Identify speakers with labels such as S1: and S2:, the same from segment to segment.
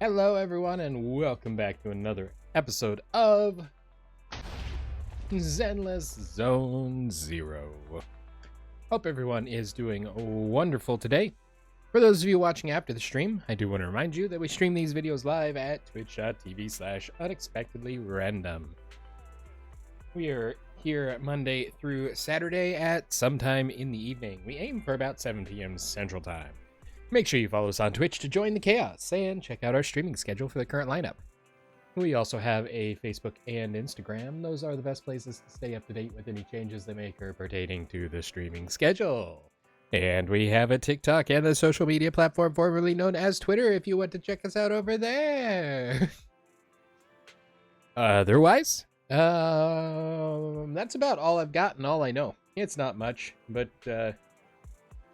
S1: Hello everyone and welcome back to another episode of Zenless Zone Zero. Hope everyone is doing wonderful today. For those of you watching after the stream, I do want to remind you that we stream these videos live at twitch.tv/unexpectedlyrandom. We are here Monday through Saturday at sometime in the evening. We aim for about 7 p.m. Central Time. Make sure you follow us on Twitch to join the chaos and check out our streaming schedule for the current lineup. We also have a Facebook and Instagram. Those are the best places to stay up to date with any changes they make or pertaining to the streaming schedule. And we have a TikTok and a social media platform formerly known as Twitter if you want to check us out over there. Otherwise, that's about all I've got and all I know. It's not much, but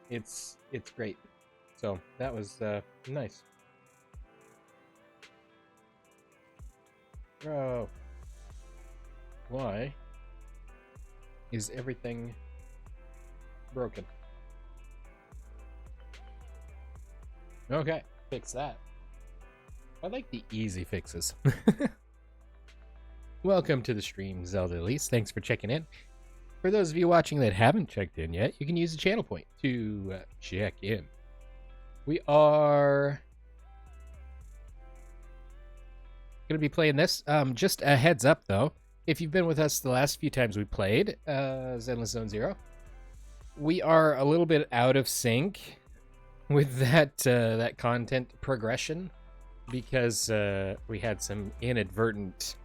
S1: it's great. So that was nice. Bro, why is everything broken? Okay, fix that. I like the easy fixes. Welcome to the stream, Zelda Elise. Thanks for checking in. For those of you watching that haven't checked in yet, you can use the channel point to check in. We are going to be playing this. Just a heads up, though. If you've been with us the last few times we played Zenless Zone Zero, we are a little bit out of sync with that content progression because we had some inadvertent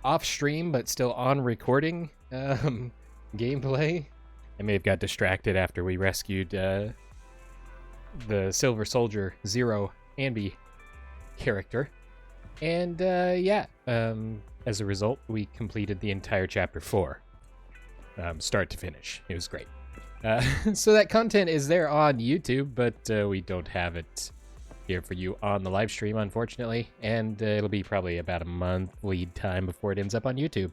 S1: off-stream but still on recording gameplay. I may have got distracted after we rescued the Silver Soldier Zero Ambi character, and as a result we completed the entire chapter 4 start to finish. It was great. So that content is there on YouTube, but we don't have it here for you on the live stream, unfortunately, and it'll be probably about a month lead time before it ends up on YouTube,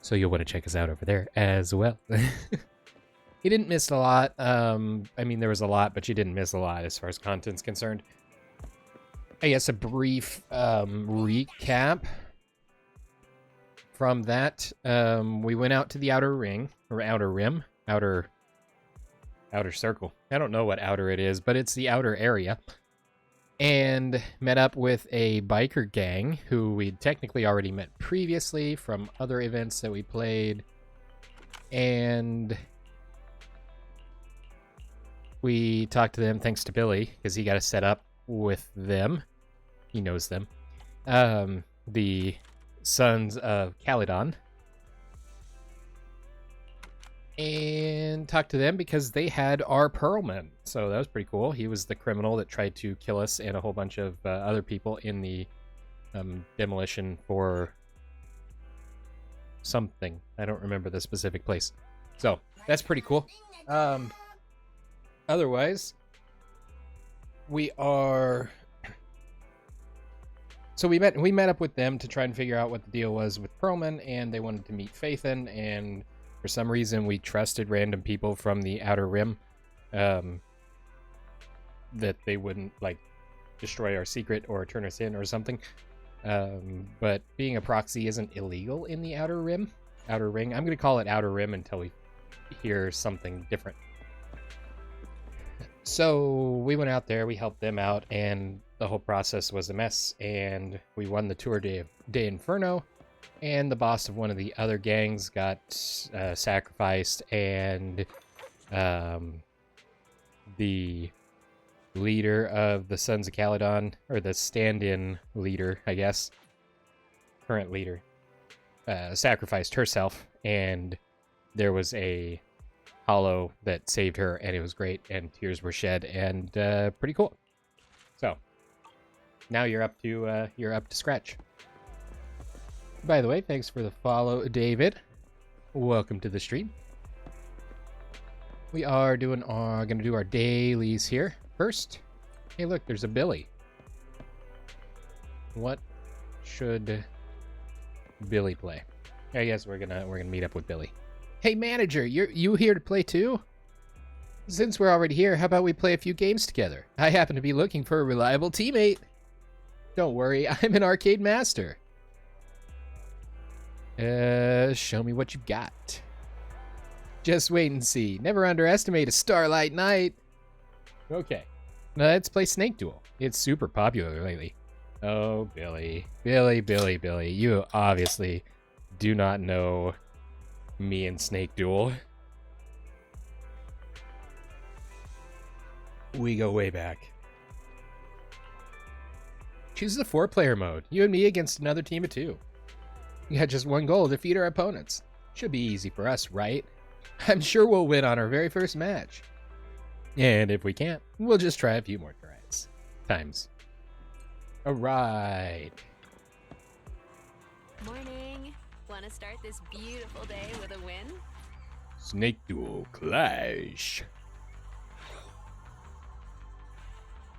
S1: so you'll want to check us out over there as well. You didn't miss a lot. I mean, there was a lot, but you didn't miss a lot as far as content's concerned. I guess a brief recap from that. We went out to the outer ring, or outer rim, outer circle. I don't know what outer it is, but it's the outer area. And met up with a biker gang who we'd technically already met previously from other events that we played. And we talked to them thanks to Billy, because he got us set up with them. He knows them. The Sons of Caledon. And talked to them because they had our Pearlman. So that was pretty cool. He was the criminal that tried to kill us and a whole bunch of other people in the demolition for something. I don't remember the specific place. So that's pretty cool. Otherwise, we are... So we met up with them to try and figure out what the deal was with Pearlman, and they wanted to meet Phaethon, and for some reason we trusted random people from the Outer Rim that they wouldn't, like, destroy our secret or turn us in or something. But being a proxy isn't illegal in the Outer Ring. I'm going to call it Outer Rim until we hear something different. So we went out there, we helped them out, and the whole process was a mess, and we won the Tour de Inferno, and the boss of one of the other gangs got sacrificed, and the leader of the Sons of Caledon, or the stand-in leader, I guess, current leader, sacrificed herself, and there was a hollow that saved her, and it was great, and tears were shed, and pretty cool. So now you're up to scratch. By the way, thanks for the follow, David. Welcome to the stream. We are gonna do our dailies here first. Hey, look, there's a Billy. What should Billy play? I guess we're gonna meet up with Billy. Hey, manager, you here to play too? Since we're already here, how about we play a few games together? I happen to be looking for a reliable teammate. Don't worry, I'm an arcade master. Show me what you got. Just wait and see. Never underestimate a starlight night. Okay. Now let's play Snake Duel. It's super popular lately. Oh, Billy. Billy. You obviously do not know me and Snake Duel. We go way back. Choose the 4-player mode. You and me against another team of 2. We had just one goal, defeat our opponents. Should be easy for us, right? I'm sure we'll win on our very first match. And if we can't, we'll just try a few more times. Alright.
S2: Morning. Want to start this beautiful day with a win?
S1: Snake Duel Clash.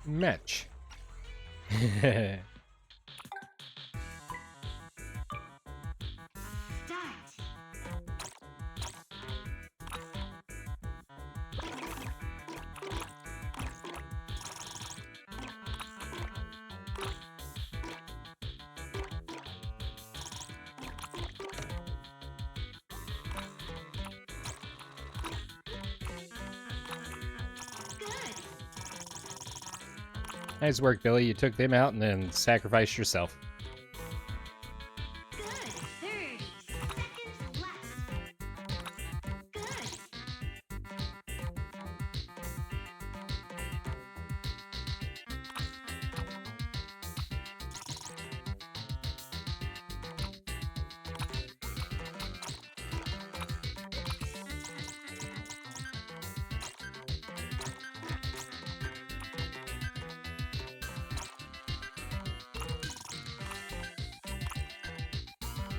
S1: Match. Nice work, Billy. You took them out and then sacrificed yourself.
S2: Good. 30 seconds left. Good.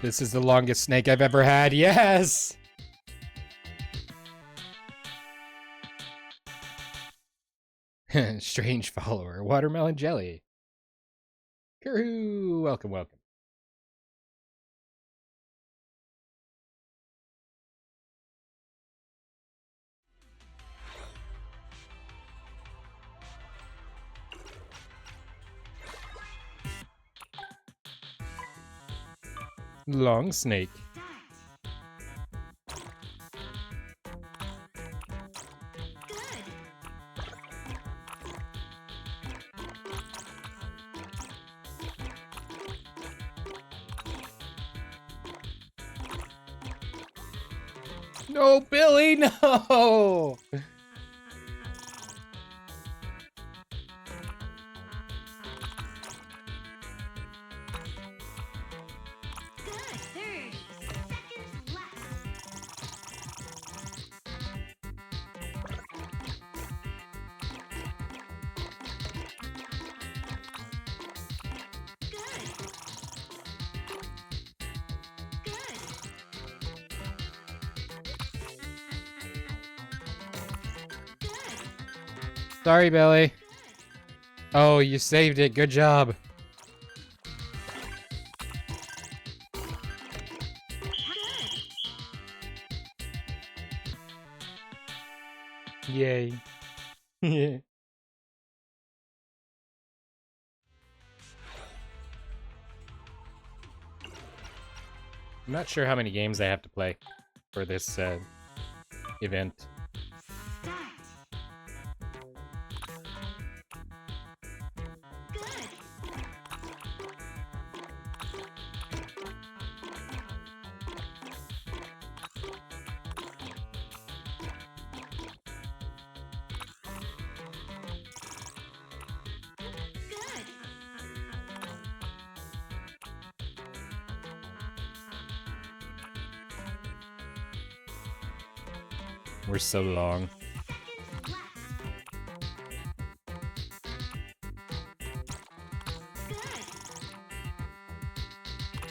S1: This is the longest snake I've ever had. Yes! Strange follower. Watermelon jelly. Kuroo! Welcome. Long snake. No, Billy, no! Sorry, Billy. Oh, you saved it. Good job. Yay. I'm not sure how many games I have to play for this event. We're so long.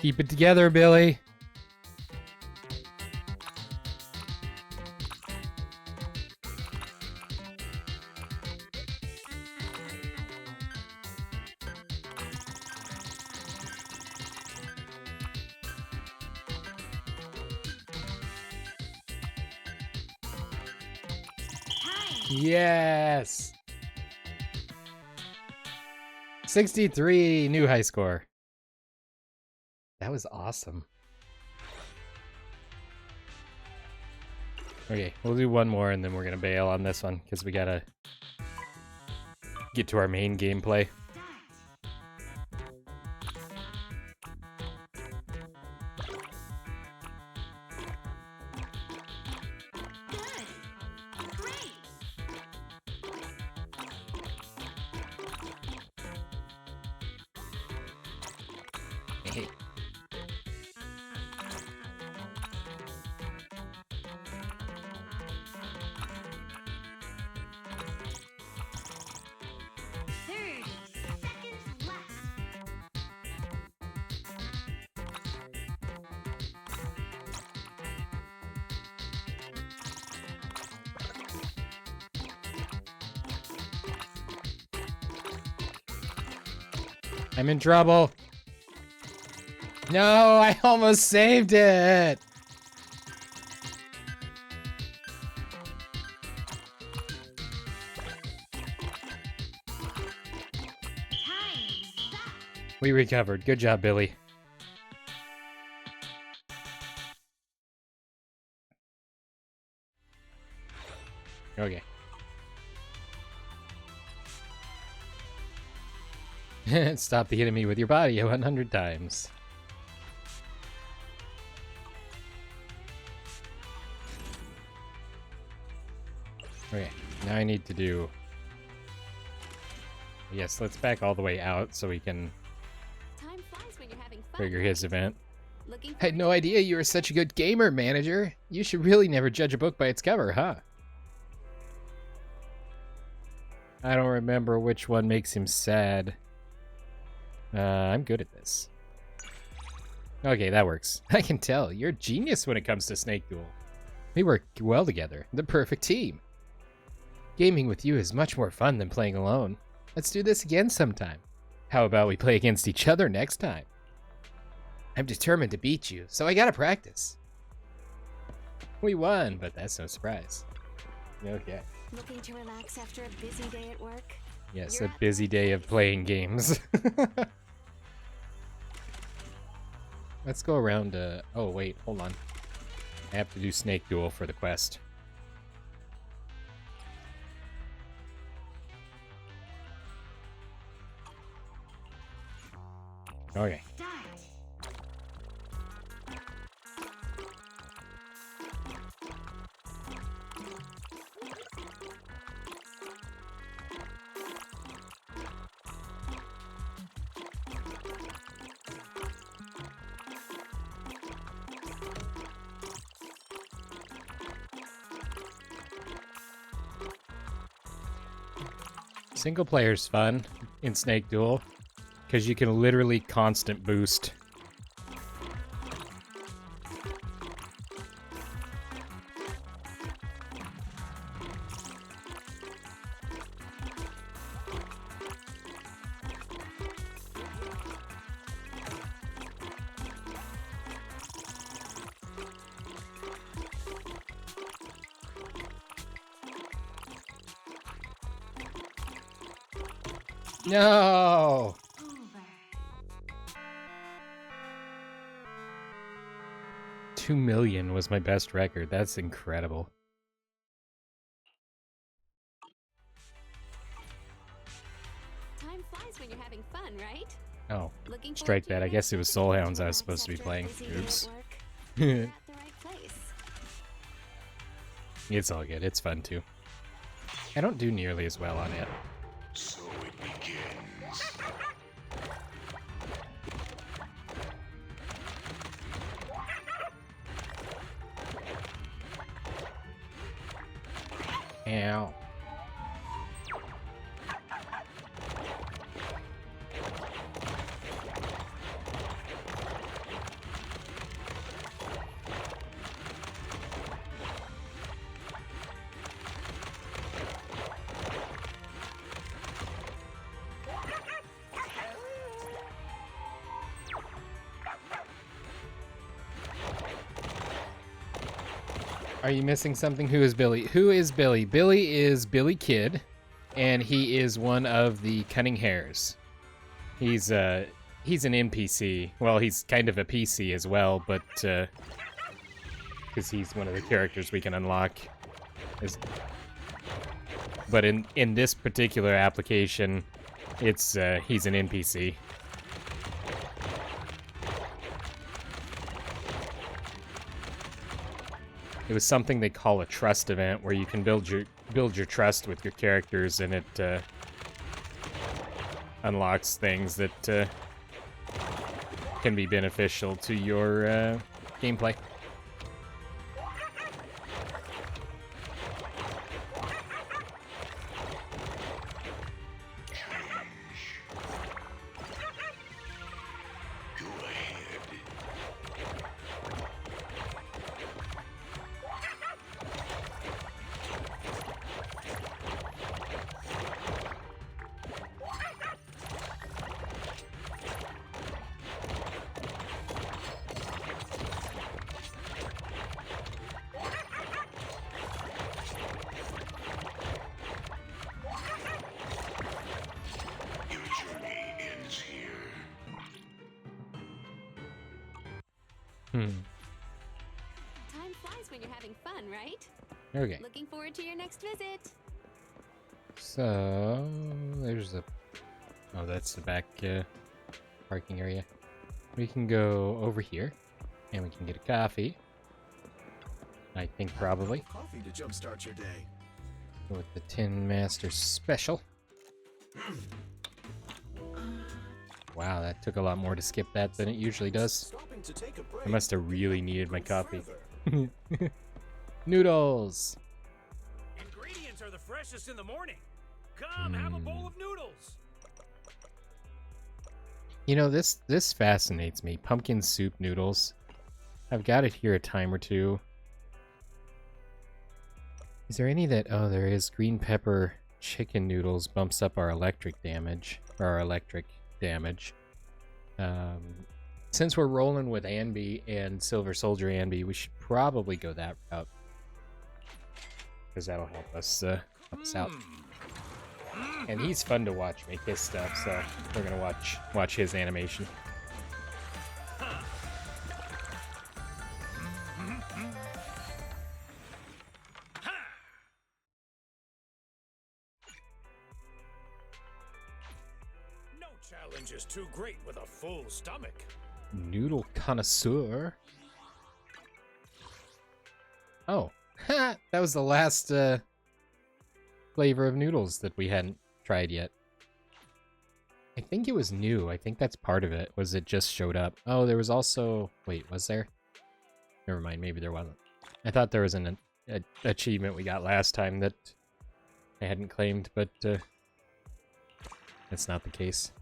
S1: Keep it together, Billy. Yes. 63 new high score. That was awesome. Okay, we'll do one more and then we're gonna bail on this one because we gotta get to our main gameplay. Hey. I'm in trouble. No, I almost saved it. We recovered. Good job, Billy. Okay. Stop the enemy with your body 100 times. Okay, now I need to do... Yes, let's back all the way out so we can
S2: Time flies when you're having fun.
S1: trigger his event.
S2: Looking
S1: I had no idea you were such a good gamer, manager. You should really never judge a book by its cover, huh? I don't remember which one makes him sad. I'm good at this. Okay, that works. I can tell. You're a genius when it comes to Snake Duel. We work well together. The perfect team. Gaming with you is much more fun than playing alone. Let's do this again sometime. How about we play against each other next time? I'm determined to beat you, so I gotta practice. We won, but that's no surprise. Okay.
S2: Looking to relax after a busy day at work?
S1: Yes,
S2: You're
S1: a busy day of playing games. Let's go around, oh wait, hold on. I have to do Snake Duel for the quest. Okay. Single player's fun in Snake Duel because you can literally constant boost. No! 2 million was my best record. That's incredible.
S2: Time flies when you're having fun, right?
S1: Oh,
S2: Looking
S1: strike
S2: forward
S1: that. I
S2: to
S1: guess it was Soul Hounds I was
S2: relax
S1: supposed to be
S2: after a
S1: playing.
S2: busy day at
S1: Oops.
S2: work. You're at the right place.
S1: It's all good. It's fun too. I don't do nearly as well on it.
S3: So it begins.
S1: Ow. Are you missing something? Who is Billy? Who is Billy? Billy is Billy Kid, and he is one of the Cunning Hares. He's an NPC. Well, he's kind of a PC as well, but because he's one of the characters we can unlock. But in this particular application, it's he's an NPC. It was something they call a trust event, where you can build your trust with your characters, and it unlocks things that can be beneficial to your gameplay.
S2: Time flies when you're having fun, right?
S1: Okay.
S2: Looking forward to your next visit.
S1: So there's a. Oh, that's the back parking area. We can go over here, and we can get a coffee. I think probably
S4: Coffee to jumpstart your day.
S1: with the Tin Master Special. Wow, that took a lot more to skip that than it usually does.
S4: Stopping to take a break.
S1: I must have really needed my coffee.
S4: Further.
S1: Noodles.
S5: Ingredients are the freshest in the morning. Come, have a bowl of noodles.
S1: You know, this fascinates me. Pumpkin soup noodles. I've got it here a time or two. Is there any that... Oh, there is. Green pepper chicken noodles bumps up our electric damage. Or our electric damage. Since we're rolling with Anby and Silver Soldier Anby, we should probably go that route. Because that'll help us out. And he's fun to watch make his stuff, so we're gonna watch his animation.
S5: No challenge is too great with a full stomach.
S1: Noodle connoisseur. Oh, that was the last flavor of noodles that we hadn't tried yet. I think it was new. I think that's part of it. Was it just showed up? Oh, there was also... Wait, was there? Never mind, maybe there wasn't. I thought there was an achievement we got last time that I hadn't claimed, but that's not the case.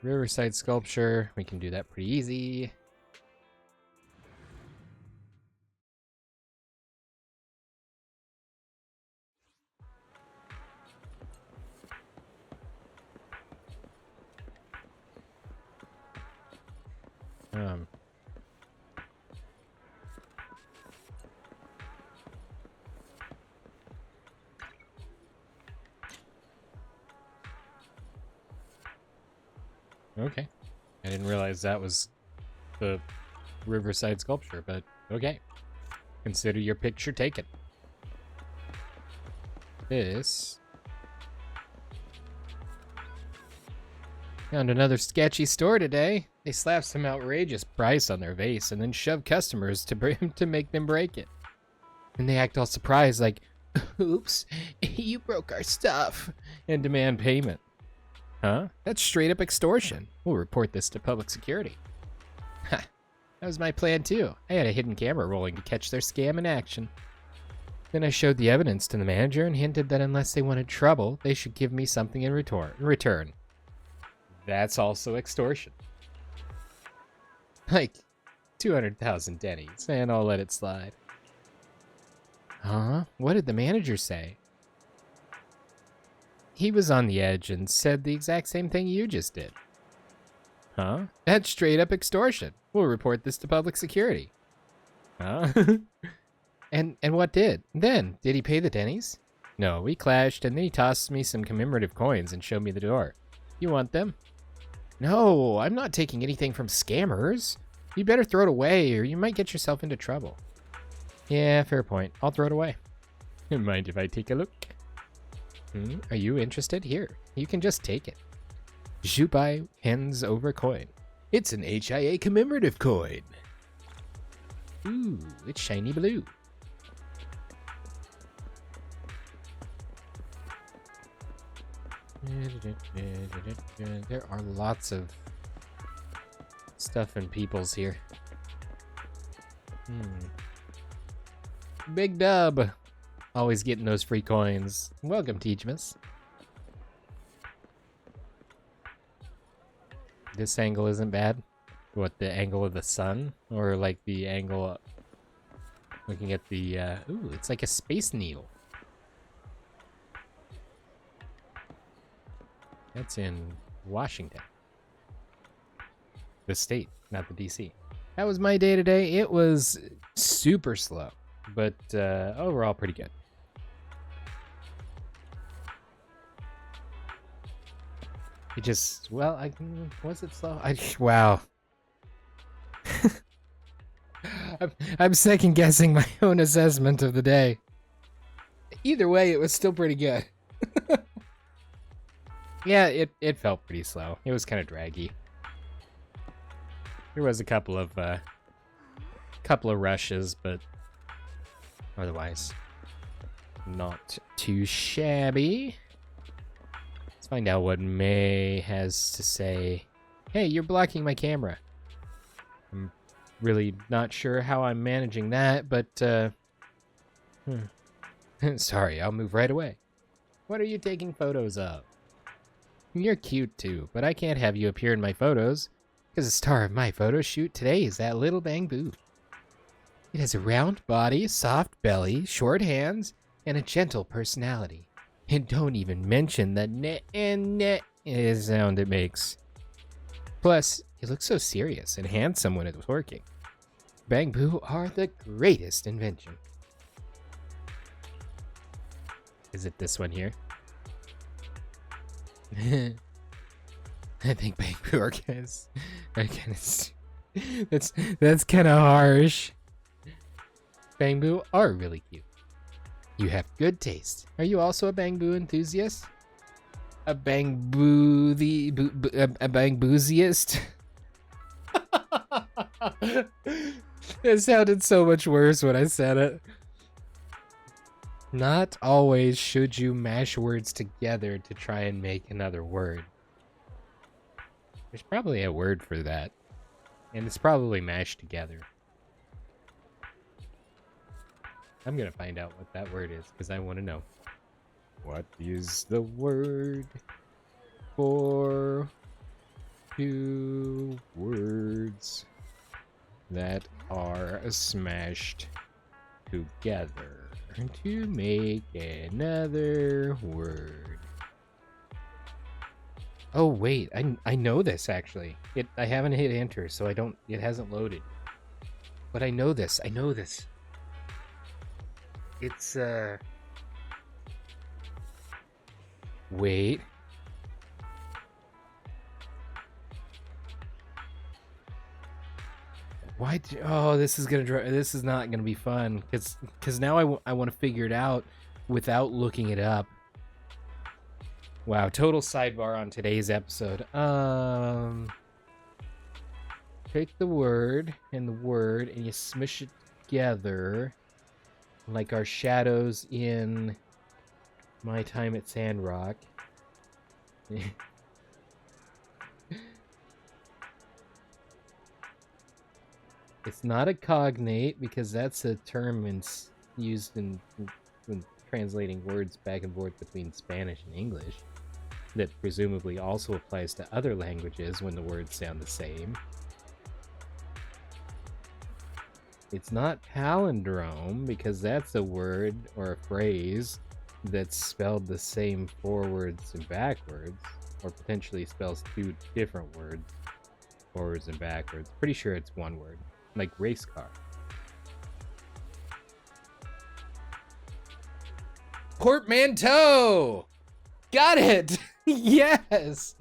S1: Riverside sculpture. We can do that pretty easy. Okay. I didn't realize that was the Riverside sculpture, but okay. Consider your picture taken. This... Found another sketchy store today. They slapped some outrageous price on their vase and then shoved customers to make them break it. And they act all surprised like, oops, you broke our stuff, and demand payment. Huh? That's straight up extortion. We'll report this to public security. Ha! That was my plan too. I had a hidden camera rolling to catch their scam in action. Then I showed the evidence to the manager and hinted that unless they wanted trouble, they should give me something in return. That's also extortion. Like 200,000 Denny's, and I'll let it slide. Huh? What did the manager say? He was on the edge and said the exact same thing you just did. Huh? That's straight up extortion. We'll report this to public security. Huh? And what did? Then, did he pay the Denny's? No, we clashed and then he tossed me some commemorative coins and showed me the door. You want them? No, I'm not taking anything from scammers. You better throw it away or you might get yourself into trouble. Yeah, fair point. I'll throw it away. Mind if I take a look? Are you interested? Here, you can just take it. Jupai hands over coin. It's an HIA commemorative coin. Ooh, it's shiny blue. There are lots of stuff and peoples here. Big Dub. Always getting those free coins. Welcome, Teachmas. This angle isn't bad. What, the angle of the sun? Or like the angle looking at the... ooh, it's like a space needle. That's in Washington. The state, not the DC. That was my day today. It was super slow, but overall pretty good. It just, well, was it slow? Wow. I'm second guessing my own assessment of the day. Either way, it was still pretty good. Yeah, it felt pretty slow. It was kind of draggy. There was a couple of rushes, but otherwise not too shabby. Let's find out what May has to say. Hey, you're blocking my camera. I'm really not sure how I'm managing that, but sorry, I'll move right away. What are you taking photos of? You're cute too, but I can't have you appear in my photos, because the star of my photo shoot today is that little bamboo. It has a round body, soft belly, short hands, and a gentle personality. And don't even mention the net and net sound it makes. Plus, it looks so serious and handsome when it's working. Bamboo are the greatest invention. Is it this one here? I think bamboo are guys. That's kind of harsh. Bamboo are really cute. You have good taste. Are you also a bamboo enthusiast? A bambooziest? It sounded so much worse when I said it. Not always should you mash words together to try and make another word. There's probably a word for that. And it's probably mashed together. I'm gonna find out what that word is, because I want to know. What is the word for two words that are smashed together to make another word? Oh wait, I know this actually. I haven't hit enter, so it hasn't loaded. But I know this. It's wait. Why? Oh, this is not gonna be fun because now I want to figure it out without looking it up. Wow, total sidebar on today's episode. Take the word and you smush it together like our shadows in My Time at Sandrock. It's not a cognate because that's a term used when translating words back and forth between Spanish and English that presumably also applies to other languages when the words sound the same. It's not palindrome because that's a word or a phrase that's spelled the same forwards and backwards, or potentially spells two different words, forwards and backwards. Pretty sure it's one word, like race car. Portmanteau! Got it! Yes!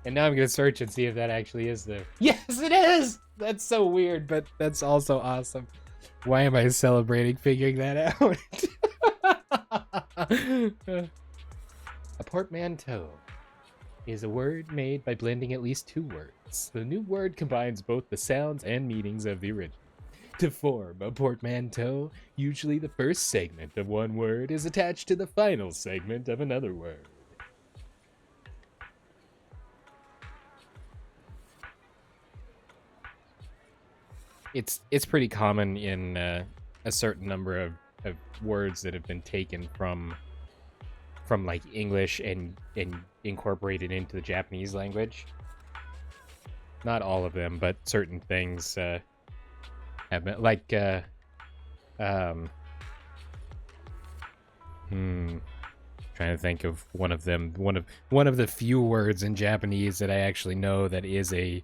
S1: And now I'm gonna search and see if that actually is there. Yes, it is! That's so weird, but that's also awesome. Why am I celebrating figuring that out? A portmanteau is a word made by blending at least two words. The new word combines both the sounds and meanings of the original. To form a portmanteau, usually the first segment of one word is attached to the final segment of another word. It's pretty common in a certain number of words that have been taken from like English and incorporated into the Japanese language. Not all of them, but certain things have been like trying to think of one of them. One of the few words in Japanese that I actually know that is a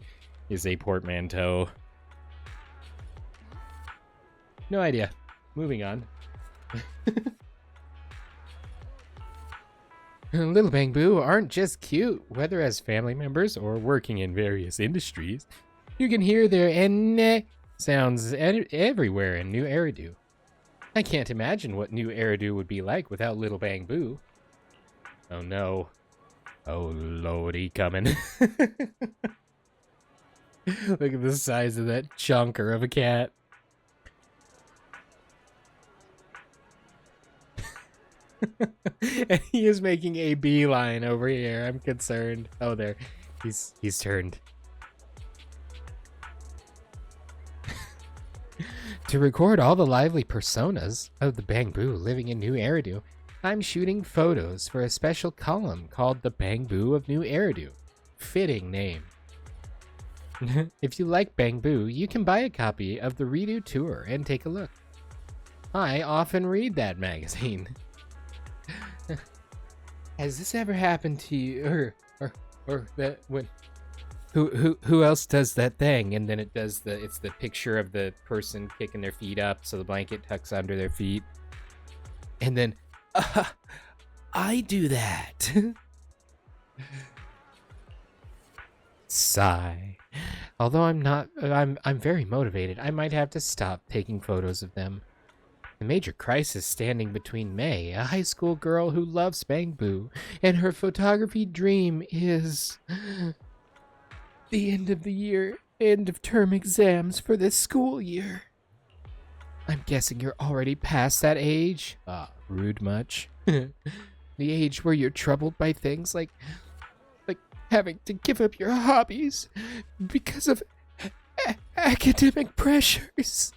S1: portmanteau. No idea. Moving on. Little Bangbu aren't just cute, whether as family members or working in various industries. You can hear their N sounds everywhere in New Eridu. I can't imagine what New Eridu would be like without Little Bangbu. Oh no. Oh lordy coming. Look at the size of that chunker of a cat. And he is making a beeline over here. I'm concerned. Oh, there. He's turned. To record all the lively personas of the Bangbu living in New Eridu, I'm shooting photos for a special column called The Bangbu of New Eridu. Fitting name. If you like Bangbu, you can buy a copy of the Redo Tour and take a look. I often read that magazine. Has this ever happened to you, or that when who else does that thing? And then it's the picture of the person kicking their feet up, so the blanket tucks under their feet, and then I do that. Sigh. Although I'm very motivated, I might have to stop taking photos of them. The major crisis standing between May, a high school girl who loves Bangbu, and her photography dream is the end of the year, end of term exams for this school year. I'm guessing you're already past that age. Rude much. The age where you're troubled by things like having to give up your hobbies because of academic pressures.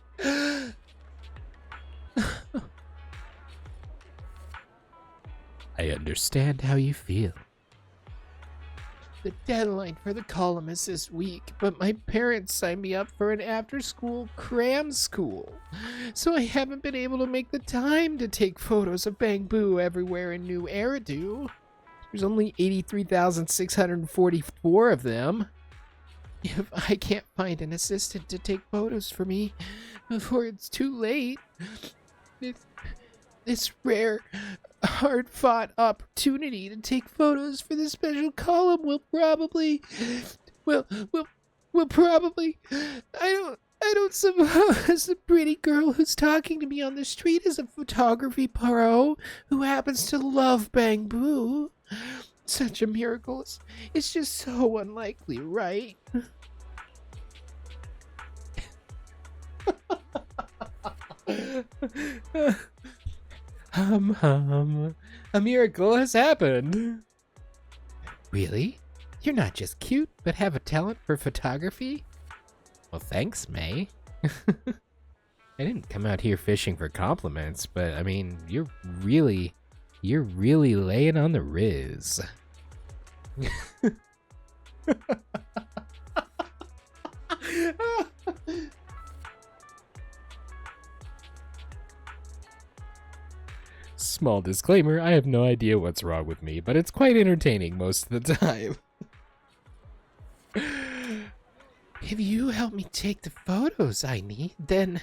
S1: I understand how you feel. The deadline for the column is this week, but my parents signed me up for an after-school cram school, so I haven't been able to make the time to take photos of Bangbu everywhere in New Eridu. There's only 83,644 of them. If I can't find an assistant to take photos for me before it's too late, this rare, hard-fought opportunity to take photos for this special column will probably, I don't suppose the pretty girl who's talking to me on the street is a photography pro who happens to love Bangbu. Such a miracle. It's just so unlikely, right? A miracle has happened. Really? You're not just cute, but have a talent for photography? Well, thanks, May. I didn't come out here fishing for compliments, but I mean, you're really laying on the riz. Small disclaimer, I have no idea what's wrong with me, but it's quite entertaining most of the time. If you help me take the photos I need, then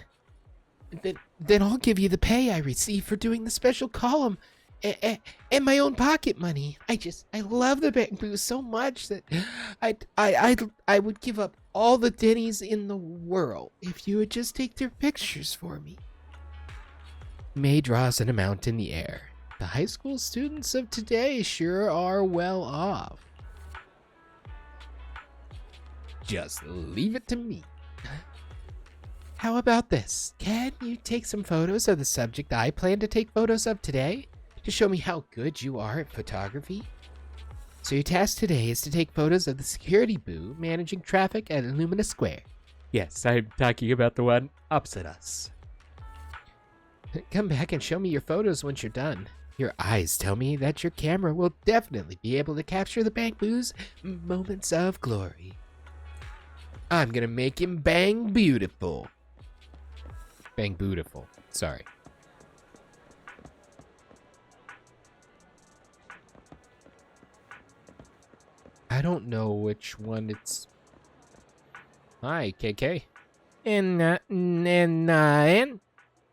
S1: I'll give you the pay I receive for doing the special column and my own pocket money. I love the bamboo so much that I would give up all the Denny's in the world if you would just take their pictures for me. May draws an amount in the air. The high school students of today sure are well off. Just leave it to me. How about this? Can you take some photos of the subject I plan to take photos of today to show me how good you are at photography? So your task today is to take photos of the security boo managing traffic at Illumina Square. Yes, I'm talking about the one opposite us. Come back and show me your photos once you're done. Your eyes tell me that your camera will definitely be able to capture the bank boo's moments of glory. I'm gonna make him bang beautiful. Bang beautiful. Sorry. I don't know which one it's... Hi, KK. And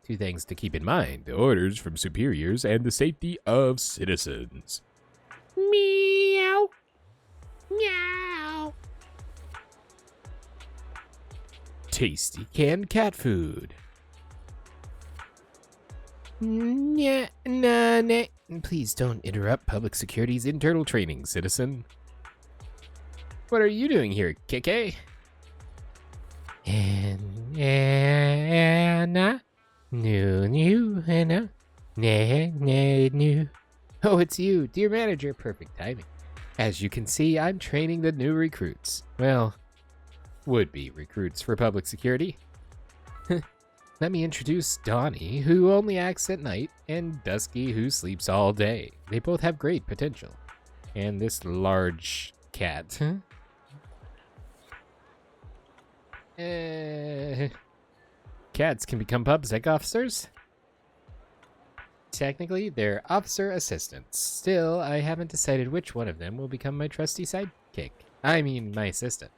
S1: two things to keep in mind: orders from superiors and the safety of citizens. Meow. Meow. Tasty canned cat food. Please don't interrupt public security's internal training, citizen. What are you doing here, KK? New. Oh, it's you, dear manager. Perfect timing. As you can see, I'm training the new recruits. Well, would-be recruits for public security. Let me introduce Donnie, who only acts at night, and Dusky, who sleeps all day. They both have great potential. And this large cat. Cats can become PubSec officers? Technically, they're officer assistants. Still, I haven't decided which one of them will become my trusty sidekick. I mean, my assistant.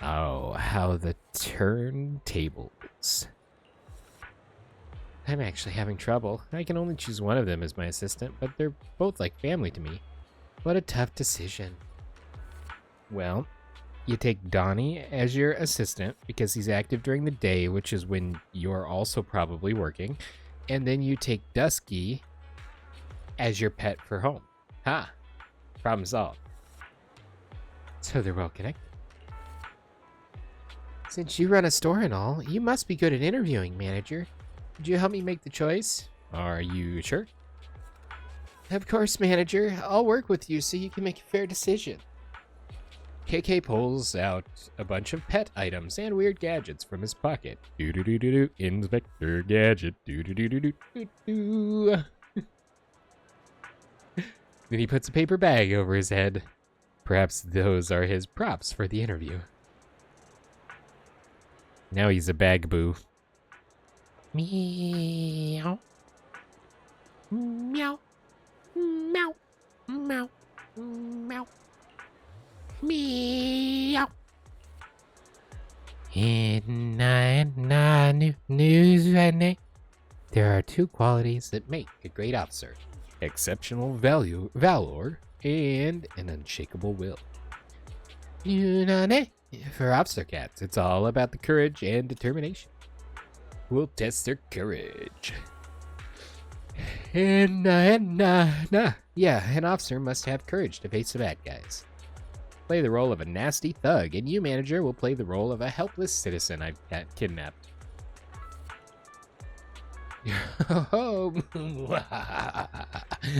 S1: Oh, how the turntables. I'm actually having trouble. I can only choose one of them as my assistant, but they're both like family to me. What a tough decision. Well, you take Donnie as your assistant because he's active during the day, which is when you're also probably working. And then you take Dusky as your pet for home. Ha! Problem solved. So they're well connected. Since you run a store and all, you must be good at interviewing, manager. Would you help me make the choice? Are you sure? Of course, manager. I'll work with you so you can make a fair decision. KK pulls out a bunch of pet items and weird gadgets from his pocket. Do-do-do-do-do. Inspector Gadget. Do-do-do-do-do-do-do. Then he puts a paper bag over his head. Perhaps those are his props for the interview. Now he's a bag boo. Meow. Meow. Meow. Meow. Meow. Meow. There are two qualities that make a great officer: exceptional valor, and an unshakable will. For officer cats, it's all about the courage and determination. We'll test their courage. Yeah, an officer must have courage to face the bad guys. Play the role of a nasty thug, and you, manager, will play the role of a helpless citizen I've kidnapped.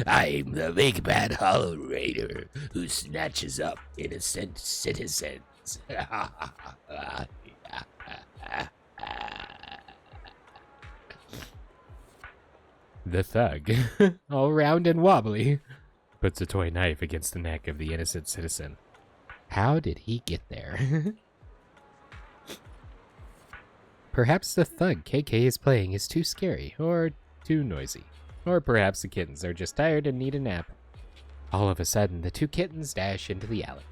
S3: I'm the big bad hollow raider who snatches up innocent citizens.
S1: The thug, all round and wobbly, puts a toy knife against the neck of the innocent citizen. How did he get there? Perhaps the thug KK is playing is too scary, or too noisy. Or perhaps the kittens are just tired and need a nap. All of a sudden, the two kittens dash into the alley.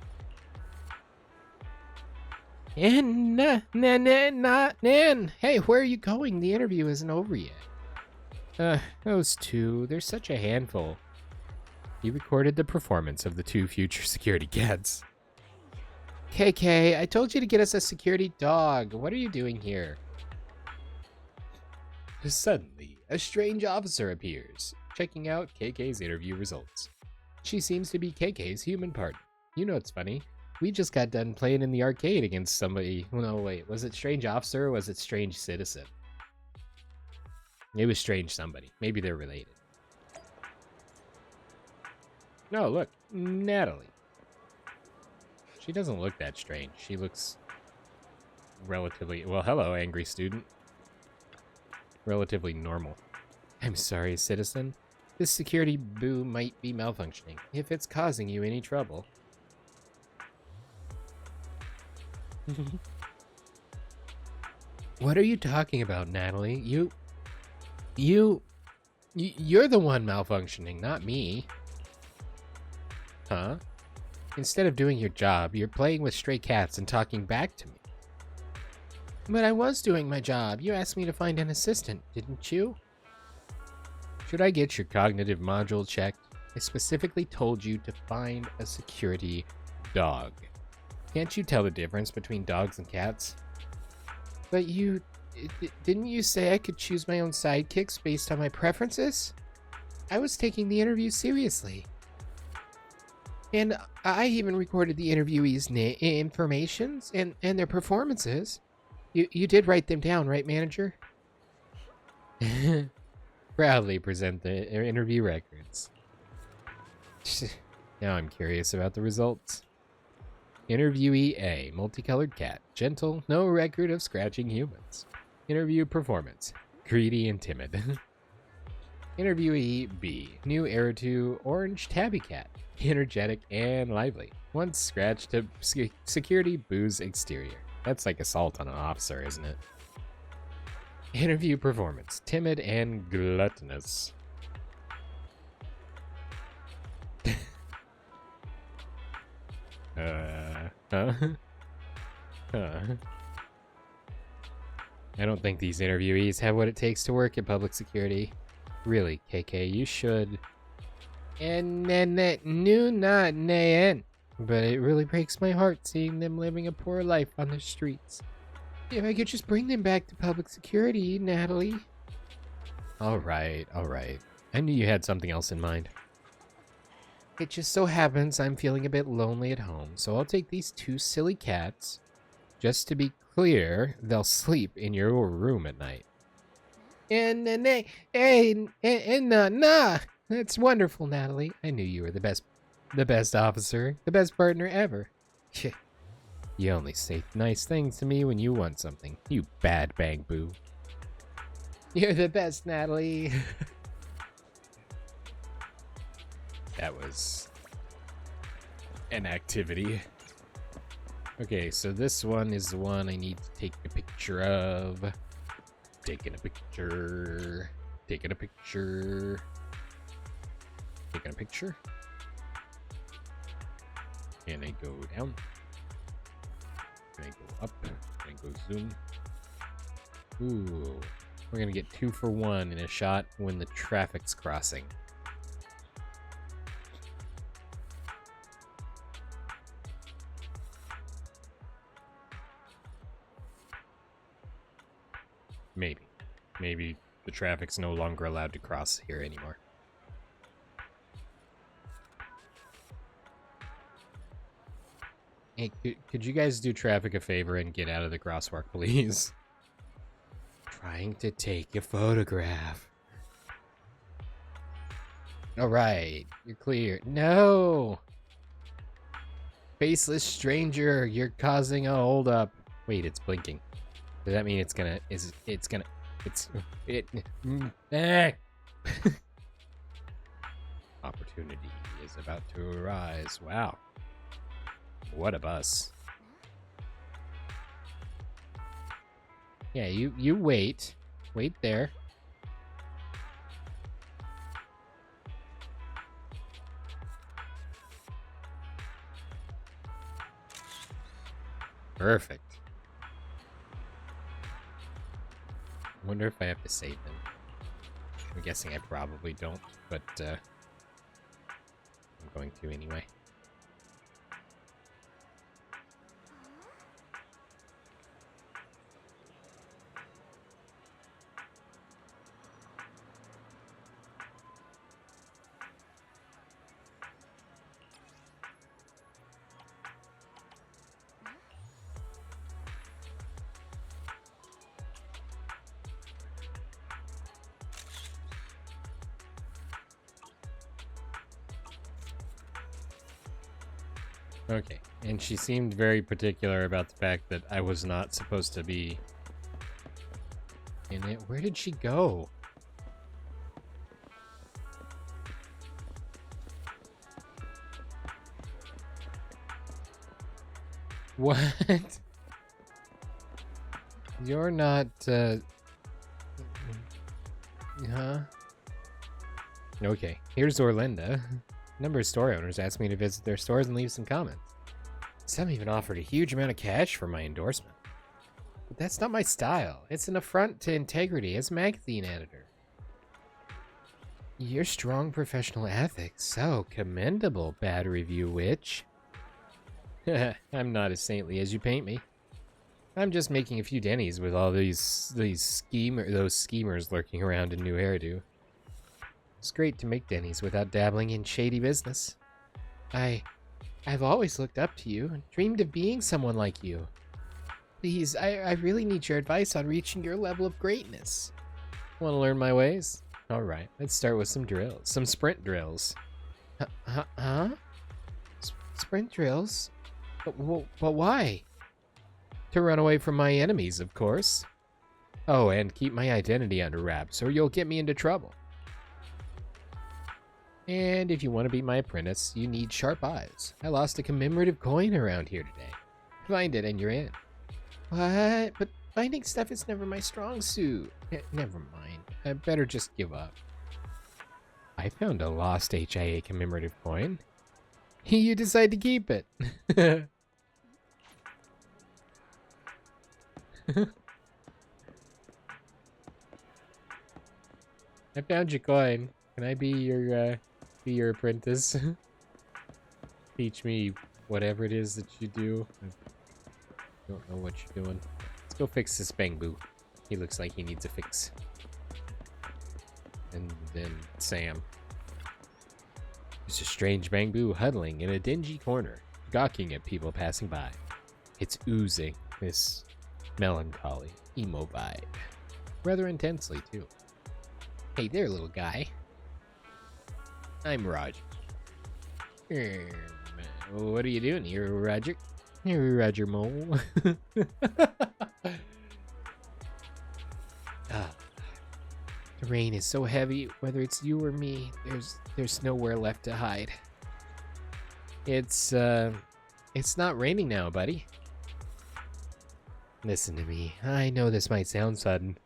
S1: Nan! Hey, where are you going? The interview isn't over yet. Those two, they're such a handful. He recorded the performance of the two future security cats. KK, I told you to get us a security dog. What are you doing here? Suddenly, a strange officer appears, checking out KK's interview results. She seems to be KK's human partner. You know it's funny. We just got done playing in the arcade against somebody. No, wait, was it Strange Officer or was it Strange Citizen? It was Strange somebody. Maybe they're related. No, look, Natalie. She doesn't look that strange. She looks relatively... Well, hello, angry student. Relatively normal. I'm sorry, citizen. This security boo might be malfunctioning. If it's causing you any trouble... What are you talking about, Natalie? You're the one malfunctioning, not me. Huh? Instead of doing your job, you're playing with stray cats and talking back to me. But I was doing my job. You asked me to find an assistant, didn't you? Should I get your cognitive module checked? I specifically told you to find a security dog. Can't you tell the difference between dogs and cats? But didn't you say I could choose my own sidekicks based on my preferences? I was taking the interview seriously. And I even recorded the interviewees' informations and their performances. You did write them down, right, manager? Proudly present the interview records. Now I'm curious about the results. Interviewee A, multicolored cat, gentle, no record of scratching humans. Interview performance, greedy and timid. Interviewee B, new Eridu, orange tabby cat, energetic and lively. Once scratched to security booze exterior. That's like assault on an officer, isn't it? Interview performance, timid and gluttonous. I don't think these interviewees have what it takes to work in public security. Really, KK, you should. And then that new not nayan. But it really breaks my heart seeing them living a poor life on the streets. If I could just bring them back to public security, Natalie. Alright, alright. I knew you had something else in mind. It just so happens I'm feeling a bit lonely at home, so I'll take these two silly cats. Just to be clear, they'll sleep in your room at night. And nah. That's wonderful, Natalie. I knew you were the best officer, the best partner ever. You only say nice things to me when you want something, you bad bang boo. You're the best, Natalie. That was an activity. Okay, so this one is the one I need to take a picture of. Taking a picture. Taking a picture. Taking a picture. And I go down. And I go up. And I go zoom. Ooh. We're gonna get 2 for 1 in a shot when the traffic's crossing. Maybe. Maybe the traffic's no longer allowed to cross here anymore. Hey, could you guys do traffic a favor and get out of the crosswalk, please? Trying to take a photograph. Alright, you're clear. No! Faceless stranger, you're causing a holdup. Wait, it's blinking. Does that mean it's gonna, Opportunity is about to arise. Wow. What a bus. Yeah, you wait. Wait there. Perfect. Wonder if I have to save them. I'm guessing I probably don't, but I'm going to anyway. Okay, and she seemed very particular about the fact that I was not supposed to be in it. Where did she go? What? You're not, huh? Okay, here's Orlinda. A number of store owners asked me to visit their stores and leave some comments. Some even offered a huge amount of cash for my endorsement. But that's not my style. It's an affront to integrity as a magazine editor. Your strong professional ethics, so commendable, bad review witch. I'm not as saintly as you paint me. I'm just making a few dennies with all those schemers lurking around in New Eridu. It's great to make dennies without dabbling in shady business. I've always looked up to you and dreamed of being someone like you. Please, I really need your advice on reaching your level of greatness. Want to learn my ways? Alright, let's start with some drills. Some sprint drills. Huh? Sprint drills? But why? To run away from my enemies, of course. Oh, and keep my identity under wraps, or you'll get me into trouble. And if you want to be my apprentice, you need sharp eyes. I lost a commemorative coin around here today. Find it and you're in. What? But finding stuff is never my strong suit. Never mind. I better just give up. I found a lost HIA commemorative coin. You decide to keep it. I found your coin. Can I be your apprentice? Teach me whatever it is that you do. I don't know what you're doing. Let's go fix this Bangbu. He looks like he needs a fix. And then Sam. There's a strange Bangbu huddling in a dingy corner, gawking at people passing by. It's oozing this melancholy, emo vibe. Rather intensely, too. Hey there, little guy. I'm Roger. What are you doing here, Roger? Here, Roger Mole. The rain is so heavy, whether it's you or me, there's nowhere left to hide. It's not raining now, buddy. Listen to me. I know this might sound sudden,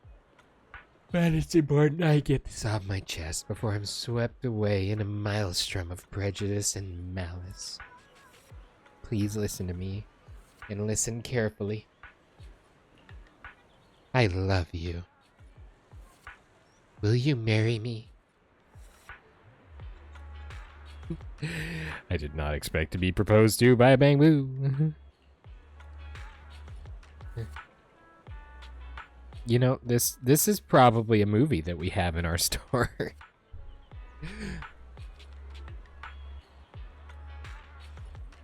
S1: but it's important I get this off my chest before I'm swept away in a maelstrom of prejudice and malice. Please listen to me, and listen carefully. I love you. Will you marry me? I did not expect to be proposed to by a Bangbu. You know, this is probably a movie that we have in our store.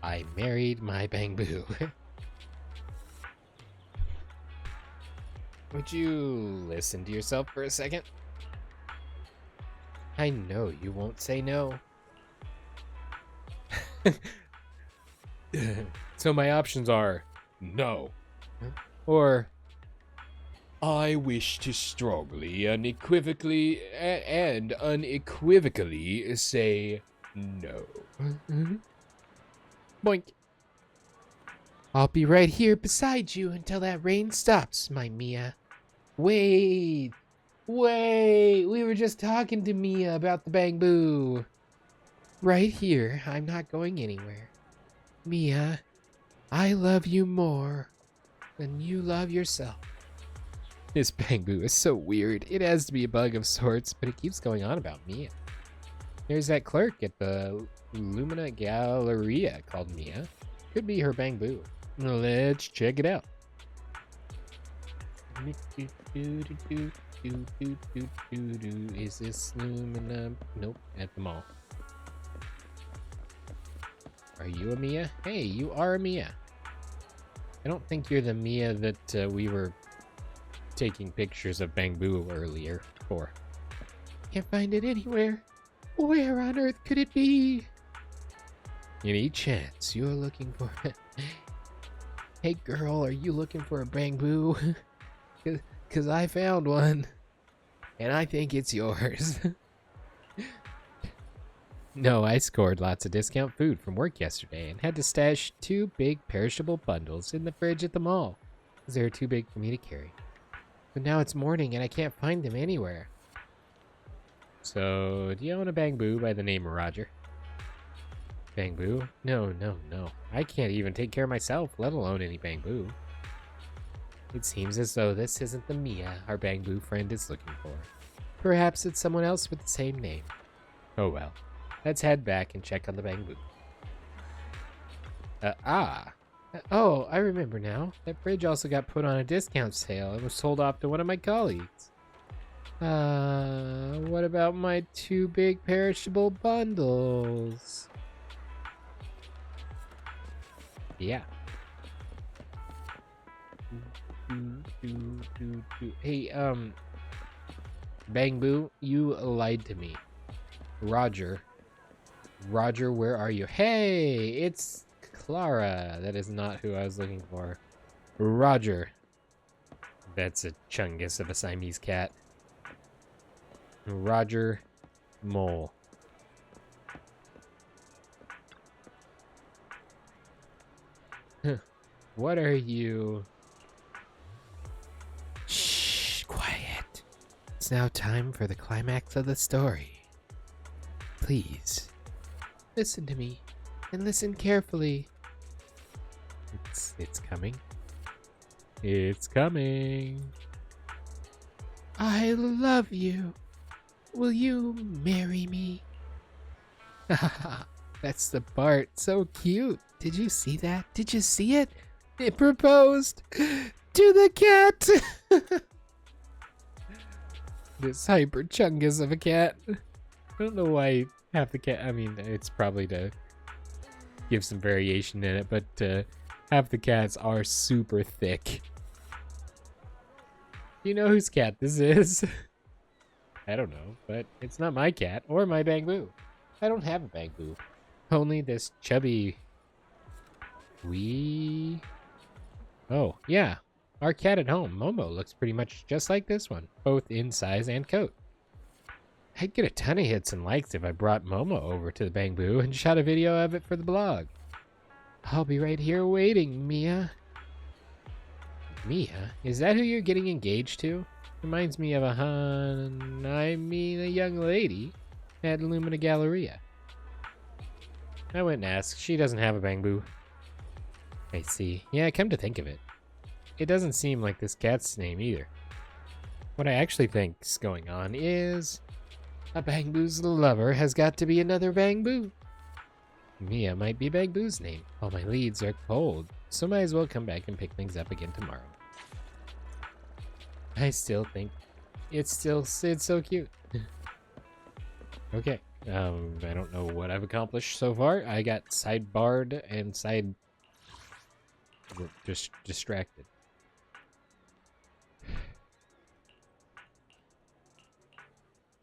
S1: I married my Bangbu. Would you listen to yourself for a second? I know you won't say no. So my options are no, or I wish to strongly, unequivocally say no. Boink. I'll be right here beside you until that rain stops, my Mia. Wait, we were just talking to Mia about the Bangbu. Right here, I'm not going anywhere. Mia, I love you more than you love yourself. This bamboo is so weird. It has to be a bug of sorts, but it keeps going on about Mia. There's that clerk at the Lumina Galleria called Mia. Could be her bamboo. Let's check it out. Is this Lumina? Nope, at the mall. Are you a Mia? Hey, you are a Mia. I don't think you're the Mia that we were taking pictures of bamboo earlier for. Can't find it anywhere. Where on earth could it be? Any chance you're looking for it? Hey girl, are you looking for a bamboo? Cause I found one. And I think it's yours. No, I scored lots of discount food from work yesterday and had to stash 2 big perishable bundles in the fridge at the mall. Because they were too big for me to carry. But now it's morning and I can't find them anywhere. So, do you own a bamboo by the name of Roger? Bamboo? No. I can't even take care of myself, let alone any bamboo. It seems as though this isn't the Mia our bamboo friend is looking for. Perhaps it's someone else with the same name. Oh well. Let's head back and check on the bamboo. Oh, I remember now. That fridge also got put on a discount sale and was sold off to one of my colleagues. What about my 2 big perishable bundles? Yeah. Hey, bamboo, you lied to me. Roger, where are you? Hey, it's Clara. That is not who I was looking for. Roger. That's a chungus of a Siamese cat. Roger Mole. What are you? Shh, quiet. It's now time for the climax of the story. Please, listen to me, and listen carefully. It's coming. It's coming. I love you. Will you marry me? That's the part. So cute. Did you see that? Did you see it? It proposed to the cat. This hyper chungus of a cat. I don't know why half the cat. I mean, it's probably to give some variation in it, but half the cats are super thick. You know whose cat this is? I don't know, but it's not my cat or my bamboo. I don't have a bamboo. Only this chubby Oh, yeah. Our cat at home, Momo, looks pretty much just like this one, both in size and coat. I'd get a ton of hits and likes if I brought Momo over to the bamboo and shot a video of it for the blog. I'll be right here waiting, Mia. Mia? Is that who you're getting engaged to? Reminds me of a young lady at Lumina Galleria. I went and asked. She doesn't have a bamboo. I see. Yeah, come to think of it. It doesn't seem like this cat's name either. What I actually think's going on is a bamboo's lover has got to be another bamboo. Mia might be bamboo's name. All my leads are cold, so might as well come back and pick things up again tomorrow. I still think it's so cute. Okay. I don't know what I've accomplished so far. I got sidebarred and just distracted.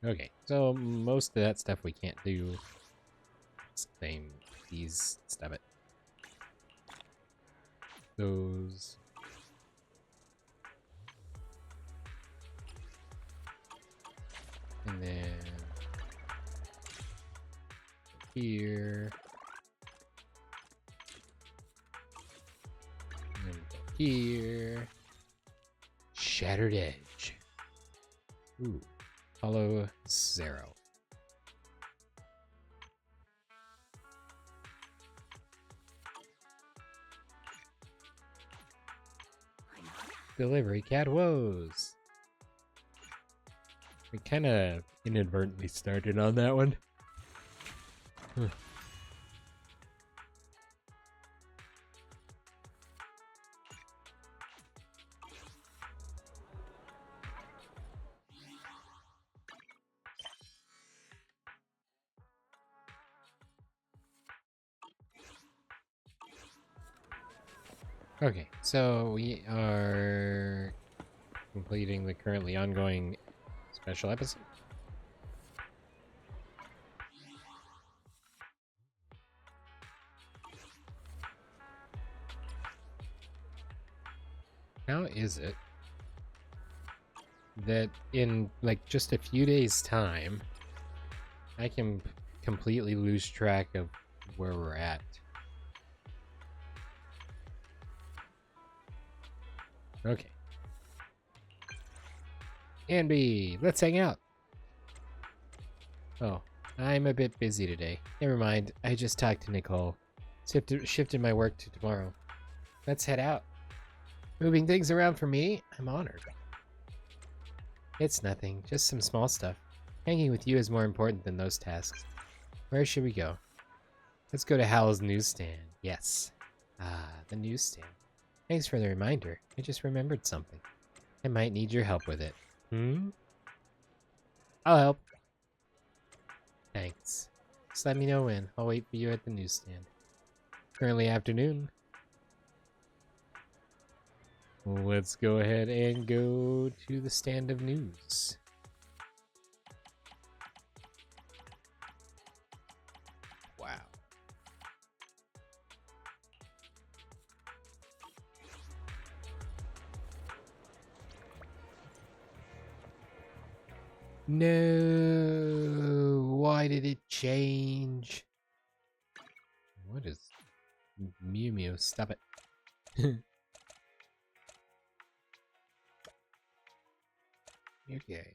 S1: Okay, so most of that stuff we can't do. Same these stop it. Those. And then here. And here. Shattered Edge. Ooh. Hollow Zero. Delivery cat woes. We kind of inadvertently started on that one. Okay, so we are completing the currently ongoing special episode. How is it that in like just a few days' time, I can completely lose track of where we're at? Okay. And B, let's hang out. Oh, I'm a bit busy today. Never mind, I just talked to Nicole. Shifted my work to tomorrow. Let's head out. Moving things around for me? I'm honored. It's nothing, just some small stuff. Hanging with you is more important than those tasks. Where should we go? Let's go to Howl's newsstand. Yes. Ah, the newsstand. Thanks for the reminder. I just remembered something. I might need your help with it. I'll help. Thanks. Just let me know when. I'll wait for you at the newsstand. Currently afternoon. Let's go ahead and go to the stand of news. Wow. No, why did it change? What is Mew Mew? Stop it. Okay,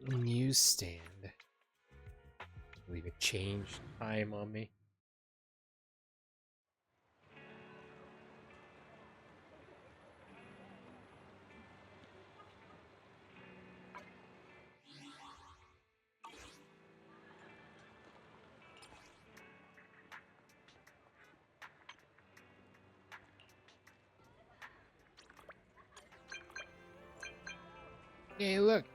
S1: newsstand. I believe it changed time on me. Hey, look!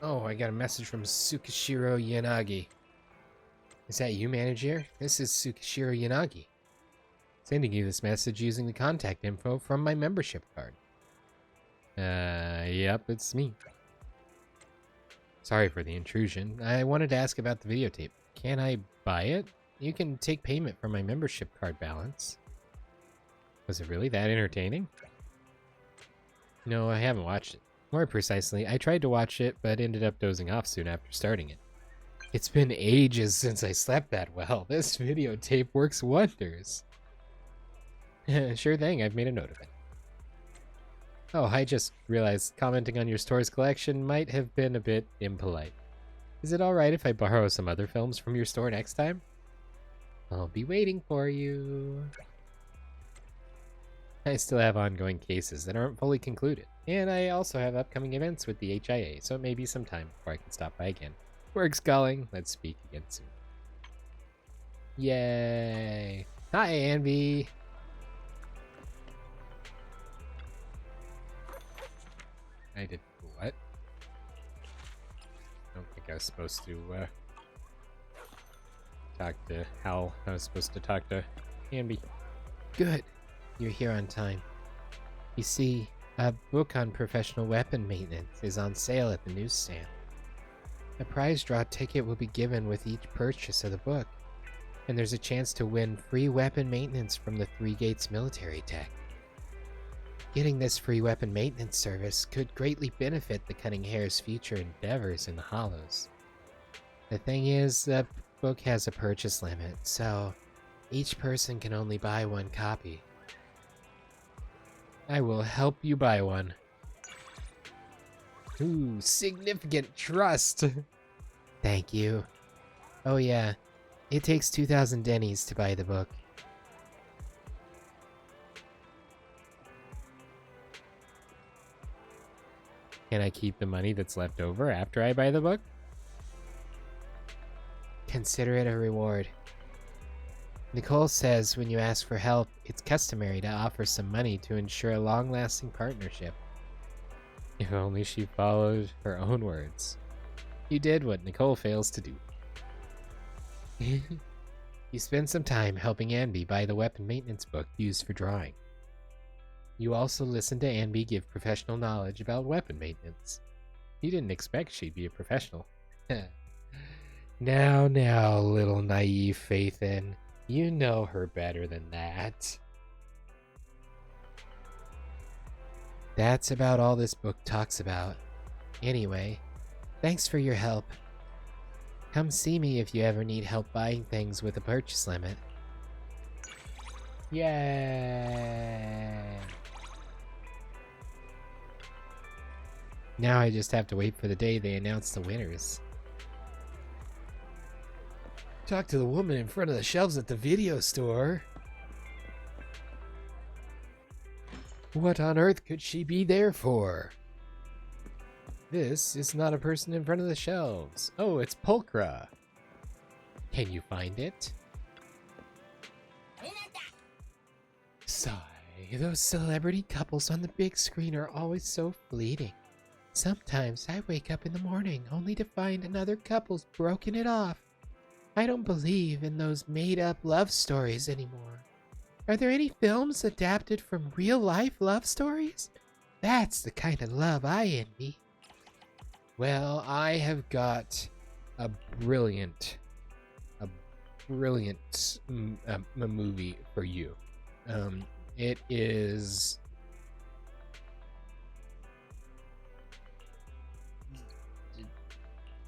S1: Oh, I got a message from Tsukishiro Yanagi. Is that you, manager? This is Tsukishiro Yanagi. Sending you this message using the contact info from my membership card. Yep, it's me. Sorry for the intrusion. I wanted to ask about the videotape. Can I buy it? You can take payment from my membership card balance. Was it really that entertaining? No, I haven't watched it. More precisely, I tried to watch it, but ended up dozing off soon after starting it. It's been ages since I slept that well. This videotape works wonders. Sure thing, I've made a note of it. Oh, I just realized commenting on your store's collection might have been a bit impolite. Is it alright if I borrow some other films from your store next time? I'll be waiting for you. I still have ongoing cases that aren't fully concluded, and I also have upcoming events with the HIA, so it may be some time before I can stop by again. Work's calling. Let's speak again soon. Yay! Hi, Anby! I did what? I don't think I was supposed to talk to Hal. I was supposed to talk to Anby. Good. You're here on time. You see, a book on professional weapon maintenance is on sale at the newsstand. A prize draw ticket will be given with each purchase of the book, and there's a chance to win free weapon maintenance from the Three Gates military tech. Getting this free weapon maintenance service could greatly benefit the Cunning Hare's future endeavors in the Hollows. The thing is, the book has a purchase limit, so each person can only buy one copy. I will help you buy one. Ooh, significant trust. Thank you. Oh yeah, it takes 2,000 dennies to buy the book. Can I keep the money that's left over after I buy the book? Consider it a reward. Nicole says when you ask for help, it's customary to offer some money to ensure a long-lasting partnership. If only she followed her own words. You did what Nicole fails to do. You spend some time helping Anby buy the weapon maintenance book used for drawing. You also listen to Anby give professional knowledge about weapon maintenance. You didn't expect she'd be a professional. Now, little naive Faithin. You know her better than that. That's about all this book talks about. Anyway, thanks for your help. Come see me if you ever need help buying things with a purchase limit. Yay! Now I just have to wait for the day they announce the winners. Talk to the woman in front of the shelves at the video store. What on earth could she be there for? This is not a person in front of the shelves. Oh, it's Pulchra. Can you find it? Sigh, those celebrity couples on the big screen are always so fleeting. Sometimes I wake up in the morning only to find another couple's broken it off. I don't believe in those made-up love stories anymore. Are there any films adapted from real-life love stories? That's the kind of love I envy. Well, I have got a brilliant movie for you. It is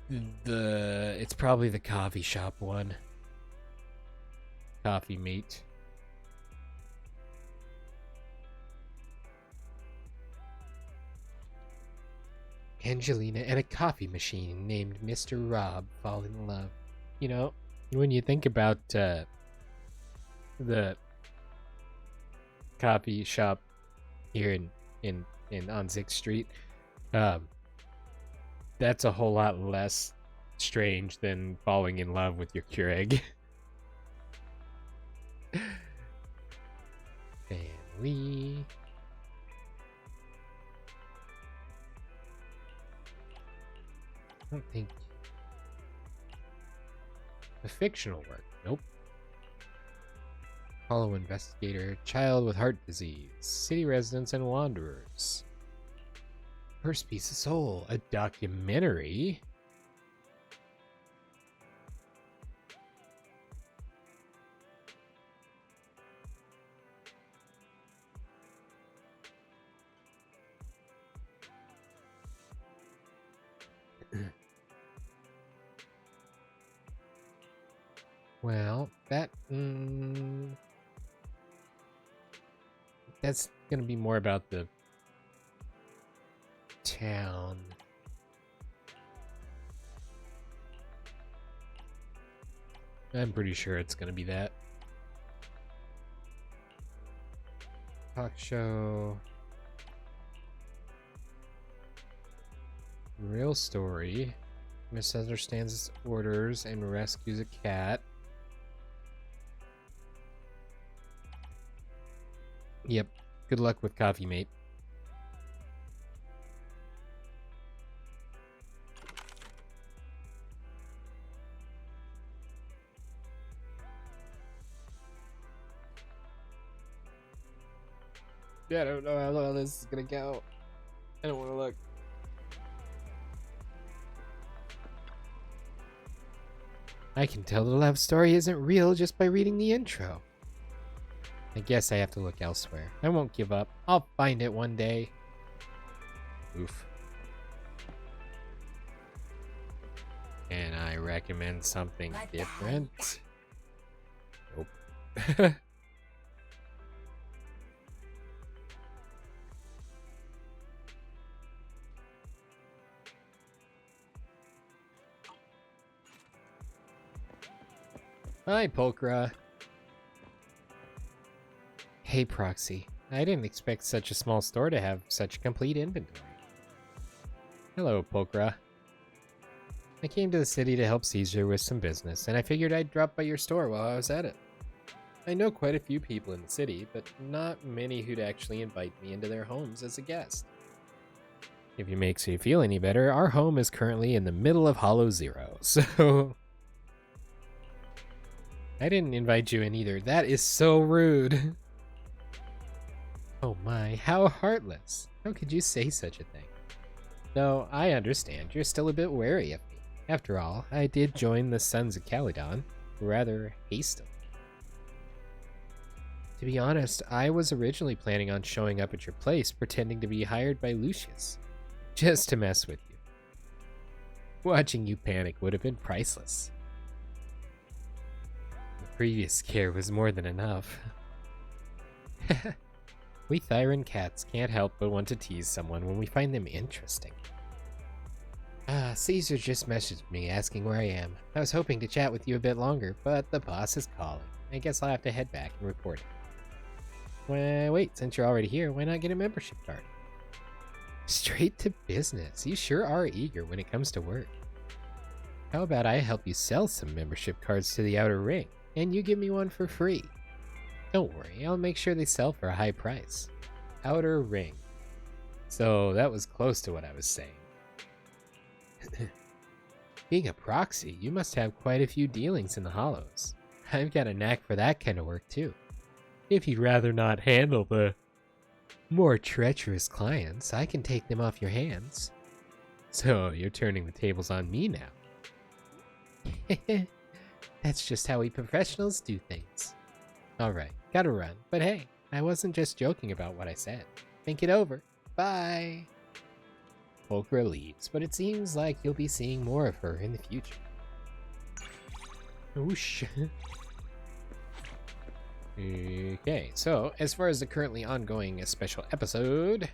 S1: it's probably the coffee shop one. Coffee Mate. Angelina and a coffee machine named Mr. Rob fall in love. You know, when you think about the coffee shop here in on 6th Street, that's a whole lot less strange than falling in love with your Keurig. Family. I don't think a fictional work. Nope. Hollow investigator, child with heart disease, city residents and wanderers. First piece of soul, a documentary. Well, that's gonna be more about the town. I'm pretty sure it's gonna be that. Talk show. Real story. Misunderstands its orders and rescues a cat. Yep. Good luck with Coffee Mate. Yeah, I don't know how long this is gonna go. I don't want to look. I can tell the love story isn't real just by reading the intro. I guess I have to look elsewhere. I won't give up. I'll find it one day. Oof. Can I recommend something different? Nope. Hi, Pulchra. Hey, Proxy. I didn't expect such a small store to have such a complete inventory. Hello, Pokra. I came to the city to help Caesar with some business, and I figured I'd drop by your store while I was at it. I know quite a few people in the city, but not many who'd actually invite me into their homes as a guest. If it makes you feel any better, our home is currently in the middle of Hollow Zero, so... I didn't invite you in either. That is so rude. Oh my, how heartless. How could you say such a thing? No, I understand. You're still a bit wary of me. After all, I did join the Sons of Caledon rather hastily. To be honest, I was originally planning on showing up at your place pretending to be hired by Lucius, just to mess with you. Watching you panic would have been priceless. The previous scare was more than enough. We Thyran cats can't help but want to tease someone when we find them interesting. Caesar just messaged me asking where I am. I was hoping to chat with you a bit longer, but the boss is calling. I guess I'll have to head back and report it. Well, wait, since you're already here, why not get a membership card? Straight to business. You sure are eager when it comes to work. How about I help you sell some membership cards to the Outer Ring, and you give me one for free? Don't worry, I'll make sure they sell for a high price. Outer Ring. So that was close to what I was saying. Being a proxy, you must have quite a few dealings in the Hollows. I've got a knack for that kind of work too. If you'd rather not handle the more treacherous clients, I can take them off your hands. So you're turning the tables on me now. That's just how we professionals do things. Alright, gotta run. But hey, I wasn't just joking about what I said. Think it over. Bye! Pokra leaves, but it seems like you'll be seeing more of her in the future. Whoosh. Okay, so as far as the currently ongoing special episode,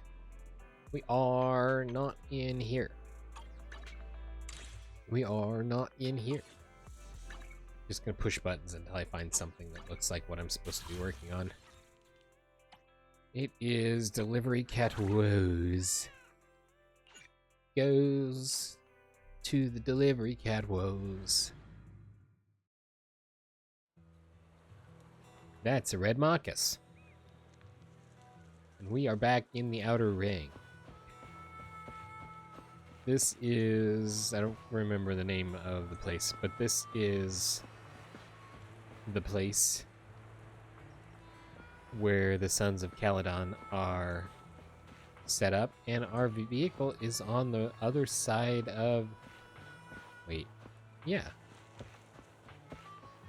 S1: we are not in here. We are not in here. Just gonna push buttons until I find something that looks like what I'm supposed to be working on. It is Delivery Cat Woes. Goes to the Delivery Cat Woes. That's a red Marcus. And we are back in the Outer Ring. This is... I don't remember the name of the place, but this is the place where the Sons of Caledon are set up, and our vehicle is on the other side of... Wait. Yeah.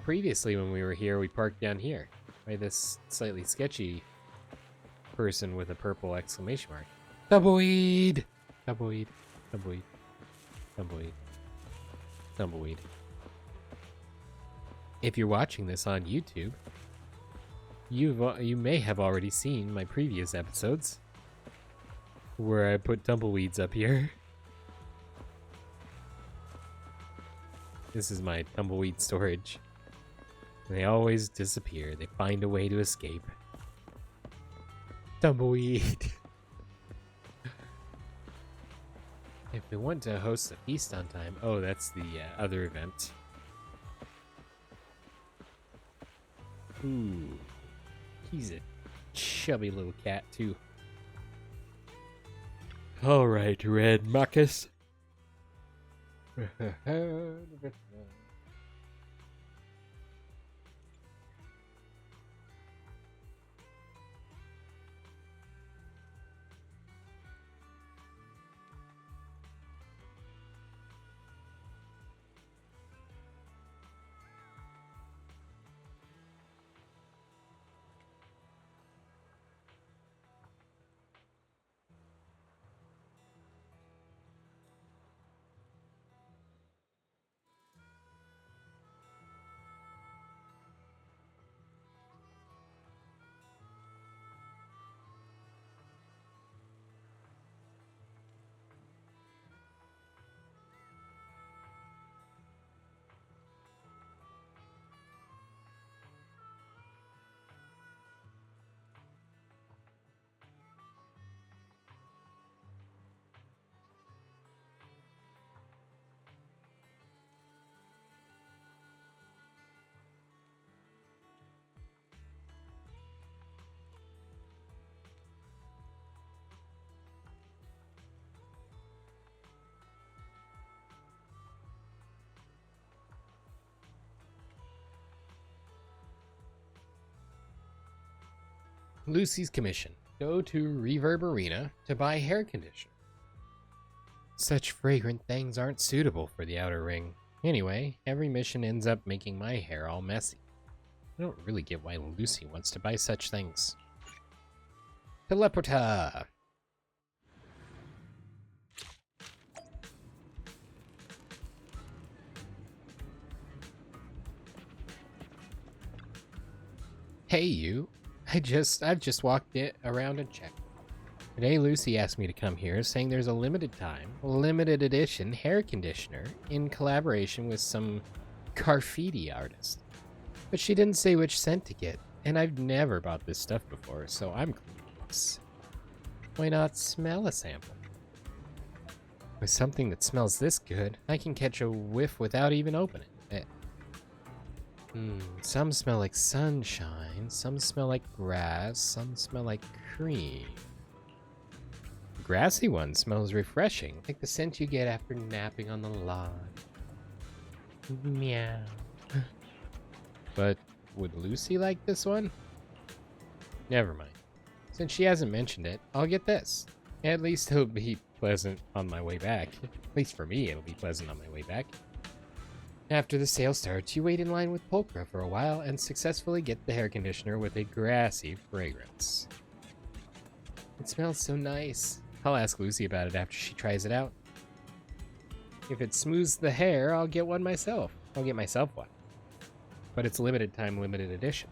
S1: Previously when we were here, we parked down here by this slightly sketchy person with a purple exclamation mark. Tumbleweed! Tumbleweed. Tumbleweed. Tumbleweed. Tumbleweed. If you're watching this on YouTube, you may have already seen my previous episodes where I put tumbleweeds up here. This is my tumbleweed storage. They always disappear. They find a way to escape. Tumbleweed. If we want to host a feast on time... Oh, that's the other event. Ooh. He's a chubby little cat, too. Alright, Red Marcus. Lucy's commission. Go to Reverb Arena to buy hair conditioner. Such fragrant things aren't suitable for the outer ring. Anyway, every mission ends up making my hair all messy. I don't really get why Lucy wants to buy such things. Teleporta! Hey you, I've just walked around and checked. Today Lucy asked me to come here saying there's a limited time, limited edition hair conditioner in collaboration with some graffiti artist. But she didn't say which scent to get, and I've never bought this stuff before, so I'm clueless. Why not smell a sample? With something that smells this good, I can catch a whiff without even opening it. Some smell like sunshine, some smell like grass, some smell like cream. The grassy one smells refreshing, like the scent you get after napping on the lawn. Meow. But would Lucy like this one? Never mind. Since she hasn't mentioned it, I'll get this. At least it'll be pleasant on my way back. At least for me, it'll be pleasant on my way back. After the sale starts, you wait in line with Polka for a while and successfully get the hair conditioner with a grassy fragrance. It smells so nice. I'll ask Lucy about it after she tries it out. If it smooths the hair, I'll get one myself. I'll get myself one. But it's limited time, limited edition.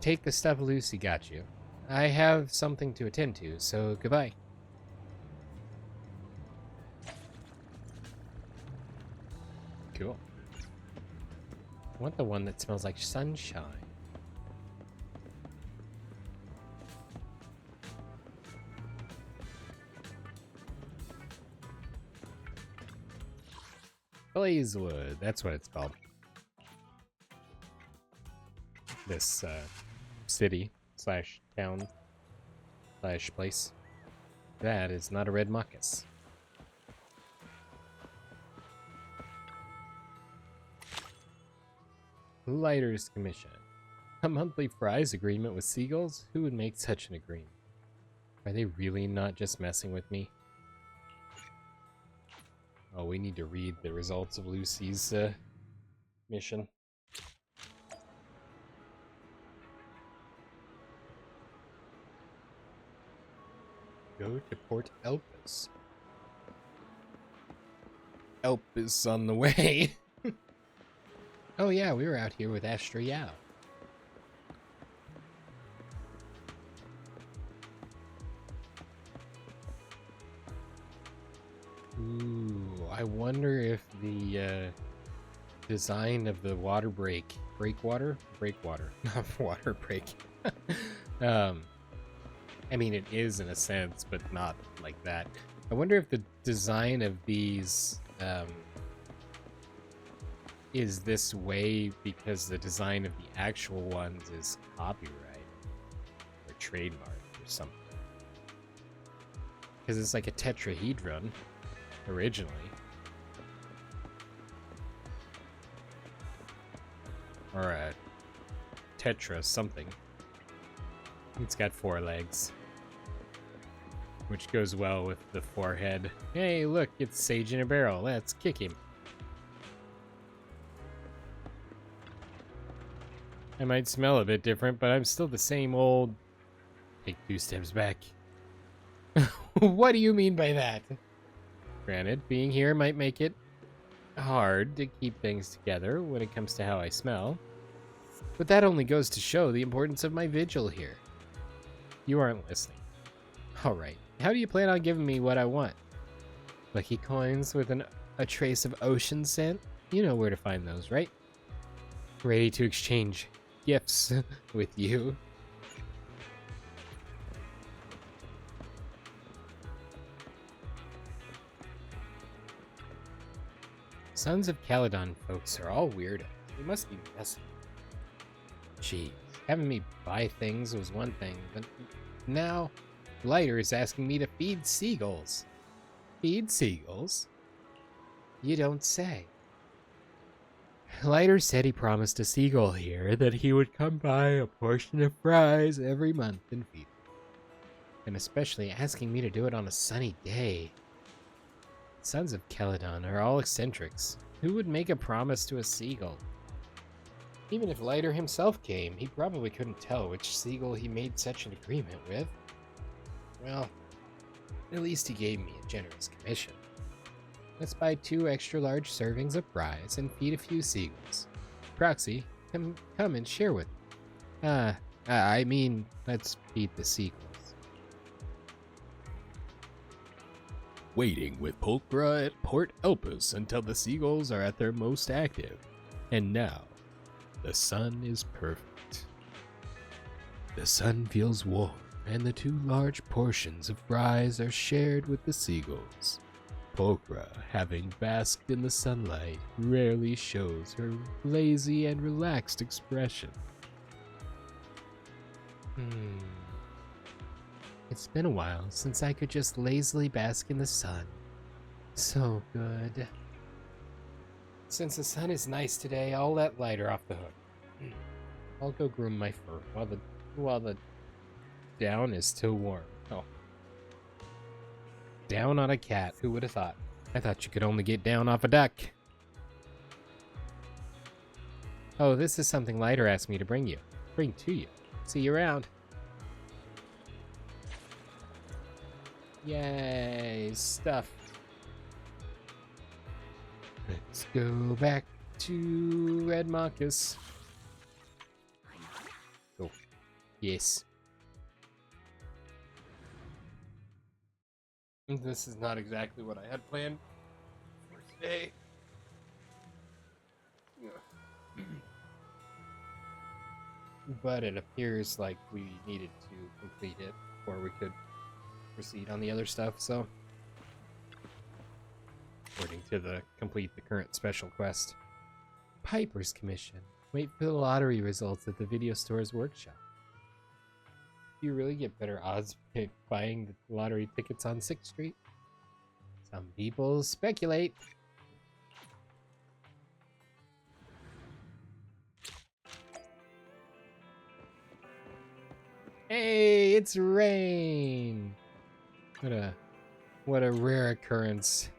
S1: Take the stuff Lucy got you. I have something to attend to, so goodbye. Cool. I want the one that smells like sunshine. Blazewood, that's what it's called. This city slash town slash place. That is not a red muckus. Lighter's Commission. A monthly prize agreement with seagulls? Who would make such an agreement? Are they really not just messing with me? Oh, we need to read the results of Lucy's mission. Go to Port Elpis. Elpis on the way. Oh yeah, we were out here with Astra Yao. Ooh, I wonder if the design of the water breakwater, not water break. I mean, it is in a sense, but not like that. I wonder if the design of these is this way because the design of the actual ones is copyright or trademark or something. Because it's like a tetrahedron originally. Or a tetra something. It's got 4 legs. Which goes well with the forehead. Hey, look, it's Sage in a barrel. Let's kick him. I might smell a bit different, but I'm still the same old... Take 2 steps back. What do you mean by that? Granted, being here might make it hard to keep things together when it comes to how I smell. But that only goes to show the importance of my vigil here. You aren't listening. Alright, how do you plan on giving me what I want? Lucky coins with a trace of ocean scent? You know where to find those, right? Ready to exchange gifts with you. Sons of Caledon folks are all weird. They must be messy. Gee, having me buy things was one thing, but now Lighter is asking me to feed seagulls. Feed seagulls? You don't say. Lighter said he promised a seagull here that he would come by a portion of fries every month and feed it. And especially asking me to do it on a sunny day. Sons of Celadon are all eccentrics. Who would make a promise to a seagull? Even if Lighter himself came, he probably couldn't tell which seagull he made such an agreement with. Well, at least he gave me a generous commission. Let's buy 2 extra large servings of fries and feed a few seagulls. Proxy, come and share with me. I mean, let's feed the seagulls. Waiting with Pulchra at Port Elpis until the seagulls are at their most active. And now, the sun is perfect. The sun feels warm, and the 2 large portions of fries are shared with the seagulls. Pulchra, having basked in the sunlight, rarely shows her lazy and relaxed expression. It's been a while since I could just lazily bask in the sun. So good. Since the sun is nice today, I'll let Lighter off the hook. I'll go groom my fur while the down is still warm. Oh. Down on a cat, who would have thought? I thought you could only get down off a duck. Oh, this is something Lighter asked me to bring to you. See you around. Yay, stuff. Let's go back to Red Marcus. Oh, yes. This is not exactly what I had planned for today. But it appears like we needed to complete it before we could proceed on the other stuff, so according to the complete the current special quest. Piper's Commission. Wait for the lottery results at the video store's workshop. You really get better odds by buying the lottery tickets on 6th Street. Some people speculate. Hey, it's rain. What a rare occurrence.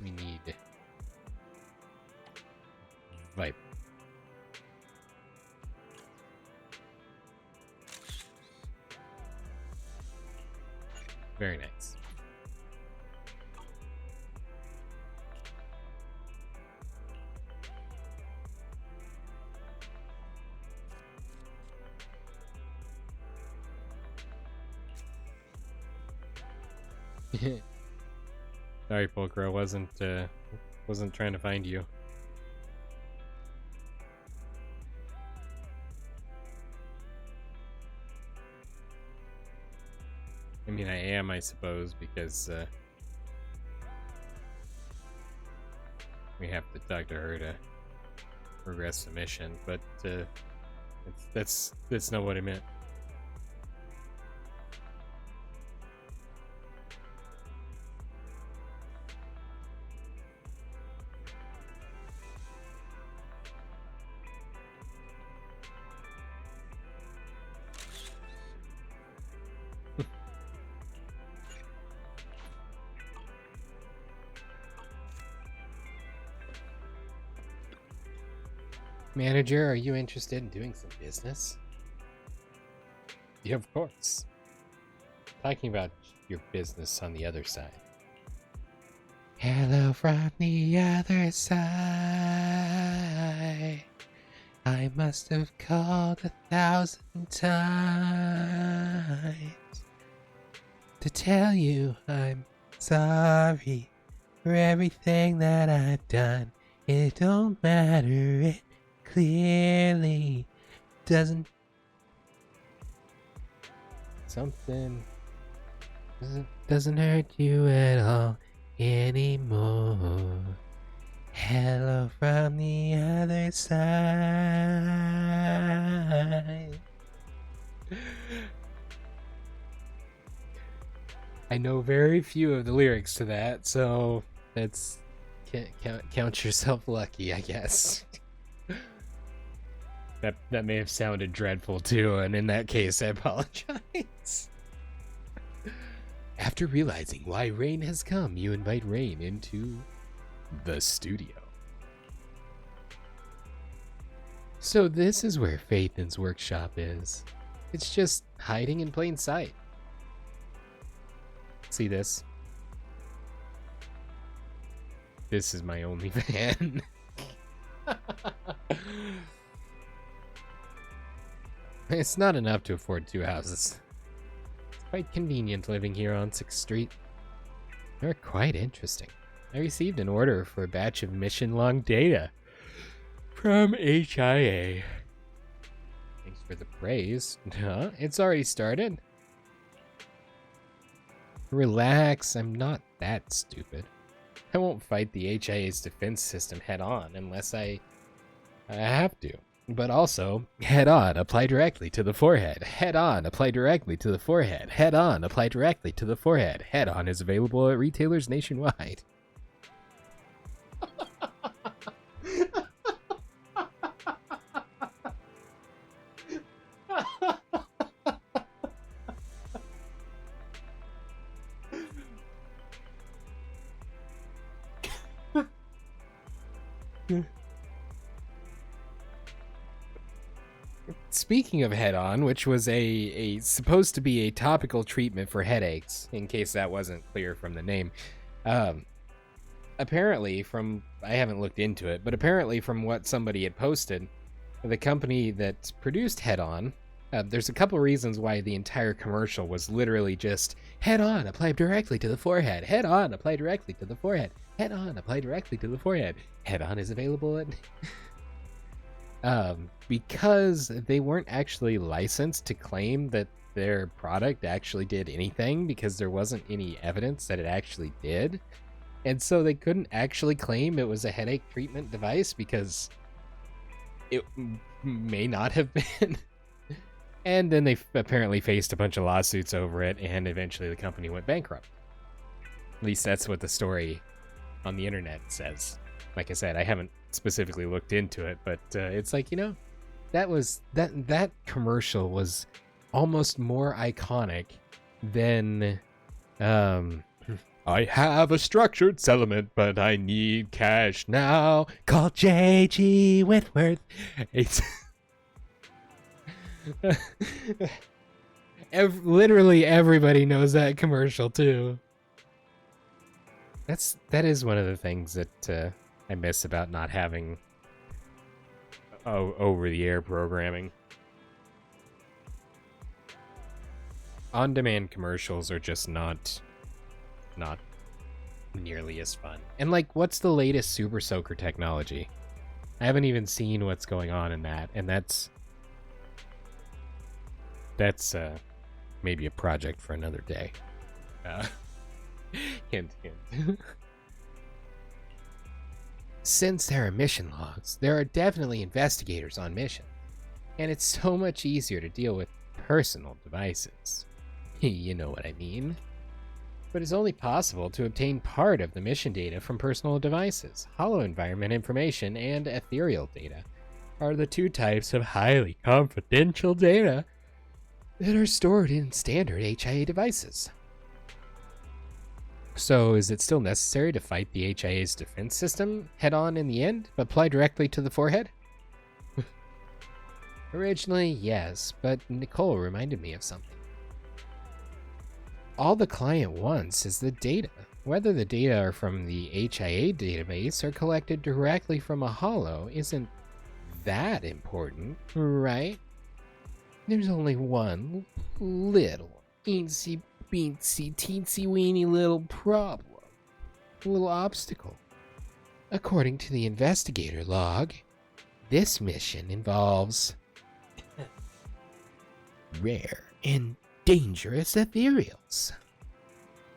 S1: We need Viper. Very nice. Sorry, Pulchra, wasn't trying to find you. I mean, I am, I suppose, because we have to talk to her to progress the mission, but that's not what I meant. Manager, are you interested in doing some business? Yeah, of course. Talking about your business on the other side. Hello from the other side. I must have called 1,000 times to tell you I'm sorry for everything that I've done. It don't matter, it clearly doesn't. Something doesn't hurt you at all anymore. Hello from the other side. I know very few of the lyrics to that, so that's count yourself lucky, I guess. That may have sounded dreadful too, and in that case, I apologize. After realizing why rain has come, you invite Rain into the studio. So this is where Faithin's workshop is. It's just hiding in plain sight. See this? This is my only van. It's not enough to afford 2 houses. It's quite convenient living here on 6th Street. They're quite interesting. I received an order for a batch of mission-long data from HIA. Thanks for the praise. Huh? It's already started. Relax, I'm not that stupid. I won't fight the HIA's defense system head-on unless I have to. But also, head-on, apply directly to the forehead. Head-on, apply directly to the forehead. Head-on, apply directly to the forehead. Head-on is available at retailers nationwide. Speaking of head-on, which was a supposed to be a topical treatment for headaches, in case that wasn't clear from the name, apparently I haven't looked into it, but apparently from what somebody had posted, the company that produced head-on, there's a couple reasons why the entire commercial was literally just head-on, apply directly to the forehead, head-on, apply directly to the forehead, head-on, apply directly to the forehead, head-on is available at... because they weren't actually licensed to claim that their product actually did anything, because there wasn't any evidence that it actually did. And so they couldn't actually claim it was a headache treatment device because it may not have been. And then they apparently faced a bunch of lawsuits over it, and eventually the company went bankrupt. At least that's what the story on the internet says. Like I said, I haven't specifically looked into it, but it's like, you know, that commercial was almost more iconic than I have a structured settlement, but I need cash now. Call JG Whitworth. It's literally everybody knows that commercial too. That is one of the things that I miss about not having over-the-air programming. On-demand commercials are just not nearly as fun. And like, what's the latest Super Soaker technology? I haven't even seen what's going on in that, and that's maybe a project for another day. Hint, hint. Since there are mission logs, there are definitely investigators on mission, and it's so much easier to deal with personal devices. You know what I mean. But it's only possible to obtain part of the mission data from personal devices. Hollow environment information and ethereal data are the 2 types of highly confidential data that are stored in standard HIA devices. So is it still necessary to fight the HIA's defense system head-on in the end, but apply directly to the forehead? Originally, yes, but Nicole reminded me of something. All the client wants is the data. Whether the data are from the HIA database or collected directly from a hollow isn't that important, right? There's only one little eensy beensy teensy weeny little problem, a little obstacle. According to the investigator log, this mission involves rare and dangerous ethereals.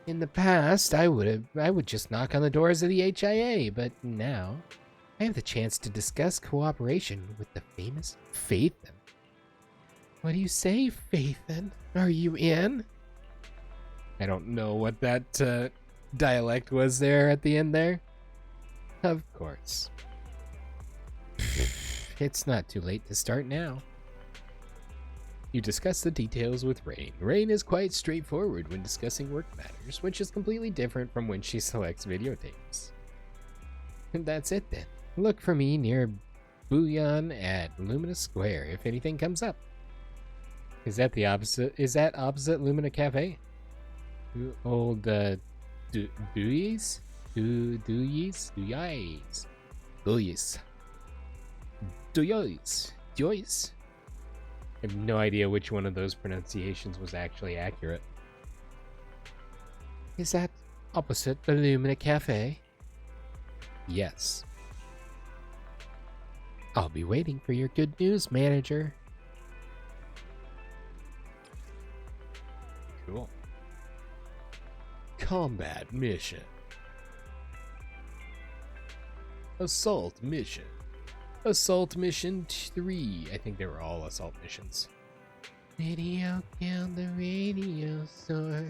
S1: In the past, I would just knock on the doors of the HIA, but now I have the chance to discuss cooperation with the famous Faithen. What do you say, Faithen? Are you in? I don't know what that dialect was there at the end there. Of course. It's not too late to start now. You discuss the details with Rain. Rain is quite straightforward when discussing work matters, which is completely different from when she selects videotapes. And that's it then. Look for me near Bouillon at Lumina Square if anything comes up. Is that the opposite? Is that opposite Lumina Cafe? Old Duyes? Duyes? Duyes? Duyes? Duyes? Duyes? Duyes? I have no idea which one of those pronunciations was actually accurate. Is that opposite the Lumina Cafe? Yes. I'll be waiting for your good news, manager. Cool. Combat mission. Assault mission. Assault mission 3. I think they were all assault missions. Radio killed the radio store.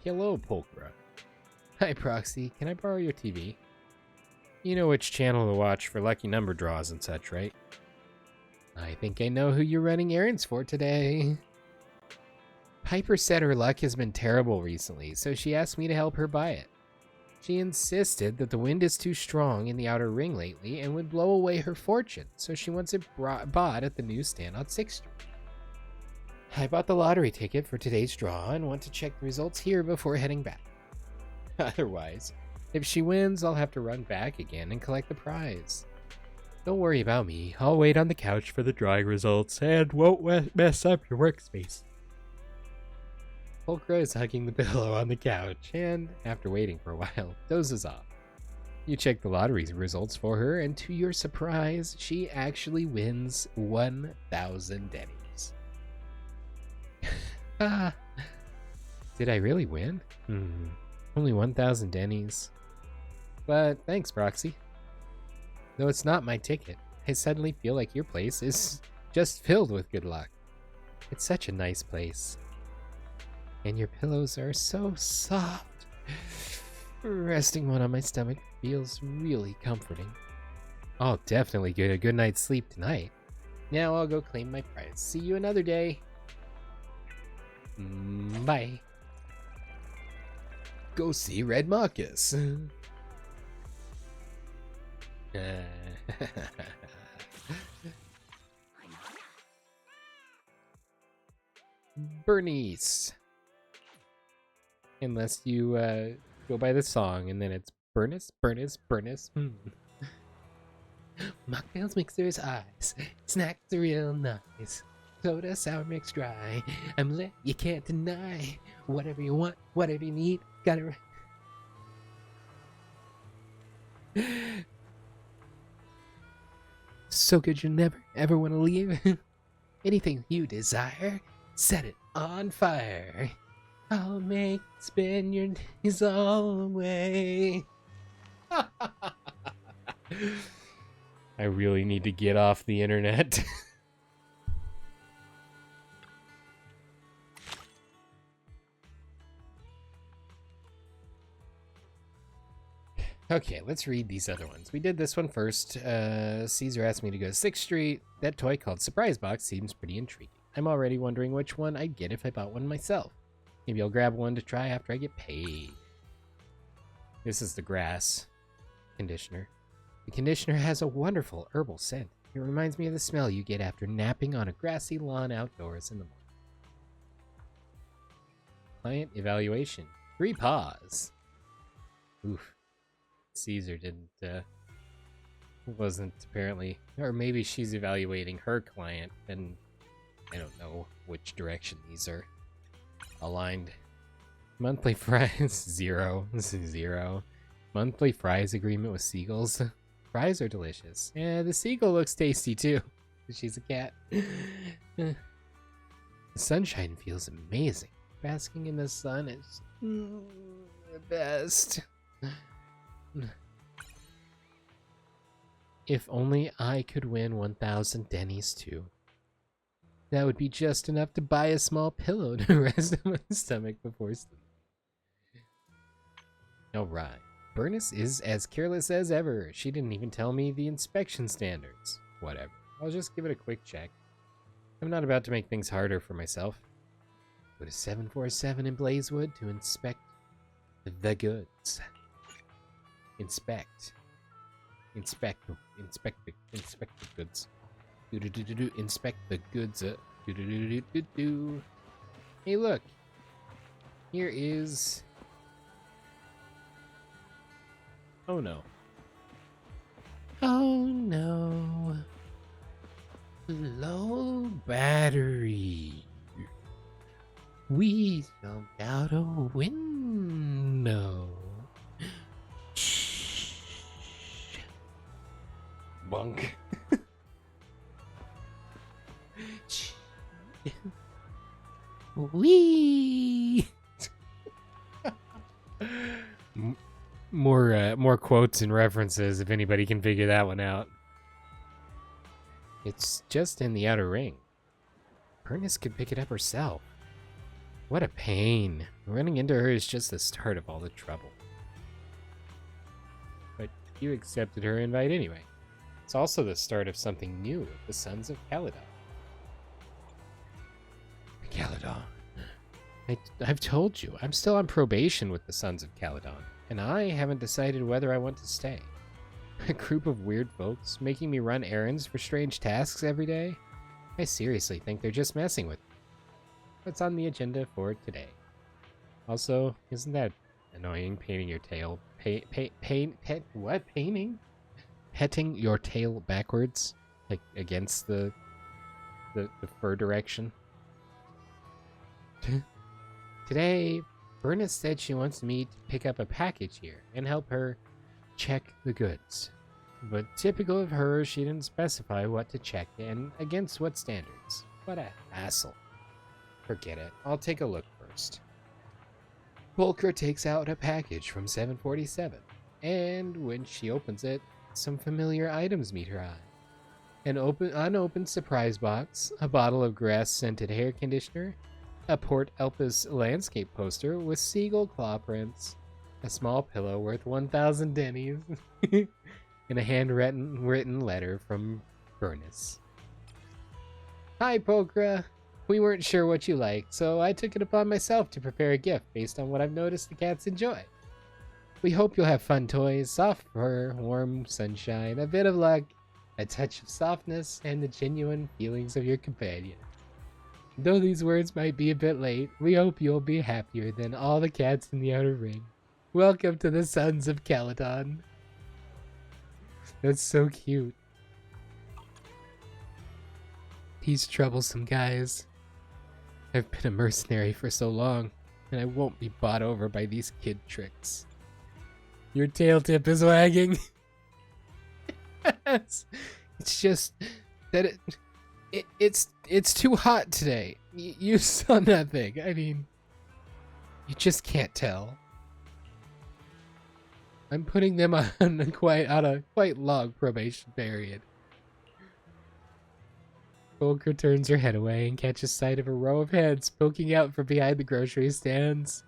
S1: Hello, Polkra. Hi, Proxy. Can I borrow your TV? You know which channel to watch for lucky number draws and such, right? I think I know who you're running errands for today. Piper said her luck has been terrible recently, so she asked me to help her buy it. She insisted that the wind is too strong in the outer ring lately and would blow away her fortune, so she wants it bought at the newsstand on 6th Street. I bought the lottery ticket for today's draw and want to check the results here before heading back. Otherwise, if she wins, I'll have to run back again and collect the prize. Don't worry about me. I'll wait on the couch for the drawing results and won't mess up your workspace. Polkra is hugging the pillow on the couch and, after waiting for a while, dozes off. You check the lottery results for her, and to your surprise, she actually wins 1,000 dennies. Did I really win? Only 1,000 dennies. But thanks, Proxy. Though it's not my ticket, I suddenly feel like your place is just filled with good luck. It's such a nice place. And your pillows are so soft. Resting one on my stomach feels really comforting. I'll definitely get a good night's sleep tonight. Now I'll go claim my prize. See you another day. Bye. Go see Red Marcus. Bernice. Unless you go by the song and then it's Bernice. Mocktails, mixers, ice. Snacks are real nice. Soda, sour mix dry. I'm lit, you can't deny. Whatever you want, whatever you need, got it right. So good you never ever want to leave. Anything you desire, set it on fire. I'll make spend your days all away. I really need to get off the internet. Okay, let's read these other ones. We did this one first. Caesar asked me to go to 6th Street. That toy called Surprise Box seems pretty intriguing. I'm already wondering which one I'd get if I bought one myself. Maybe I'll grab one to try after I get paid. This is the grass conditioner. The conditioner has a wonderful herbal scent. It reminds me of the smell you get after napping on a grassy lawn outdoors in the morning. Client evaluation. 3 paws. Oof. Caesar wasn't apparently, or maybe she's evaluating her client, and I don't know which direction these are aligned. Monthly fries, 0. Monthly fries agreement with seagulls. Fries are delicious. Yeah, the seagull looks tasty too. She's a cat. The sunshine feels amazing. Basking in the sun is the best. If only I could win 1,000 Denny's too. That would be just enough to buy a small pillow to rest on my stomach before sleep. Alright. Bernice is as careless as ever. She didn't even tell me the inspection standards. Whatever. I'll just give it a quick check. I'm not about to make things harder for myself. Go to 747 in Blazewood to inspect the goods. Inspect the goods. Inspect the goods. Hey, look. Here is. Oh no. Oh no. Low battery. We jumped out a window. Bunk. Wee. More quotes and references if anybody can figure that one out. It's just in the outer ring. Bernice could pick it up herself. What a pain. Running into her is just the start of all the trouble. But you accepted her invite anyway. It's also the start of something new with the Sons of Caledon. Caledon. I've told you, I'm still on probation with the Sons of Caledon, and I haven't decided whether I want to stay. A group of weird folks making me run errands for strange tasks every day? I seriously think they're just messing with me. What's on the agenda for today? Also, isn't that annoying painting your tail? Painting? Petting your tail backwards? Like against the fur direction? Today, Bernice said she wants me to pick up a package here and help her check the goods. But typical of her, she didn't specify what to check and against what standards. What a hassle. Forget it. I'll take a look first. Volker takes out a package from 747, and when she opens it, some familiar items meet her eye. An unopened surprise box, a bottle of grass-scented hair conditioner, a Port Elpis landscape poster with seagull claw prints, a small pillow worth 1,000 Denny's, and a handwritten letter from Bernice. Hi, Pokra. We weren't sure what you liked, so I took it upon myself to prepare a gift based on what I've noticed the cats enjoy. We hope you'll have fun toys, soft fur, warm sunshine, a bit of luck, a touch of softness, and the genuine feelings of your companion. Though these words might be a bit late, we hope you'll be happier than all the cats in the outer ring. Welcome to the Sons of Caledon. That's so cute. These troublesome guys. I've been a mercenary for so long, and I won't be bought over by these kid tricks. Your tail tip is wagging. It's just that it's too hot today. You saw nothing. I mean, you just can't tell. I'm putting them on a quite long probation period. Volker turns her head away and catches sight of a row of heads poking out from behind the grocery stands.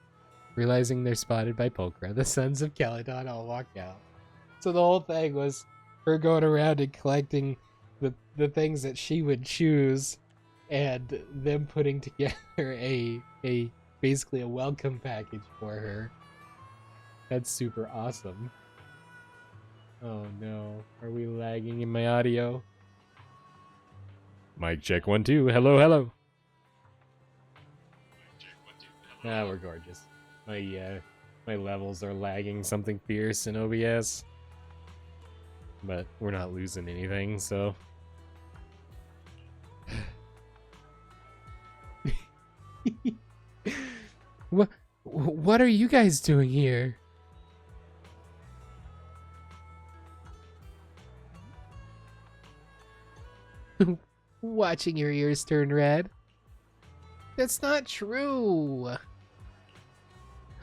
S1: Realizing they're spotted by Polkra, the Sons of Caledon all walk out. So the whole thing was her going around and collecting the things that she would choose, and them putting together a basically a welcome package for her. That's super awesome. Oh no, are we lagging in my audio? Mic check 1 2. Hello, hello. Ah, we're gorgeous. My levels are lagging something fierce in OBS, but we're not losing anything, so. What are you guys doing here? Watching your ears turn red. That's not true.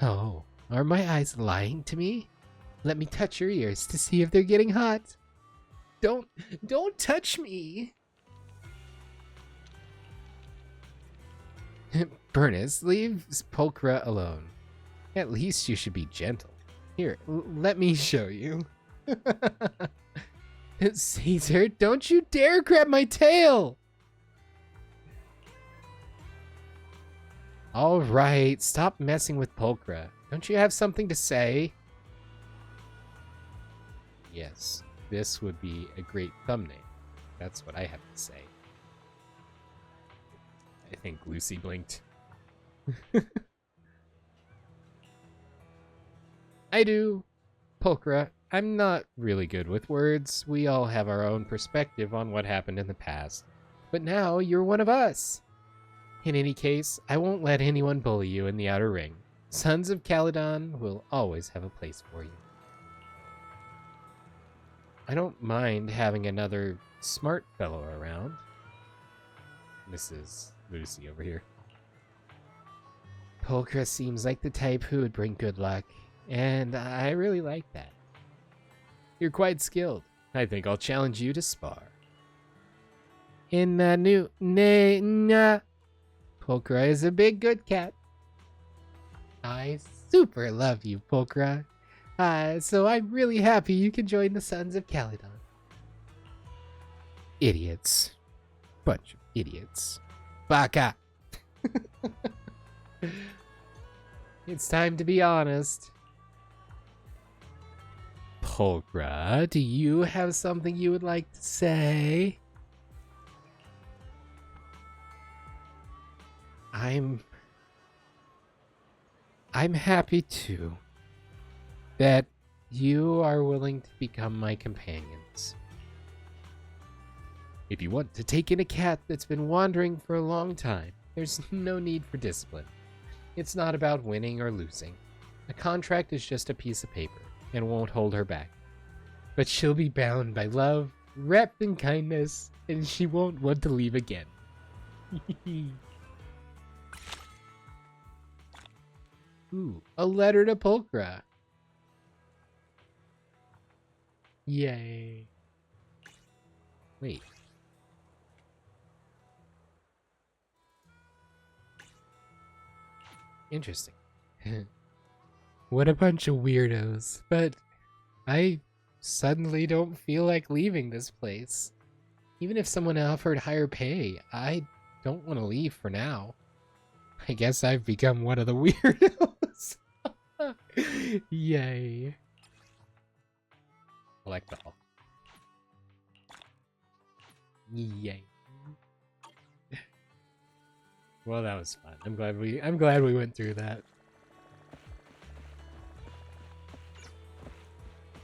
S1: Oh, are my eyes lying to me? Let me touch your ears to see if they're getting hot. Don't touch me. Burnus, leave Pulchra alone. At least you should be gentle. Here, let me show you. Caesar, don't you dare grab my tail! All right, stop messing with Pulchra. Don't you have something to say? Yes, this would be a great thumbnail. That's what I have to say. I think Lucy blinked. I do. Pulchra, I'm not really good with words. We all have our own perspective on what happened in the past. But now you're one of us. In any case, I won't let anyone bully you in the Outer Ring. Sons of Caledon will always have a place for you. I don't mind having another smart fellow around. This is Lucy over here. Pulchra seems like the type who would bring good luck, and I really like that. You're quite skilled. I think I'll challenge you to spar. In the new Pulchra is a big good cat. I super love you, Pulchra. So I'm really happy you can join the Sons of Caledon. Idiots. Bunch of idiots. Baka. It's time to be honest. Pulchra, do you have something you would like to say? I'm happy too that you are willing to become my companions. If you want to take in a cat that's been wandering for a long time, there's no need for discipline. It's not about winning or losing. A contract is just a piece of paper and won't hold her back. But she'll be bound by love, wrapped in kindness, and she won't want to leave again. Ooh, a letter to Pulchra. Yay. Wait. Interesting. What a bunch of weirdos. But I suddenly don't feel like leaving this place. Even if someone offered higher pay, I don't want to leave for now. I guess I've become one of the weirdos. Yay. Collect all. Yay. Well, that was fun. I'm glad we went through that.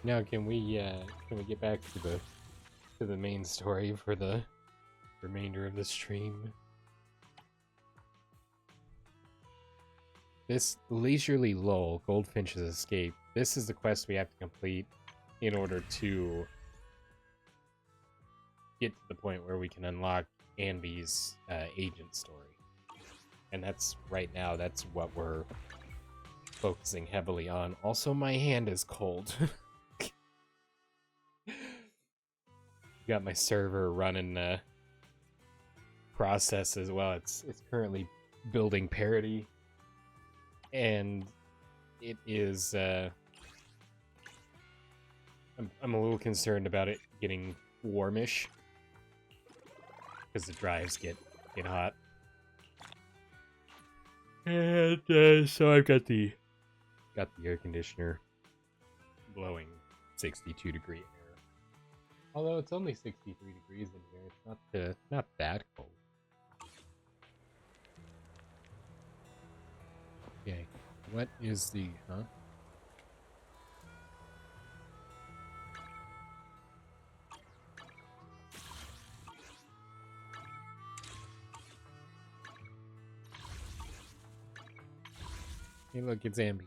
S1: Now can we get back to the main story for the remainder of the stream? This leisurely lull, Goldfinch's escape. This is the quest we have to complete in order to get to the point where we can unlock Anby's agent story. And that's right now, that's what we're focusing heavily on. Also, my hand is cold. Got my server running process as well. It's currently building parity, and it is I'm a little concerned about it getting warmish because the drives get hot. And so I've got the air conditioner blowing 62-degree air. Although it's only 63 degrees in here, it's not that cold. Okay, what is the Hey, look, it's Amby.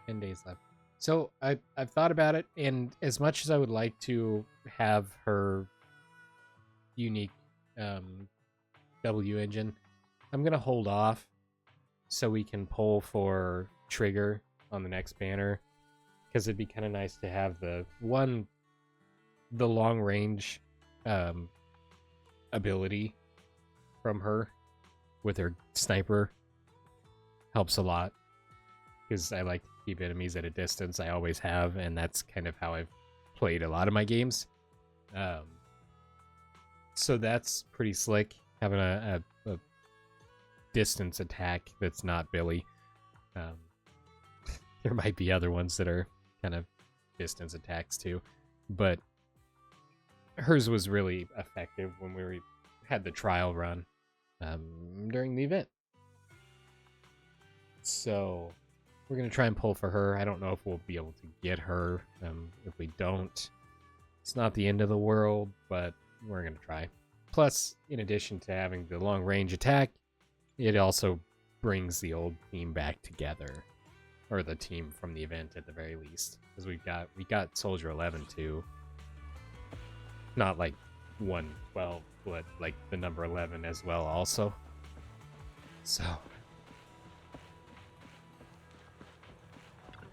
S1: 10 days left. So I've thought about it, and as much as I would like to have her unique W engine, I'm gonna hold off so we can pull for trigger on the next banner, because it'd be kind of nice to have the long range ability from her with her sniper. Helps a lot, because I like to keep enemies at a distance. I always have, and that's kind of how I've played a lot of my games. So that's pretty slick, having a distance attack that's not Billy. There might be other ones that are kind of distance attacks too, but hers was really effective when we had the trial run during the event. So we're going to try and pull for her. I don't know if we'll be able to get her. If we don't, it's not the end of the world, but we're going to try. Plus, in addition to having the long range attack, it also brings the old team back together, or the team from the event at the very least, because we got Soldier 11 too. Not like 112, but like the number 11 as well also. So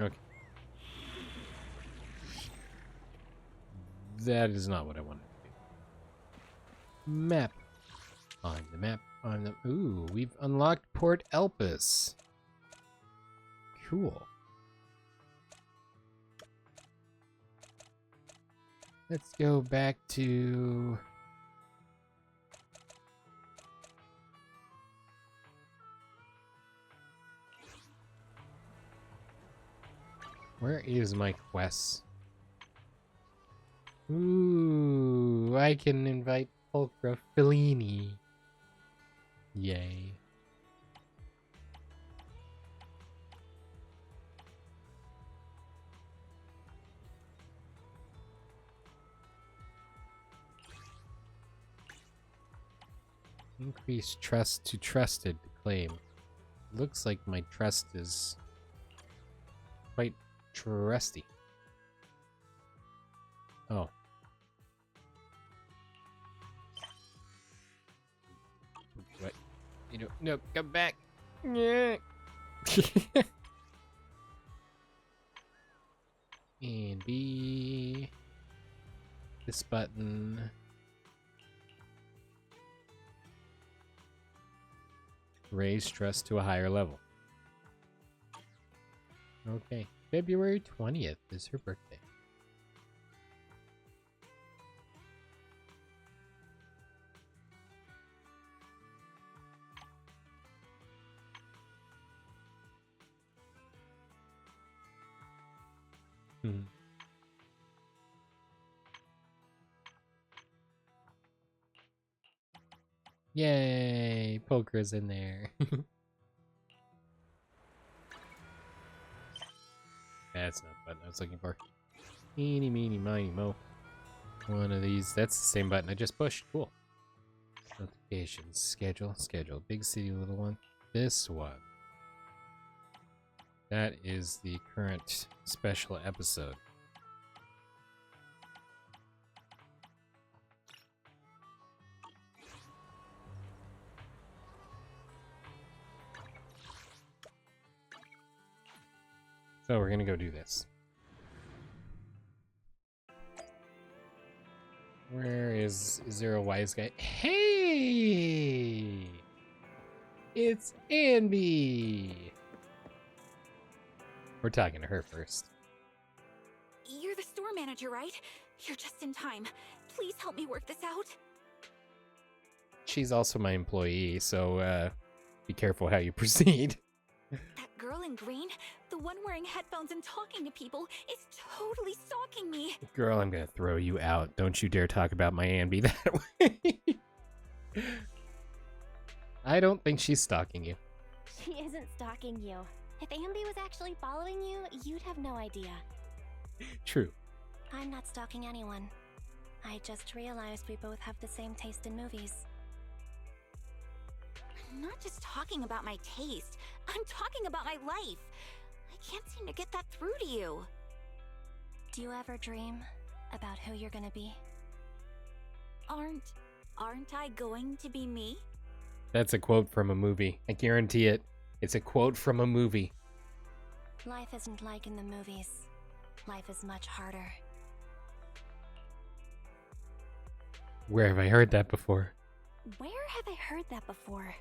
S1: okay. That is not what I wanted to do. Map. On the map. On the... Ooh, we've unlocked Port Elpis. Cool. Let's go back to... Where is my quest? Ooh, I can invite Pulcra Fellini. Yay. Increase trust to trusted to claim. Looks like my trust is quite trusty. Oh. What? You know, no, come back. Yeah. And B. This button. Raise trust to a higher level. Okay. February 20th is her birthday. Yay! Poker's in there. That's not the button I was looking for. Eeny, meeny, miny, mo. One of these. That's the same button I just pushed. Cool. Notifications. Schedule. Schedule. Big city, little one. This one. That is the current special episode. So we're gonna go do this. Where is there a wise guy? Hey! It's Anby! We're talking to her first.
S6: You're the store manager, right? You're just in time. Please help me work this out.
S1: She's also my employee, so be careful how you proceed.
S6: That girl in green, the one wearing headphones and talking to people, is totally stalking me.
S1: Girl, I'm gonna throw you out. Don't you dare talk about my Anby that way. I don't think she's stalking you.
S7: She isn't stalking you. If Anby was actually following you, you'd have no idea.
S1: True.
S7: I'm not stalking anyone. I just realized we both have the same taste in movies.
S6: I'm not just talking about my taste. I'm talking about my life. I can't seem to get that through to you.
S7: Do you ever dream about who you're gonna be?
S6: Aren't I going to be me?
S1: That's a quote from a movie. I guarantee it. It's a quote from a movie.
S7: Life isn't like in the movies. Life is much harder.
S1: Where have I heard that before?
S7: Where have I heard that before?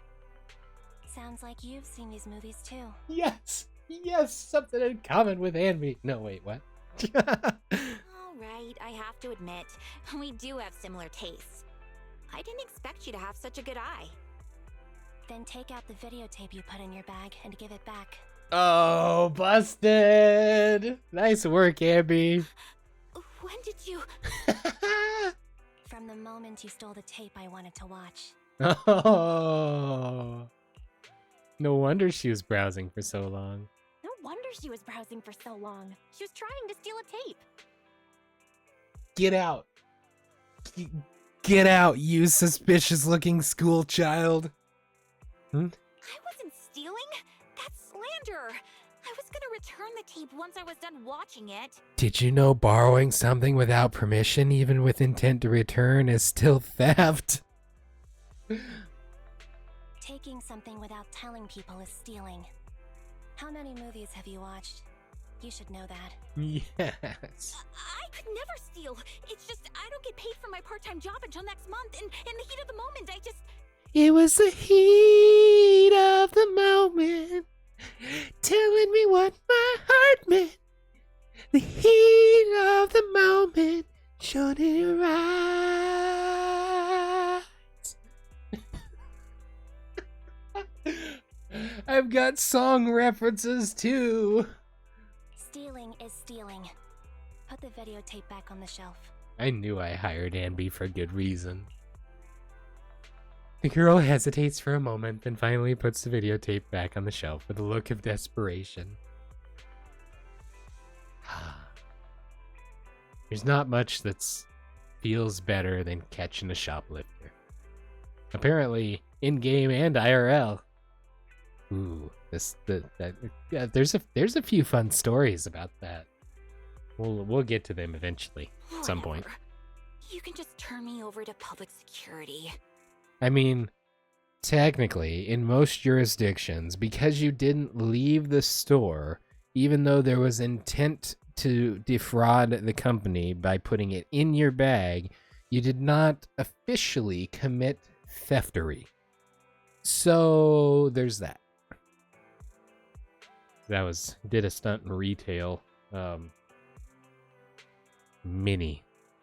S7: Sounds like you've seen these movies too.
S1: Yes! Yes! Something in common with Anby. No, wait, what?
S6: All right, I have to admit, we do have similar tastes. I didn't expect you to have such a good eye.
S7: Then take out the videotape you put in your bag and give it back.
S1: Oh, busted! Nice work, Anby.
S6: When did you...
S7: From the moment you stole the tape I wanted to watch.
S1: Oh. No wonder she was browsing for so long.
S6: No wonder she was browsing for so long. She was trying to steal a tape.
S1: Get out. Get out, you suspicious-looking school child.
S6: I wasn't stealing. That's slander. I was gonna return the tape once I was done watching it.
S1: Did you know borrowing something without permission, even with intent to return, is still theft?
S7: Taking something without telling people is stealing. How many movies have you watched? You should know that.
S1: Yes.
S6: I could never steal. It's just I don't get paid for my part-time job until next month, and in the heat of the moment, I just...
S1: It was the heat of the moment, telling me what my heart meant. The heat of the moment, showed in your eyes. I've got song references too.
S7: Stealing is stealing. Put the videotape back on the shelf.
S1: I knew I hired Anby for good reason. The girl hesitates for a moment, then finally puts the videotape back on the shelf with a look of desperation. There's not much that feels better than catching a shoplifter. Apparently, in-game and IRL. Ooh, there's a few fun stories about that. We'll get to them eventually, at some point.
S6: Whatever. You can just turn me over to public security.
S1: I mean, technically, in most jurisdictions, because you didn't leave the store, even though there was intent to defraud the company by putting it in your bag, you did not officially commit theftery. So there's that. Did a stunt in retail many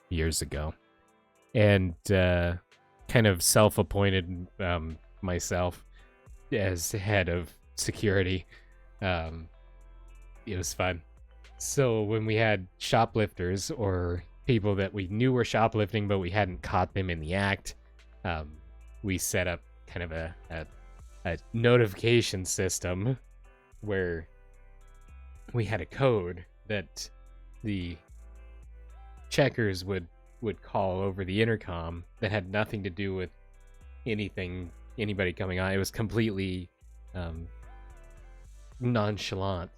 S1: years ago, and kind of self-appointed myself as head of security. It was fun. So when we had shoplifters or people that we knew were shoplifting but we hadn't caught them in the act, we set up kind of a notification system where we had a code that the checkers would call over the intercom that had nothing to do with anybody coming on. It was completely nonchalant.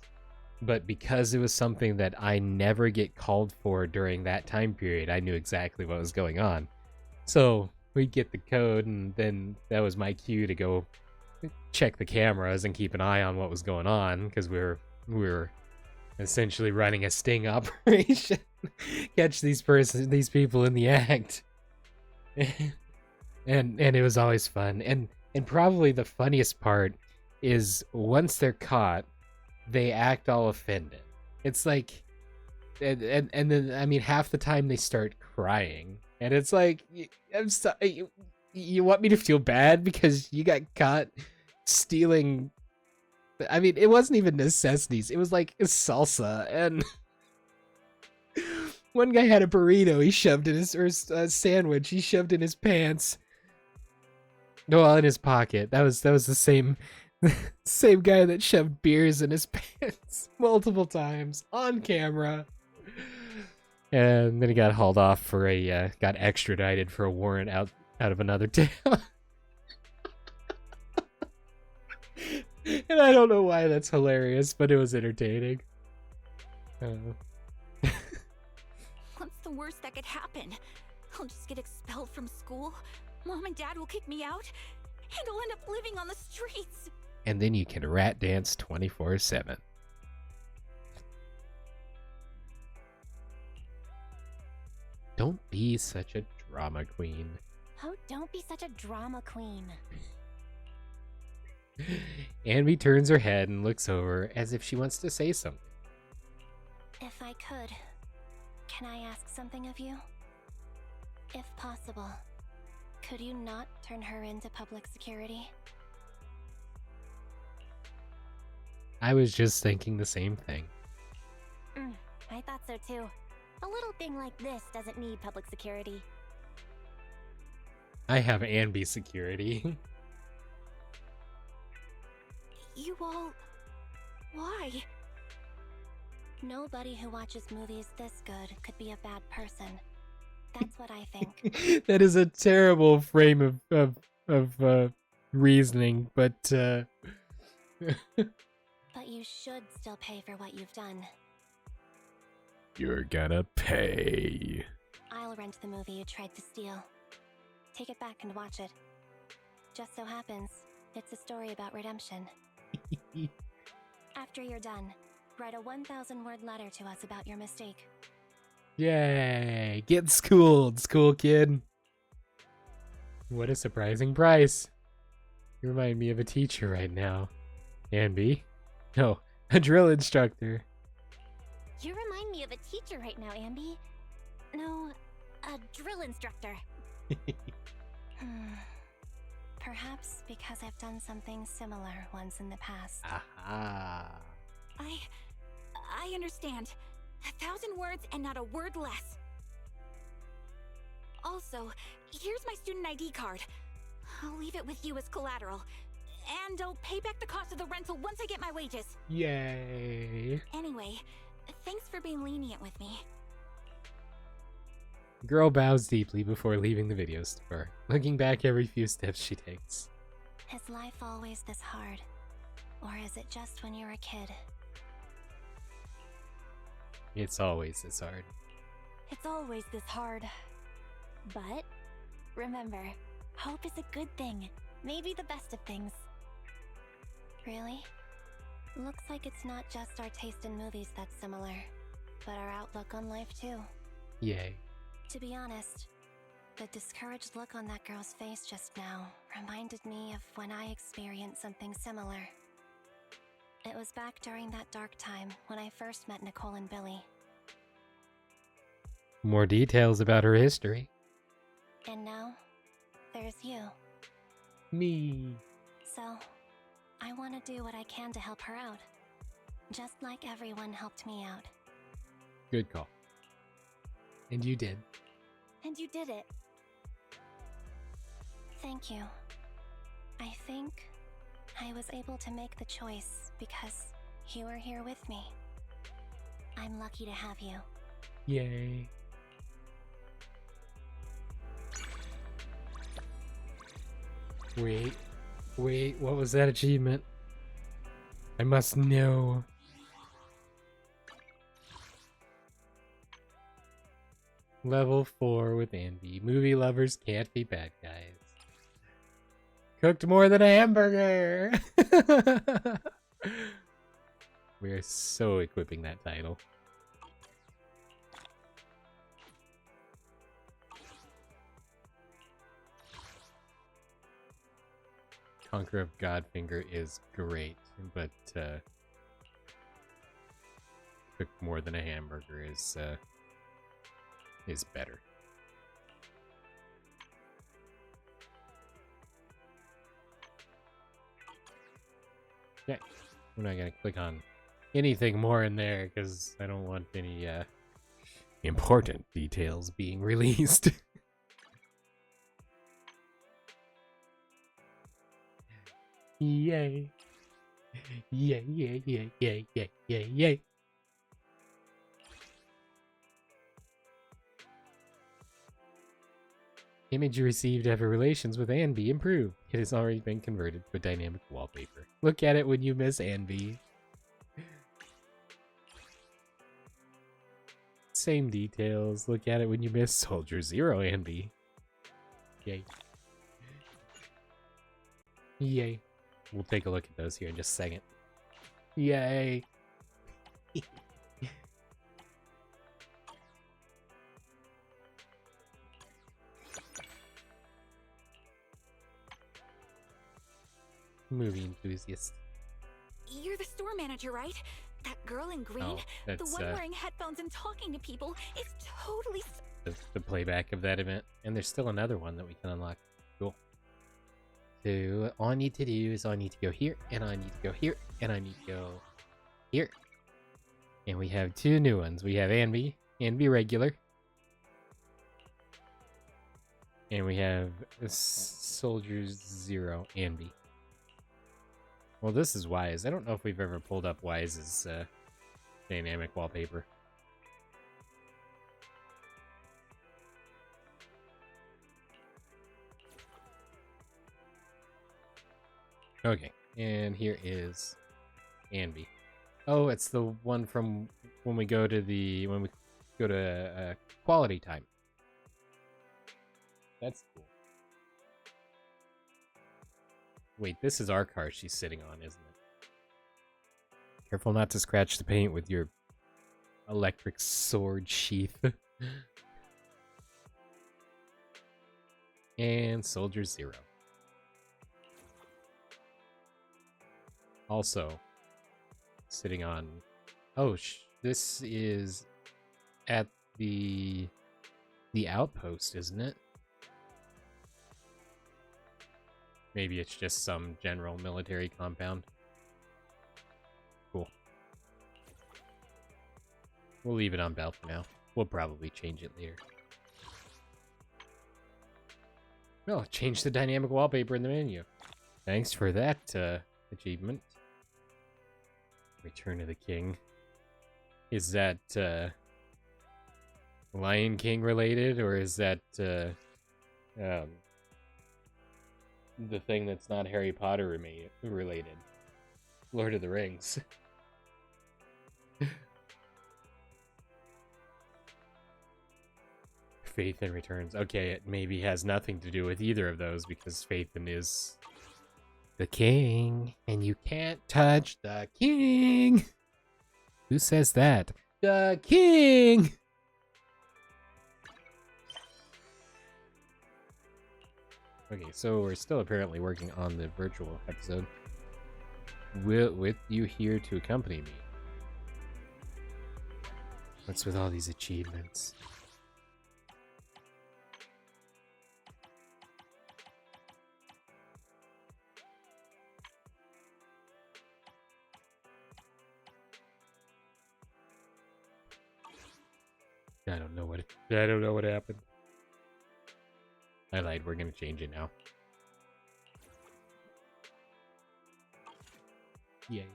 S1: But because it was something that I never get called for during that time period, I knew exactly what was going on. So we'd get the code, and then that was my cue to go check the cameras and keep an eye on what was going on, because we were essentially running a sting operation. Catch these people in the act. and it was always fun. And probably the funniest part is once they're caught, they act all offended. It's like, and then, I mean, half the time they start crying, and it's like, I'm sorry, you want me to feel bad because you got caught stealing? I mean, it wasn't even necessities. It was like salsa, and one guy had a burrito he shoved in his, or a sandwich he shoved in his pants. No, well, in his pocket. That was the same guy that shoved beers in his pants multiple times on camera. And then he got hauled off for got extradited for a warrant out of another town. And I don't know why that's hilarious, but it was entertaining.
S6: What's the worst that could happen? I'll just get expelled from school. Mom and Dad will kick me out. and I'll end up living on the streets.
S1: And then you can rat dance 24/7. Don't be such a drama queen.
S7: Oh, don't be such a drama queen.
S1: Anby turns her head and looks over as if she wants to say something.
S7: If I could, can I ask something of you? If possible, could you not turn her into public security?
S1: I was just thinking the same thing.
S7: I thought so too. A little thing like this doesn't need public security.
S1: I have Anby security.
S6: You all... Why?
S7: Nobody who watches movies this good could be a bad person. That's what I think.
S1: That is a terrible frame of reasoning, but
S7: But you should still pay for what you've done.
S1: you're gonna pay.
S7: I'll rent the movie you tried to steal. Take it back and watch it. Just so happens, it's a story about redemption. After you're done, write a 1,000-word letter to us about your mistake.
S1: Yay! Get schooled, school kid. What a surprising price. You remind me of a teacher right now. Anby? No, a drill instructor.
S6: You remind me of a teacher right now, Anby. No, a drill instructor.
S7: Perhaps because I've done something similar once in the past.
S1: Aha.
S6: I understand. 1,000 words and not a word less. Also, here's my student ID card. I'll leave it with you as collateral. And I'll pay back the cost of the rental once I get my wages.
S1: Yay.
S6: Anyway, thanks for being lenient with me.
S1: Girl bows deeply before leaving the video store, looking back every few steps she takes.
S7: Is life always this hard? Or is it just when you're a kid?
S1: It's always this hard.
S7: It's always this hard. But remember, hope is a good thing. Maybe the best of things. Really? Looks like it's not just our taste in movies that's similar, but our outlook on life too.
S1: Yay.
S7: To be honest, the discouraged look on that girl's face just now reminded me of when I experienced something similar. It was back during that dark time when I first met Nicole and Billy.
S1: More details about her history.
S7: And now, there's you.
S1: Me.
S7: So, I want to do what I can to help her out. Just like everyone helped me out.
S1: Good call. And you did.
S7: And you did it. Thank you. I think I was able to make the choice because you were here with me. I'm lucky to have you.
S1: Yay. Wait, what was that achievement? I must know. Level 4 with Anby. Movie lovers can't be bad guys. Cooked more than a hamburger! We are so equipping that title. Conqueror of Godfinger is great, but cooked more than a hamburger is better. Okay, we're not gonna click on anything more in there because I don't want any important details being released. Yay. Yay, yay, yay, yay, yay, yay, yay. Image you received after relations with Anby improved. It has already been converted to a dynamic wallpaper. Look at it when you miss Anby. Same details. Look at it when you miss Soldier Zero Anby. Yay. Yay. We'll take a look at those here in just a second. Yay. Movie enthusiast.
S6: You're the store manager, right? That girl in green?
S1: Oh,
S6: The
S1: that's
S6: one wearing headphones and talking to people is totally...
S1: the playback of that event. And there's still another one that we can unlock. Cool. So all I need to do is I need to go here, and I need to go here, and I need to go here. And we have two new ones. We have Anby regular. And we have Soldiers Zero Anby. Well, this is Wise. I don't know if we've ever pulled up Wise's dynamic wallpaper. Okay, and here is Anby. Oh, it's the one from when we go to quality time. That's cool. Wait, this is our car she's sitting on, isn't it? Careful not to scratch the paint with your electric sword sheath. And Soldier Zero. Also, sitting on... Oh, this is at the outpost, isn't it? Maybe it's just some general military compound. Cool. We'll leave it on Bell for now. We'll probably change it later. Oh, change the dynamic wallpaper in the menu. Thanks for that achievement. Return of the King. Is that Lion King related, or is that the thing that's not Harry Potter related? Lord of the Rings. Phaethon returns. Okay, it maybe has nothing to do with either of those because Phaethon is the king, and you can't touch the king. Who says that? The king! Okay, so we're still apparently working on the virtual episode. With you here to accompany me. What's with all these achievements? I don't know what happened. I lied, we're gonna change it now. Yay.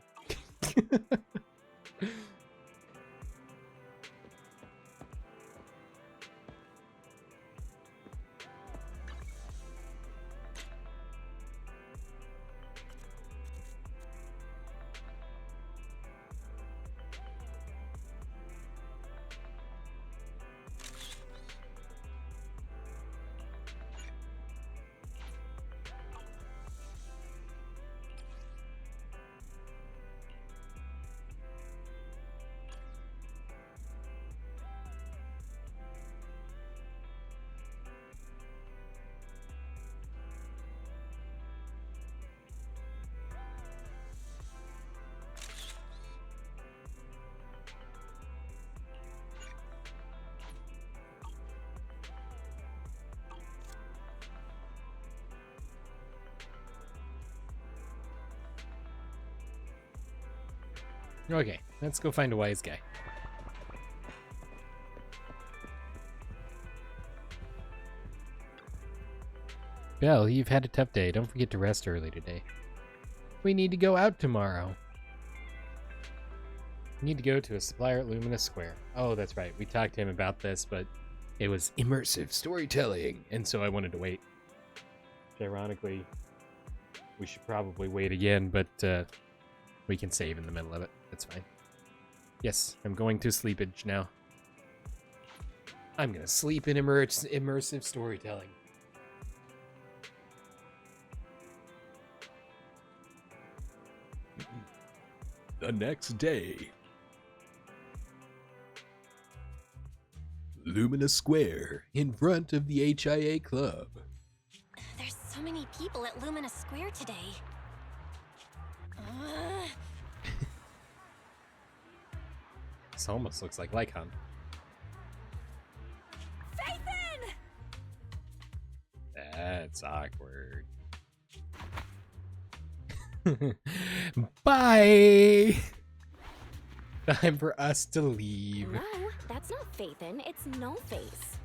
S1: Okay, let's go find a wise guy. Belle, you've had a tough day. Don't forget to rest early today. We need to go out tomorrow. We need to go to a supplier at Luminous Square. Oh, that's right. We talked to him about this, but it was immersive storytelling, and so I wanted to wait. Ironically, we should probably wait again, but we can save in the middle of it. That's fine. Yes, I'm going to sleepage now. I'm gonna sleep in immersive storytelling.
S3: The next day. Lumina Square, in front of the HIA Club.
S7: There's so many people at Lumina Square today.
S1: This almost looks like Lycon.
S7: Phaethon!
S1: That's awkward. Bye! Time for us to leave.
S6: No, that's not Phaethon, it's No Face.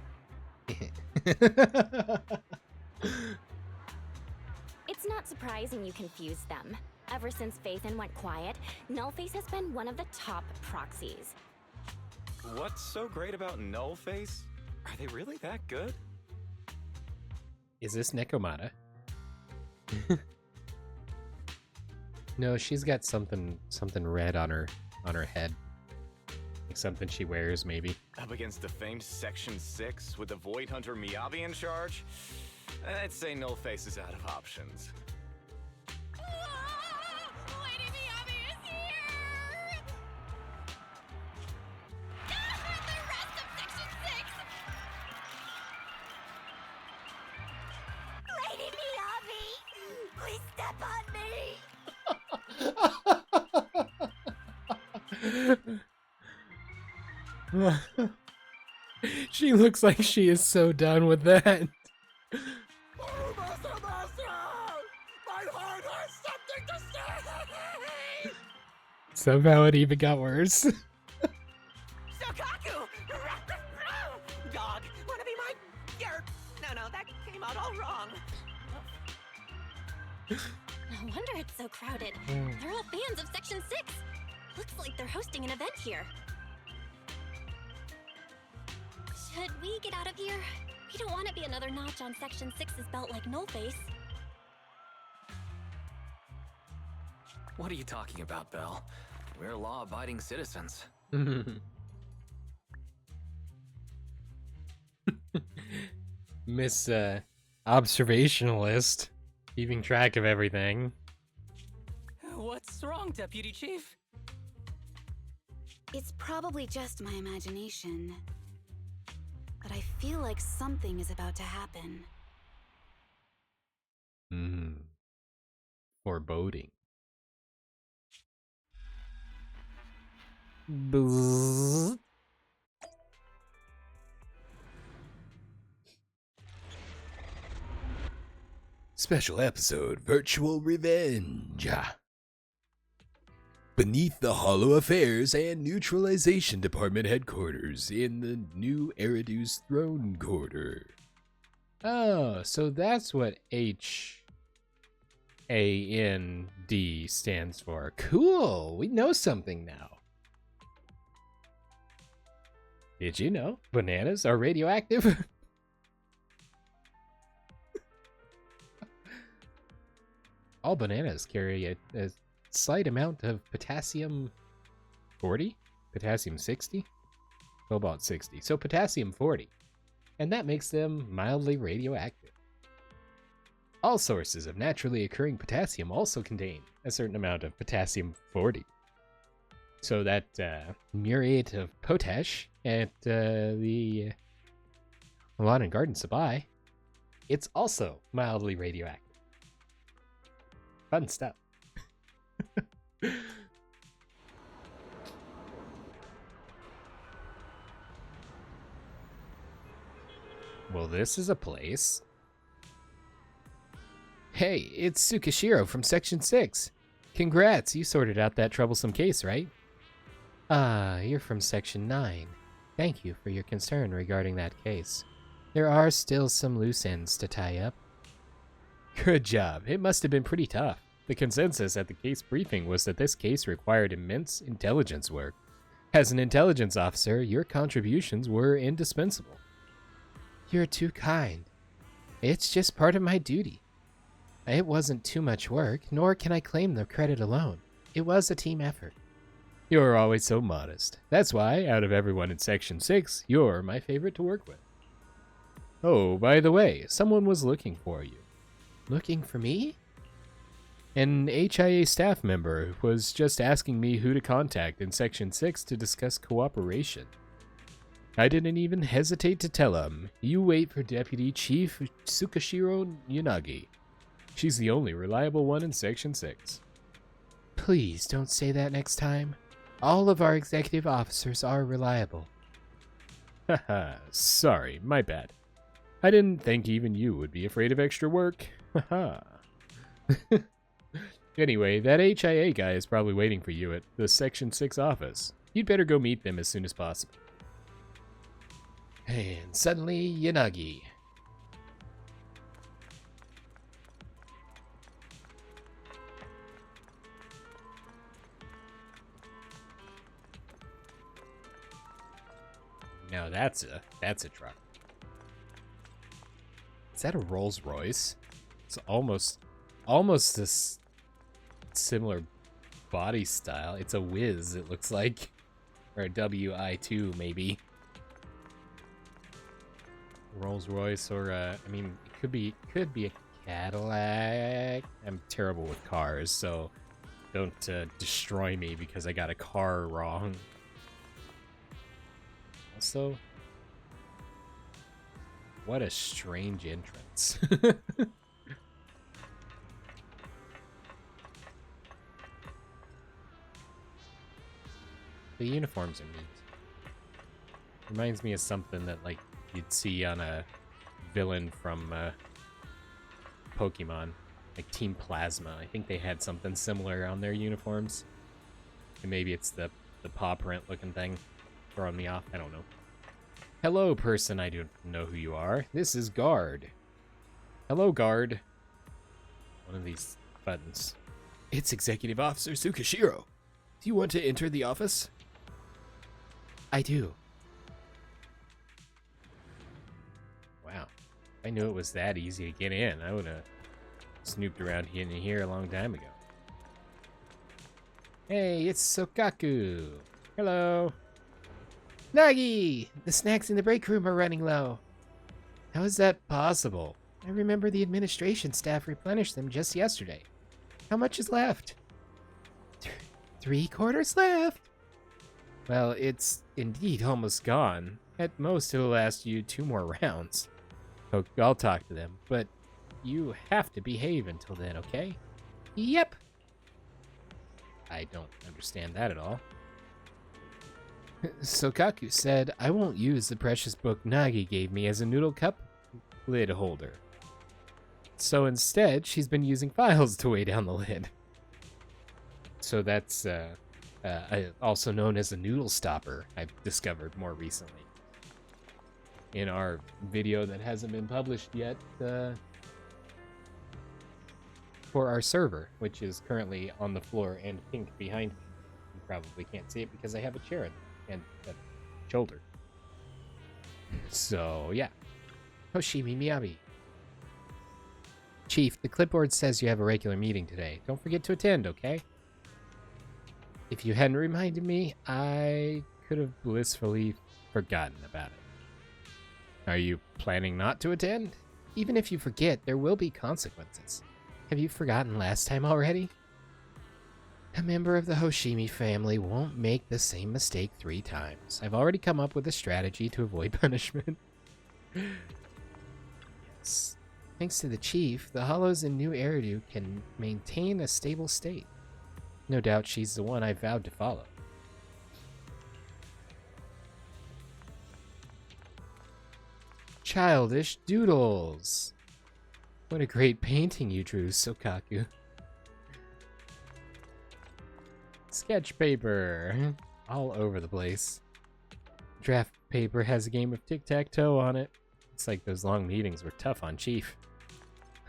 S6: It's not surprising you confused them. Ever since Phaethon went quiet, Nullface has been one of the top proxies.
S8: What's so great about Nullface? Are they really that good?
S1: Is this Nekomata? No, she's got something red on her head. Like something she wears, maybe.
S8: Up against the famed Section 6 with the Void Hunter Miyabi in charge? I'd say Nullface is out of options.
S7: Lady Miyabi is here! The rest of Section 6! Lady Miyabi! Please step on me!
S1: She looks like she is so done with that.
S4: Oh, Master! My heart has something to say!
S1: Somehow it even got worse.
S9: Shokaku! Dog, wanna be my... No, that came out all wrong.
S7: No wonder it's so crowded. They're all fans of Section 6. Looks like they're hosting an event here. Should we get out of here? We don't want to be another notch on Section 6's belt like Nullface.
S10: What are you talking about, Belle? We're law-abiding citizens.
S1: Miss Observationalist, keeping track of everything.
S9: What's wrong, Deputy Chief?
S11: It's probably just my imagination, but I feel like something is about to happen.
S1: Foreboding. Bzzz.
S3: Special episode, Virtual Revenge. Beneath the Hollow Affairs and Neutralization Department headquarters in the new Eridu's Throne Quarter.
S1: Oh, so that's what HAND stands for. Cool, we know something now. Did you know bananas are radioactive? All bananas carry a slight amount of potassium 40, potassium 60, cobalt 60, so potassium 40, and that makes them mildly radioactive. All sources of naturally occurring potassium also contain a certain amount of potassium 40. So that muriate of potash at the lawn and garden supply, it's also mildly radioactive. Fun stuff. Well, this is a place. Hey, it's Tsukishiro from Section 6. Congrats, you sorted out that troublesome case, right? Ah, you're from Section 9. Thank you for your concern regarding that case. There are still some loose ends to tie up. Good job. It must have been pretty tough. The consensus at the case briefing was that this case required immense intelligence work. As an intelligence officer, your contributions were indispensable. You're too kind. It's just part of my duty. It wasn't too much work, nor can I claim the credit alone. It was a team effort. You're always so modest. That's why, out of everyone in Section 6, you're my favorite to work with. Oh, by the way, someone was looking for you. Looking for me? An HIA staff member was just asking me who to contact in Section 6 to discuss cooperation. I didn't even hesitate to tell him, you wait for Deputy Chief Tsukashiro Yanagi. She's the only reliable one in Section 6. Please don't say that next time. All of our executive officers are reliable. Haha, sorry, my bad. I didn't think even you would be afraid of extra work. Haha. Anyway, that HIA guy is probably waiting for you at the Section 6 office. You'd better go meet them as soon as possible. And suddenly, Yanagi. Now that's a truck. Is that a Rolls Royce? It's almost this similar body style. It's a Wiz, it looks like, or a WI2 maybe. Rolls Royce, or I mean, it could be a Cadillac. I'm terrible with cars, so don't destroy me because I got a car wrong. Also, what a strange entrance. The uniforms are neat. Reminds me of something that like you'd see on a villain from Pokemon, like Team Plasma. I think they had something similar on their uniforms. And maybe it's the paw print looking thing throwing me off. I don't know. Hello, person. I don't know who you are. This is Guard. Hello, Guard. One of these buttons.
S3: It's Executive Officer Tsukashiro. Do you want to enter the office?
S1: I do. Wow. If I knew it was that easy to get in, I would have snooped around in here a long time ago. Hey, it's Sokaku. Hello. Nagi! The snacks in the break room are running low. How is that possible? I remember the administration staff replenished them just yesterday. How much is left? 3/4 left. Well, it's indeed almost gone. At most, it'll last you 2 more rounds. Oh, I'll talk to them, but you have to behave until then, okay? Yep. I don't understand that at all. Sokaku said, I won't use the precious book Nagi gave me as a noodle cup lid holder. So instead, she's been using files to weigh down the lid. So that's also known as a noodle stopper, I've discovered more recently. In our video that hasn't been published yet for our server, which is currently on the floor and pink behind me. You probably can't see it because I have a chair and a shoulder. So, yeah. Hoshimi Miyabi. Chief, the clipboard says you have a regular meeting today. Don't forget to attend, okay? If you hadn't reminded me, I could have blissfully forgotten about it. Are you planning not to attend? Even if you forget, there will be consequences. Have you forgotten last time already? A member of the Hoshimi family won't make the same mistake 3 times. I've already come up with a strategy to avoid punishment. Yes. Thanks to the chief, the hollows in New Eridu can maintain a stable state. No doubt she's the one I vowed to follow. Childish doodles. What a great painting you drew, Sokaku. Sketch paper. All over the place. Draft paper has a game of tic-tac-toe on it. Looks like those long meetings were tough on Chief.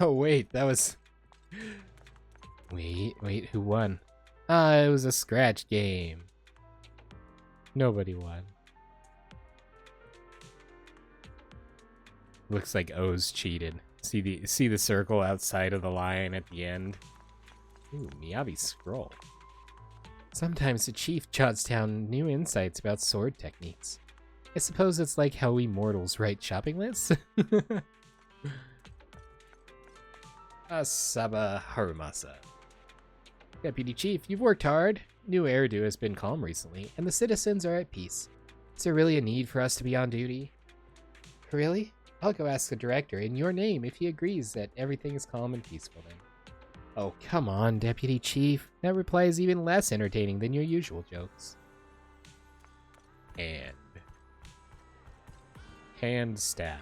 S1: Oh wait, that was... Wait, who won? It was a scratch game. Nobody won. Looks like O's cheated. See the circle outside of the line at the end? Ooh, Miyabi's scroll. Sometimes the chief jots down new insights about sword techniques. I suppose it's like how we mortals write shopping lists? Asaba Harumasa. Deputy Chief, you've worked hard. New Eridu has been calm recently, and the citizens are at peace. Is there really a need for us to be on duty? Really? I'll go ask the director in your name if he agrees that everything is calm and peaceful then. Oh, come on, Deputy Chief. That reply is even less entertaining than your usual jokes. Hand stab.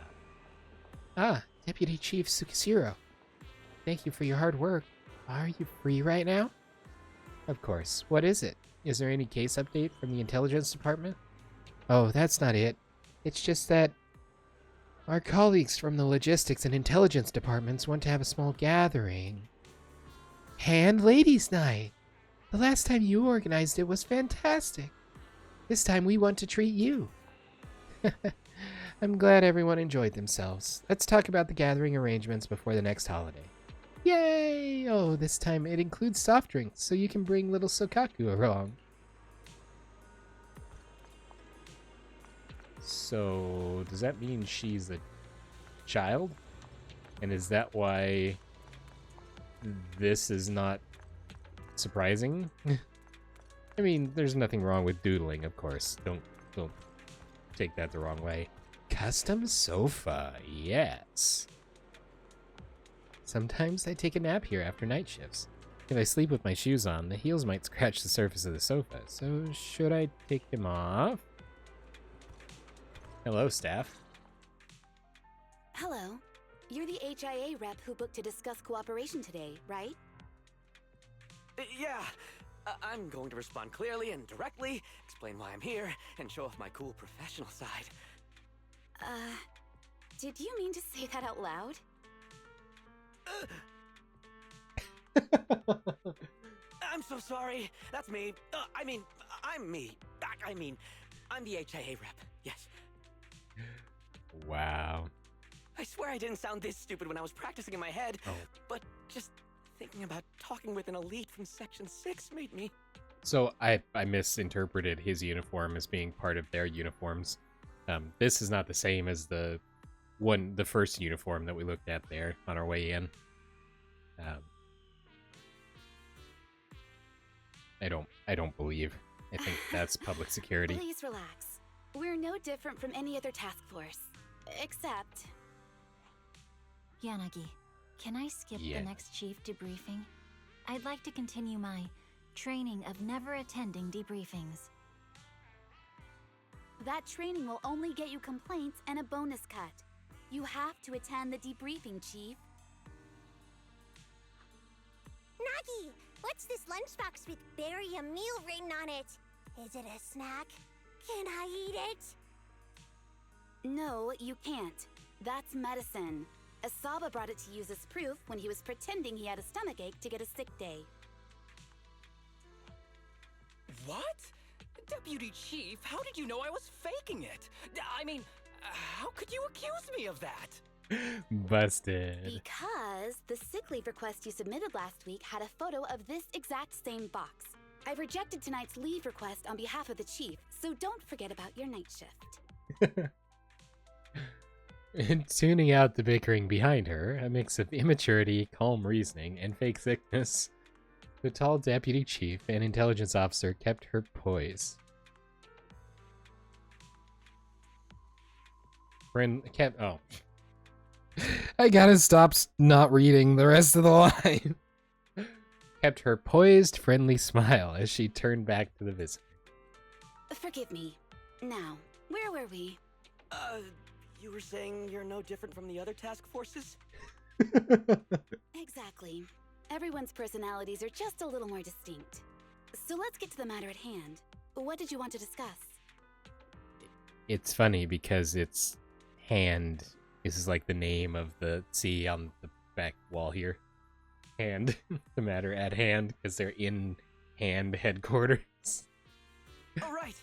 S1: Ah, Deputy Chief Sukishiro. Thank you for your hard work. Are you free right now? Of course. What is it? Is there any case update from the intelligence department? Oh, that's not it. It's just that our colleagues from the logistics and intelligence departments want to have a small gathering. Hand Ladies Night! The last time you organized it was fantastic. This time we want to treat you. I'm glad everyone enjoyed themselves. Let's talk about the gathering arrangements before the next holiday. Yay! Oh, this time it includes soft drinks, so you can bring little Sokaku along. So, does that mean she's a child? And is that why this is not surprising? I mean, there's nothing wrong with doodling, of course. Don't take that the wrong way. Custom sofa, yes. Sometimes I take a nap here after night shifts. If I sleep with my shoes on, the heels might scratch the surface of the sofa, so should I take them off? Hello, staff.
S11: Hello. You're the HIA rep who booked to discuss cooperation today, right?
S9: Yeah. I'm going to respond clearly and directly, explain why I'm here, and show off my cool professional side.
S11: Did you mean to say that out loud?
S9: I'm so sorry. That's me. I'm me. I'm the HIA rep. Yes.
S1: Wow.
S9: I swear I didn't sound this stupid when I was practicing in my head.
S1: Oh.
S9: But just thinking about talking with an elite from Section 6 made me...
S1: So I misinterpreted his uniform as being part of their uniforms. This is not the same as the first uniform that we looked at there on our way in. I don't believe. I think that's public security.
S11: Please relax. We're no different from any other task force. Except...
S7: Yanagi, can I skip the next chief debriefing? I'd like to continue my training of never attending debriefings.
S11: That training will only get you complaints and a bonus cut. You have to attend the debriefing, Chief.
S12: Nagi, what's this lunchbox with "berry a meal" written on it? Is it a snack? Can I eat it?
S11: No, you can't. That's medicine. Asaba brought it to use as proof when he was pretending he had a stomachache to get a sick day.
S13: What? Deputy Chief, how did you know I was faking it? I mean, how could you accuse me of that?
S1: Busted.
S11: Because the sick leave request you submitted last week had a photo of this exact same box. I've rejected tonight's leave request on behalf of the Chief, so don't forget about your night shift.
S1: And tuning out the bickering behind her, a mix of immaturity, calm reasoning, and fake sickness, the tall deputy chief and intelligence officer kept her poise. Oh. I gotta stop not reading the rest of the line. Kept her poised, friendly smile as she turned back to the visitor.
S11: Forgive me. Now, where were we?
S9: You were saying you're no different from the other task forces?
S11: Exactly. Everyone's personalities are just a little more distinct. So let's get to the matter at hand. What did you want to discuss?
S1: It's funny because it's hand. This is like the name of the C on the back wall here. Hand. The matter at hand, because they're in hand headquarters.
S9: All right.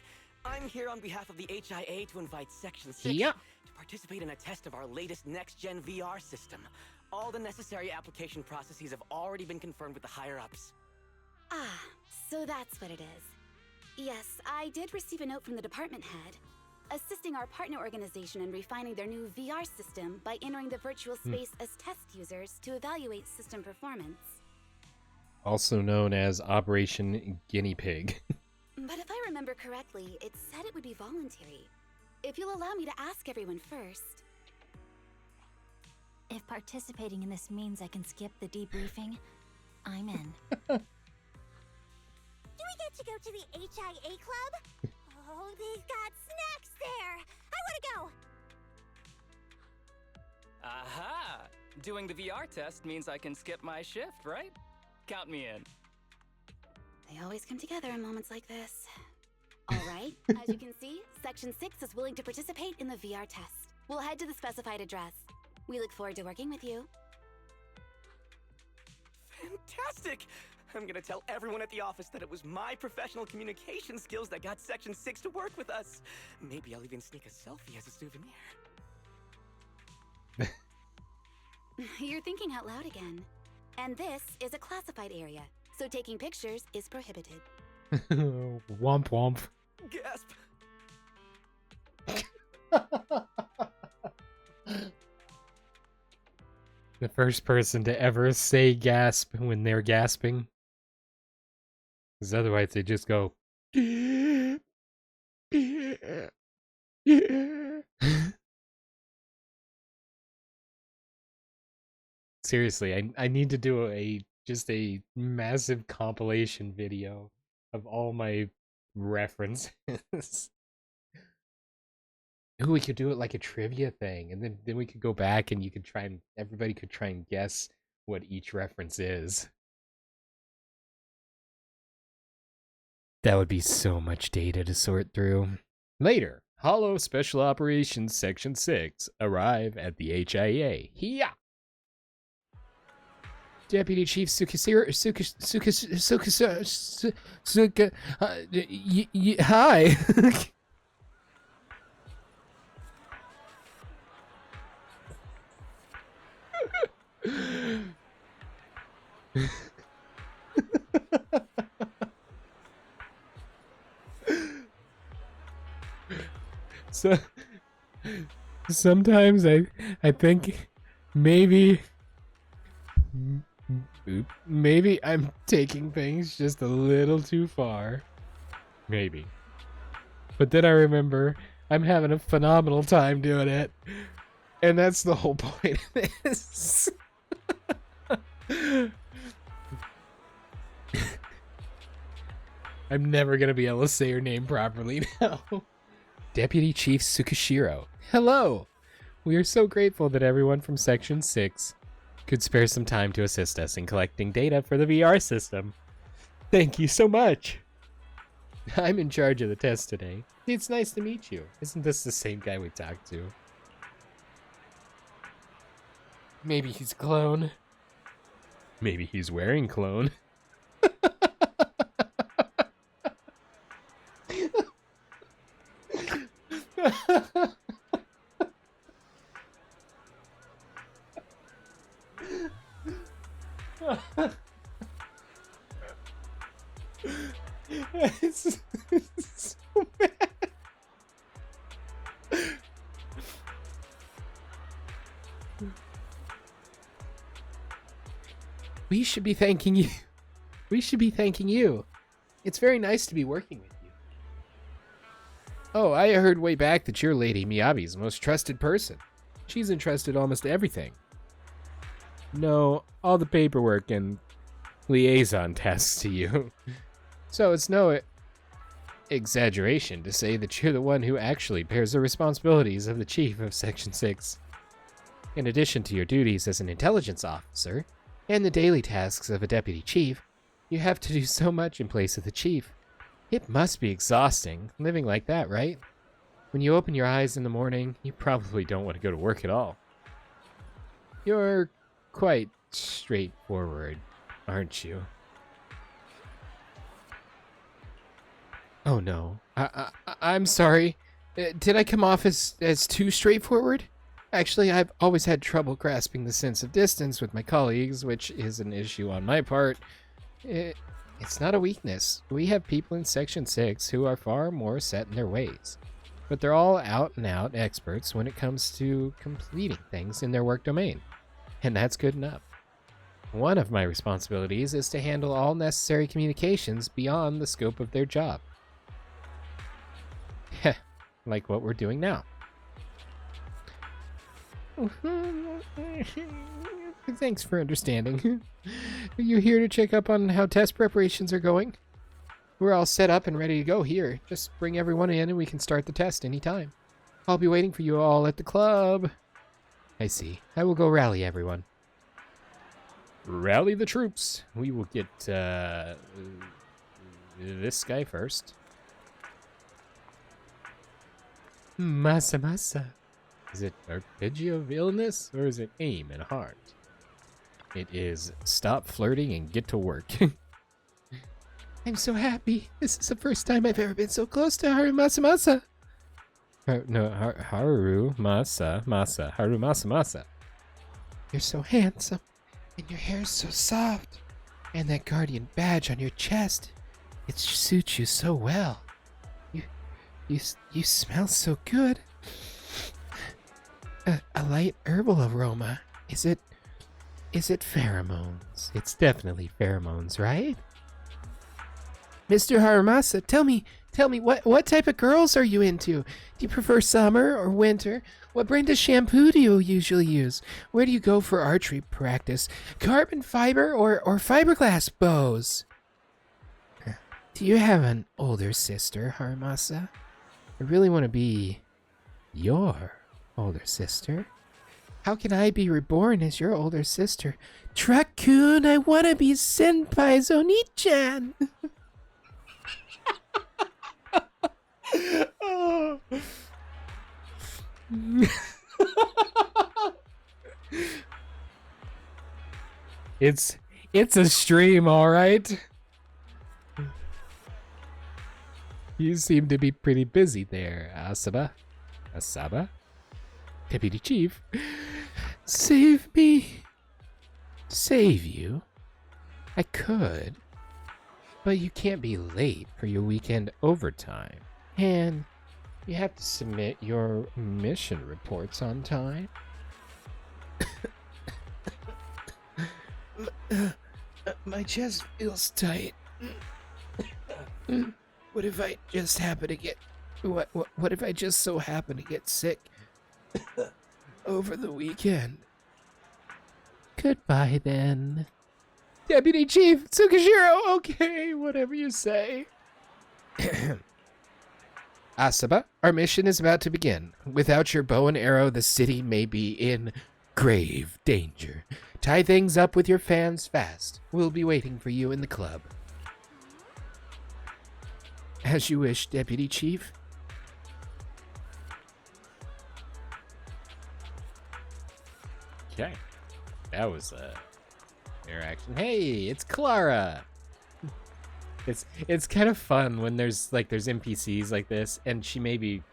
S9: I'm here on behalf of the HIA to invite Section 6 to participate in a test of our latest next-gen VR system. All the necessary application processes have already been confirmed with the higher-ups.
S11: Ah, so that's what it is. Yes, I did receive a note from the department head, assisting our partner organization in refining their new VR system by entering the virtual space as test users to evaluate system performance.
S1: Also known as Operation Guinea Pig.
S11: But if I remember correctly, it said it would be voluntary. If you'll allow me to ask everyone first.
S7: If participating in this means I can skip the debriefing, I'm in.
S12: Do we get to go to the HIA club? Oh, they've got snacks there! I wanna go!
S13: Aha! Doing the VR test means I can skip my shift, right? Count me in.
S11: They always come together in moments like this. All right, as you can see, Section 6 is willing to participate in the VR test. We'll head to the specified address. We look forward to working with you.
S9: Fantastic! I'm gonna tell everyone at the office that it was my professional communication skills that got Section 6 to work with us. Maybe I'll even sneak a selfie as a souvenir.
S11: You're thinking out loud again. And this is a classified area, so taking pictures is prohibited.
S1: Womp womp.
S9: Gasp!
S1: The first person to ever say gasp when they're gasping. Because otherwise they just go. Seriously, I need to do just a massive compilation video of all my references. Ooh, we could do it like a trivia thing, and then we could go back and everybody could try and guess what each reference is. That would be so much data to sort through. Later, Hollow Special Operations Section 6 arrive at the HIA. Yeah. Deputy Chief hi. So sometimes I think maybe I'm taking things just a little too far. Maybe. But then I remember I'm having a phenomenal time doing it. And that's the whole point of this. I'm never going to be able to say her name properly now. Deputy Chief Tsukishiro. Hello! We are so grateful that everyone from Section 6 could spare some time to assist us in collecting data for the VR system. Thank you so much! I'm in charge of the test today. It's nice to meet you. Isn't this the same guy we talked to? Maybe he's a clone. Maybe he's wearing clone. It's so bad. We should be thanking you. We should be thanking you. It's very nice to be working with you. Oh, I heard way back that you're Lady Miyabi's most trusted person. She's entrusted almost everything. No, all the paperwork and liaison tasks to you. So it's no exaggeration to say that you're the one who actually bears the responsibilities of the Chief of Section 6. In addition to your duties as an intelligence officer, and the daily tasks of a deputy chief, you have to do so much in place of the chief. It must be exhausting, living like that, right? When you open your eyes in the morning, you probably don't want to go to work at all. You're quite straightforward, aren't you? Oh no, I'm sorry. Did I come off as too straightforward? Actually, I've always had trouble grasping the sense of distance with my colleagues, which is an issue on my part. It's not a weakness. We have people in Section 6 who are far more set in their ways. But they're all out-and-out experts when it comes to completing things in their work domain. And that's good enough. One of my responsibilities is to handle all necessary communications beyond the scope of their job. Heh, like what we're doing now. Thanks for understanding. Are you here to check up on how test preparations are going? We're all set up and ready to go here. Just bring everyone in and we can start the test anytime. I'll be waiting for you all at the club. I see. I will go rally everyone. Rally the troops. We will get this guy first. Masa. Is it arpeggio of illness or is it aim and heart? It is stop flirting and get to work. I'm so happy. This is the first time I've ever been so close to Haru Masa. Haru Masa. You're so handsome, and your hair's so soft, and that guardian badge on your chest, it suits you so well. You smell so good. A light herbal aroma. Is it pheromones? It's definitely pheromones, right? Mr. Haramasa, tell me, what type of girls are you into? Do you prefer summer or winter? What brand of shampoo do you usually use? Where do you go for archery practice? Carbon fiber or fiberglass bows? Do you have an older sister, Haramasa? I really want to be your older sister. How can I be reborn as your older sister? Truck-kun, I want to be Senpai's Oni-chan! Oh. It's a stream, all right. You seem to be pretty busy there, Asaba. Deputy Chief. Save me. Save you? I could. But you can't be late for your weekend overtime. And you have to submit your mission reports on time. My chest feels tight. What if I just happen to get... What if I just so happen to get sick over the weekend? Goodbye, then. Deputy Chief Tsukishiro, okay, whatever you say. Asaba, our mission is about to begin. Without your bow and arrow, the city may be in grave danger. Tie things up with your fans fast. We'll be waiting for you in the club. As you wish, Deputy Chief. Okay. That was interaction. Hey, it's Clara. It's kind of fun when there's NPCs like this, and she may be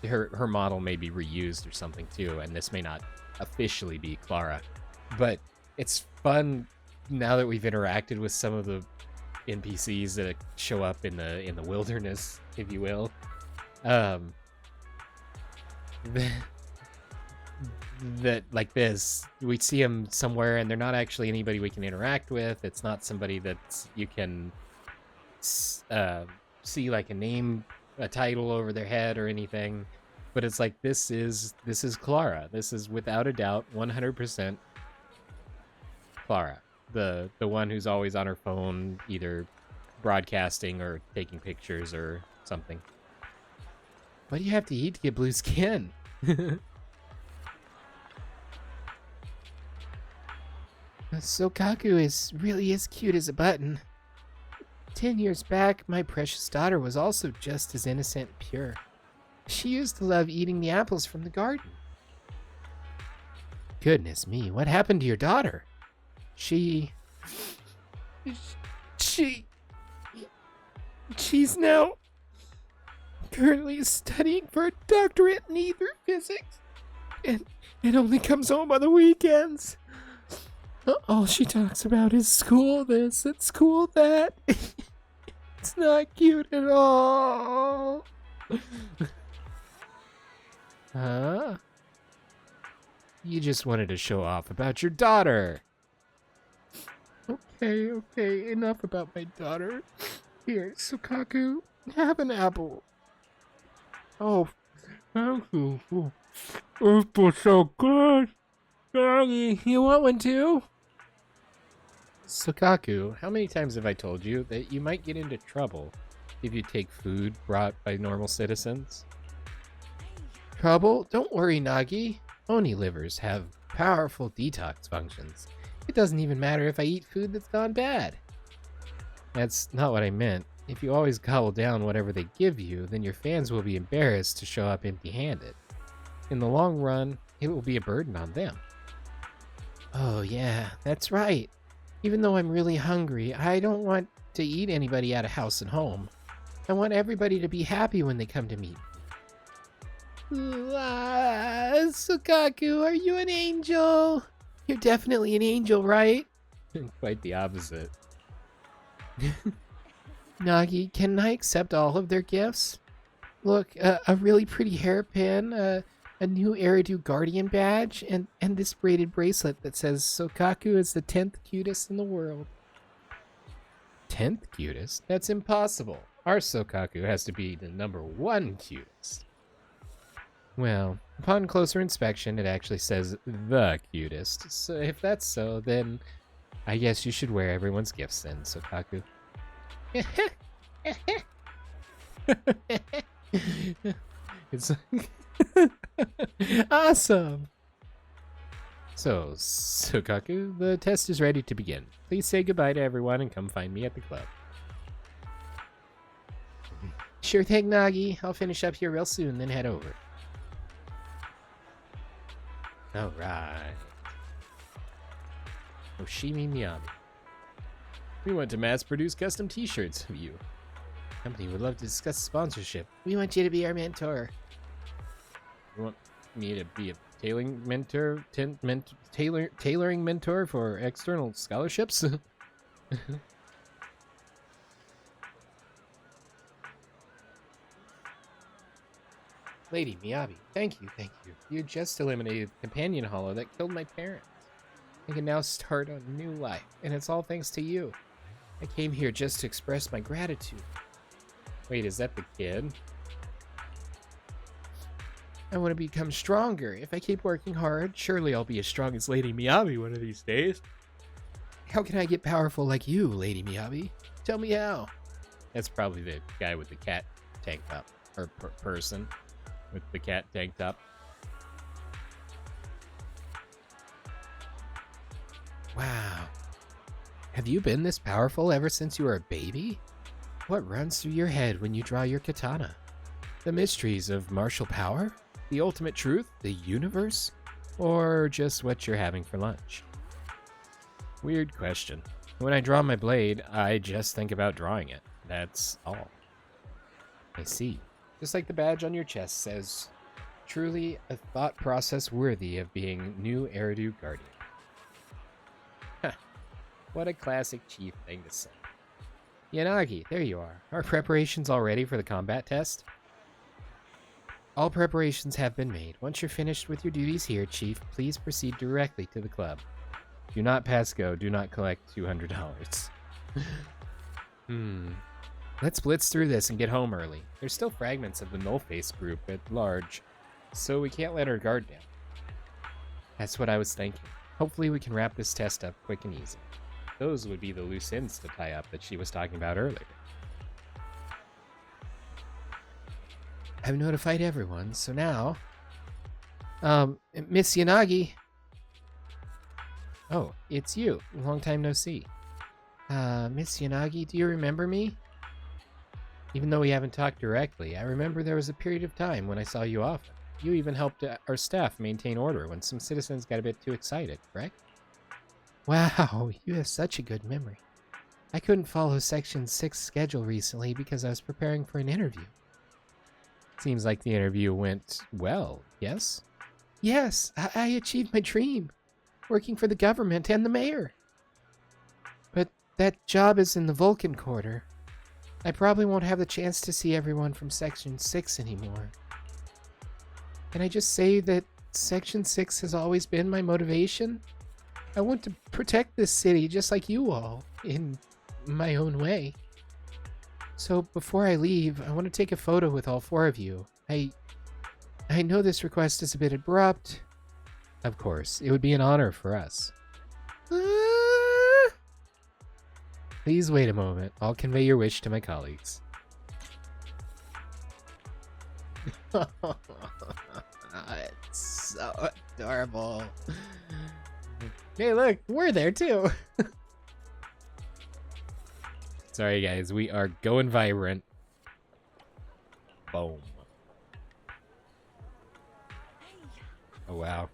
S1: her model may be reused or something too, and this may not officially be Clara, but it's fun now that we've interacted with some of the NPCs that show up in the wilderness, if you will. That like this, we see them somewhere and they're not actually anybody we can interact with. It's not somebody that you can see like a title over their head or anything, but it's like this is Clara. This is without a doubt 100% Clara, the one who's always on her phone, either broadcasting or taking pictures or something. What do you have to eat to get blue skin? Sokaku is really as cute as a button. 10 years back, my precious daughter was also just as innocent and pure. She used to love eating the apples from the garden. Goodness me, what happened to your daughter? She's now currently studying for a doctorate in ether physics, and it only comes home on the weekends. All she talks about is school this and school that. It's not cute at all. Huh? You just wanted to show off about your daughter. Okay, enough about my daughter. Here, Sukaku, have an apple. Oh, thank you. It was so good. Daddy, you want one too? Sukaku, how many times have I told you that you might get into trouble if you take food brought by normal citizens? Trouble? Don't worry, Nagi. Oni livers have powerful detox functions. It doesn't even matter if I eat food that's gone bad. That's not what I meant. If you always gobble down whatever they give you, then your fans will be embarrassed to show up empty-handed. In the long run, it will be a burden on them. Oh yeah, that's right. Even though I'm really hungry, I don't want to eat anybody out of house and home. I want everybody to be happy when they come to meet me. Sukaku, are you an angel? You're definitely an angel, right? Quite the opposite. Nagi, can I accept all of their gifts? Look, a really pretty hairpin, a new Eridu Guardian badge, and this braided bracelet that says Sukaku is the 10th cutest in the world. 10th cutest? That's impossible. Our Sukaku has to be the number 1 cutest. Well, upon closer inspection, it actually says the cutest. So if that's so, then I guess you should wear everyone's gifts then, Sukaku. It's awesome. So, Sukaku, the test is ready to begin. Please say goodbye to everyone and come find me at the club. Sure thing, Nagi. I'll finish up here real soon, then head over. Alright. Oshimi Miyami. We want to mass-produce custom t-shirts of you. Company would love to discuss sponsorship. We want you to be our mentor. You want me to be a tailoring mentor, tailoring mentor for external scholarships? Lady Miyabi, thank you. You just eliminated the companion hollow that killed my parents. I can now start a new life, and it's all thanks to you. I came here just to express my gratitude. Wait, is that the kid? I want to become stronger. If I keep working hard, surely I'll be as strong as Lady Miyabi one of these days. How can I get powerful like you, Lady Miyabi? Tell me how. That's probably the guy with the cat tank top, or person with the cat tank top. Wow. Have you been this powerful ever since you were a baby? What runs through your head when you draw your katana? The mysteries of martial power? The ultimate truth? The universe? Or just what you're having for lunch? Weird question. When I draw my blade, I just think about drawing it. That's all. I see. Just like the badge on your chest says, truly a thought process worthy of being new Eridu Guardian. Huh. What a classic chief thing to say. Yanagi, there you are. Are preparations all ready for the combat test? All preparations have been made. Once you're finished with your duties here, Chief, please proceed directly to the club. Do not pass go. Do not collect $200. Let's blitz through this and get home early. There's still fragments of the Nullface group at large, so we can't let our guard down. That's what I was thinking. Hopefully we can wrap this test up quick and easy. Those would be the loose ends to tie up that she was talking about earlier. I've notified everyone, so now... Miss Yanagi! Oh, it's you. Long time no see. Miss Yanagi, do you remember me? Even though we haven't talked directly, I remember there was a period of time when I saw you often. You even helped our staff maintain order when some citizens got a bit too excited, correct? Wow, you have such a good memory. I couldn't follow Section 6 schedule recently because I was preparing for an interview. Seems like the interview went well, yes? Yes, I achieved my dream. Working for the government and the mayor. But that job is in the Vulcan Quarter. I probably won't have the chance to see everyone from Section 6 anymore. Can I just say that Section 6 has always been my motivation? I want to protect this city just like you all, in my own way. So before I leave, I want to take a photo with all 4 of you. I know this request is a bit abrupt. Of course, it would be an honor for us. Please wait a moment. I'll convey your wish to my colleagues.
S3: It's so adorable.
S1: Hey, look, we're there too. Sorry, guys, we are going vibrant. Boom. Oh, wow.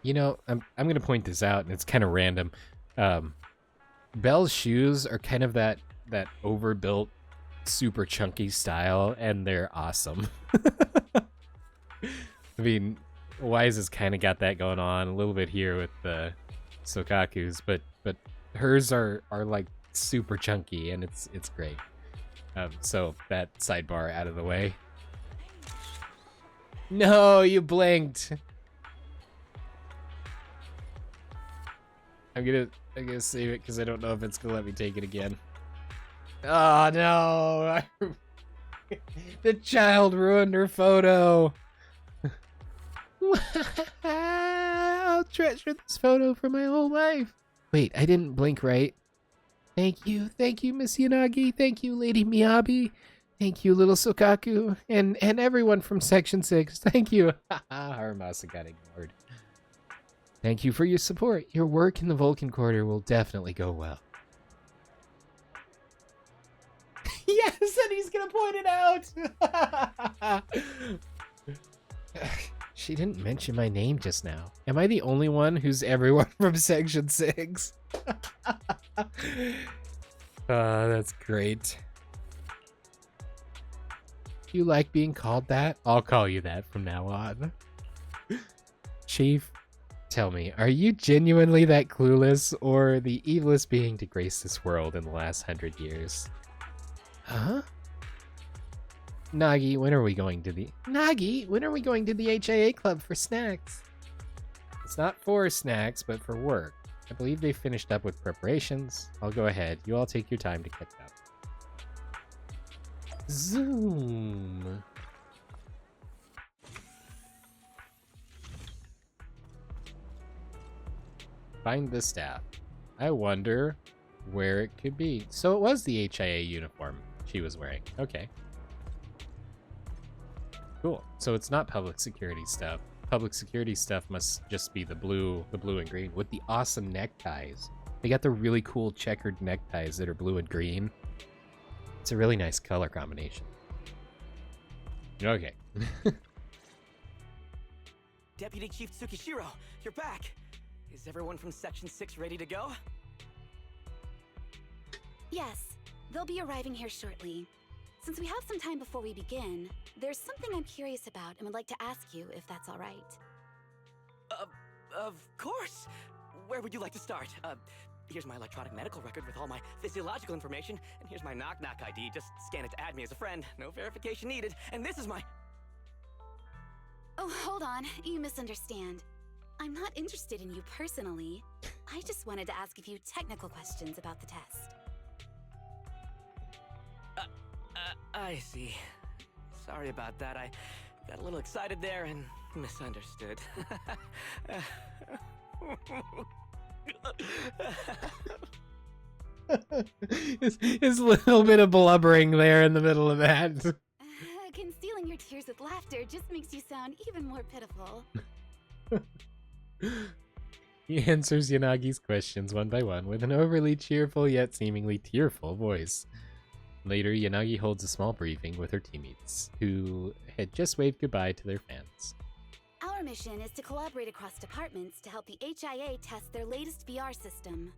S1: You know, I'm going to point this out, and it's kind of random. Belle's shoes are kind of that overbuilt, super chunky style, and they're awesome. I mean, Wise has kind of got that going on a little bit here with the Sokaku's, but hers are like super chunky, and it's great. So that sidebar out of the way. No, you blinked. I'm gonna save it because I don't know if it's gonna let me take it again. Oh no! The child ruined her photo. I'll treasure this photo for my whole life. Wait, I didn't blink right. Thank you, Miss Yanagi. Thank you, Lady Miyabi. Thank you, little Sokaku, and everyone from Section 6. Thank you. Haramasa got ignored. Thank you for your support. Your work in the Vulcan Quarter will definitely go well. Yes, and he's gonna point it out. She didn't mention my name just now. Am I the only one who's everyone from Section 6? That's great. You like being called that? I'll call you that from now on. Chief, tell me, are you genuinely that clueless, or the evilest being to grace this world in the last 100 years? Huh? Nagi, when are we going to the HIA club for snacks? It's not for snacks, but for work. I believe they finished up with preparations. I'll go ahead. You all take your time to catch up. Zoom. Find the staff. I wonder where it could be. So it was the HIA uniform she was wearing. Okay. Cool. So it's not public security stuff. Public security stuff must just be the blue and green with the awesome neckties. They got the really cool checkered neckties that are blue and green. It's a really nice color combination. Okay.
S9: Deputy Chief Tsukishiro, you're back. Is everyone from Section 6 ready to go?
S11: Yes, they'll be arriving here shortly. Since we have some time before we begin, there's something I'm curious about and would like to ask you if that's all right.
S9: Of course. Where would you like to start? Here's my electronic medical record with all my physiological information, and here's my knock-knock ID. Just scan it to add me as a friend. No verification needed. And this is my...
S11: Oh, hold on. You misunderstand. I'm not interested in you personally. I just wanted to ask a few technical questions about the test.
S9: I see. Sorry about that. I got a little excited there and misunderstood.
S1: His little bit of blubbering there in the middle of that.
S11: Concealing your tears with laughter just makes you sound even more pitiful.
S1: He answers Yanagi's questions one by one with an overly cheerful yet seemingly tearful voice. Later, Yanagi holds a small briefing with her teammates, who had just waved goodbye to their fans.
S11: Our mission is to collaborate across departments to help the HIA test their latest VR system.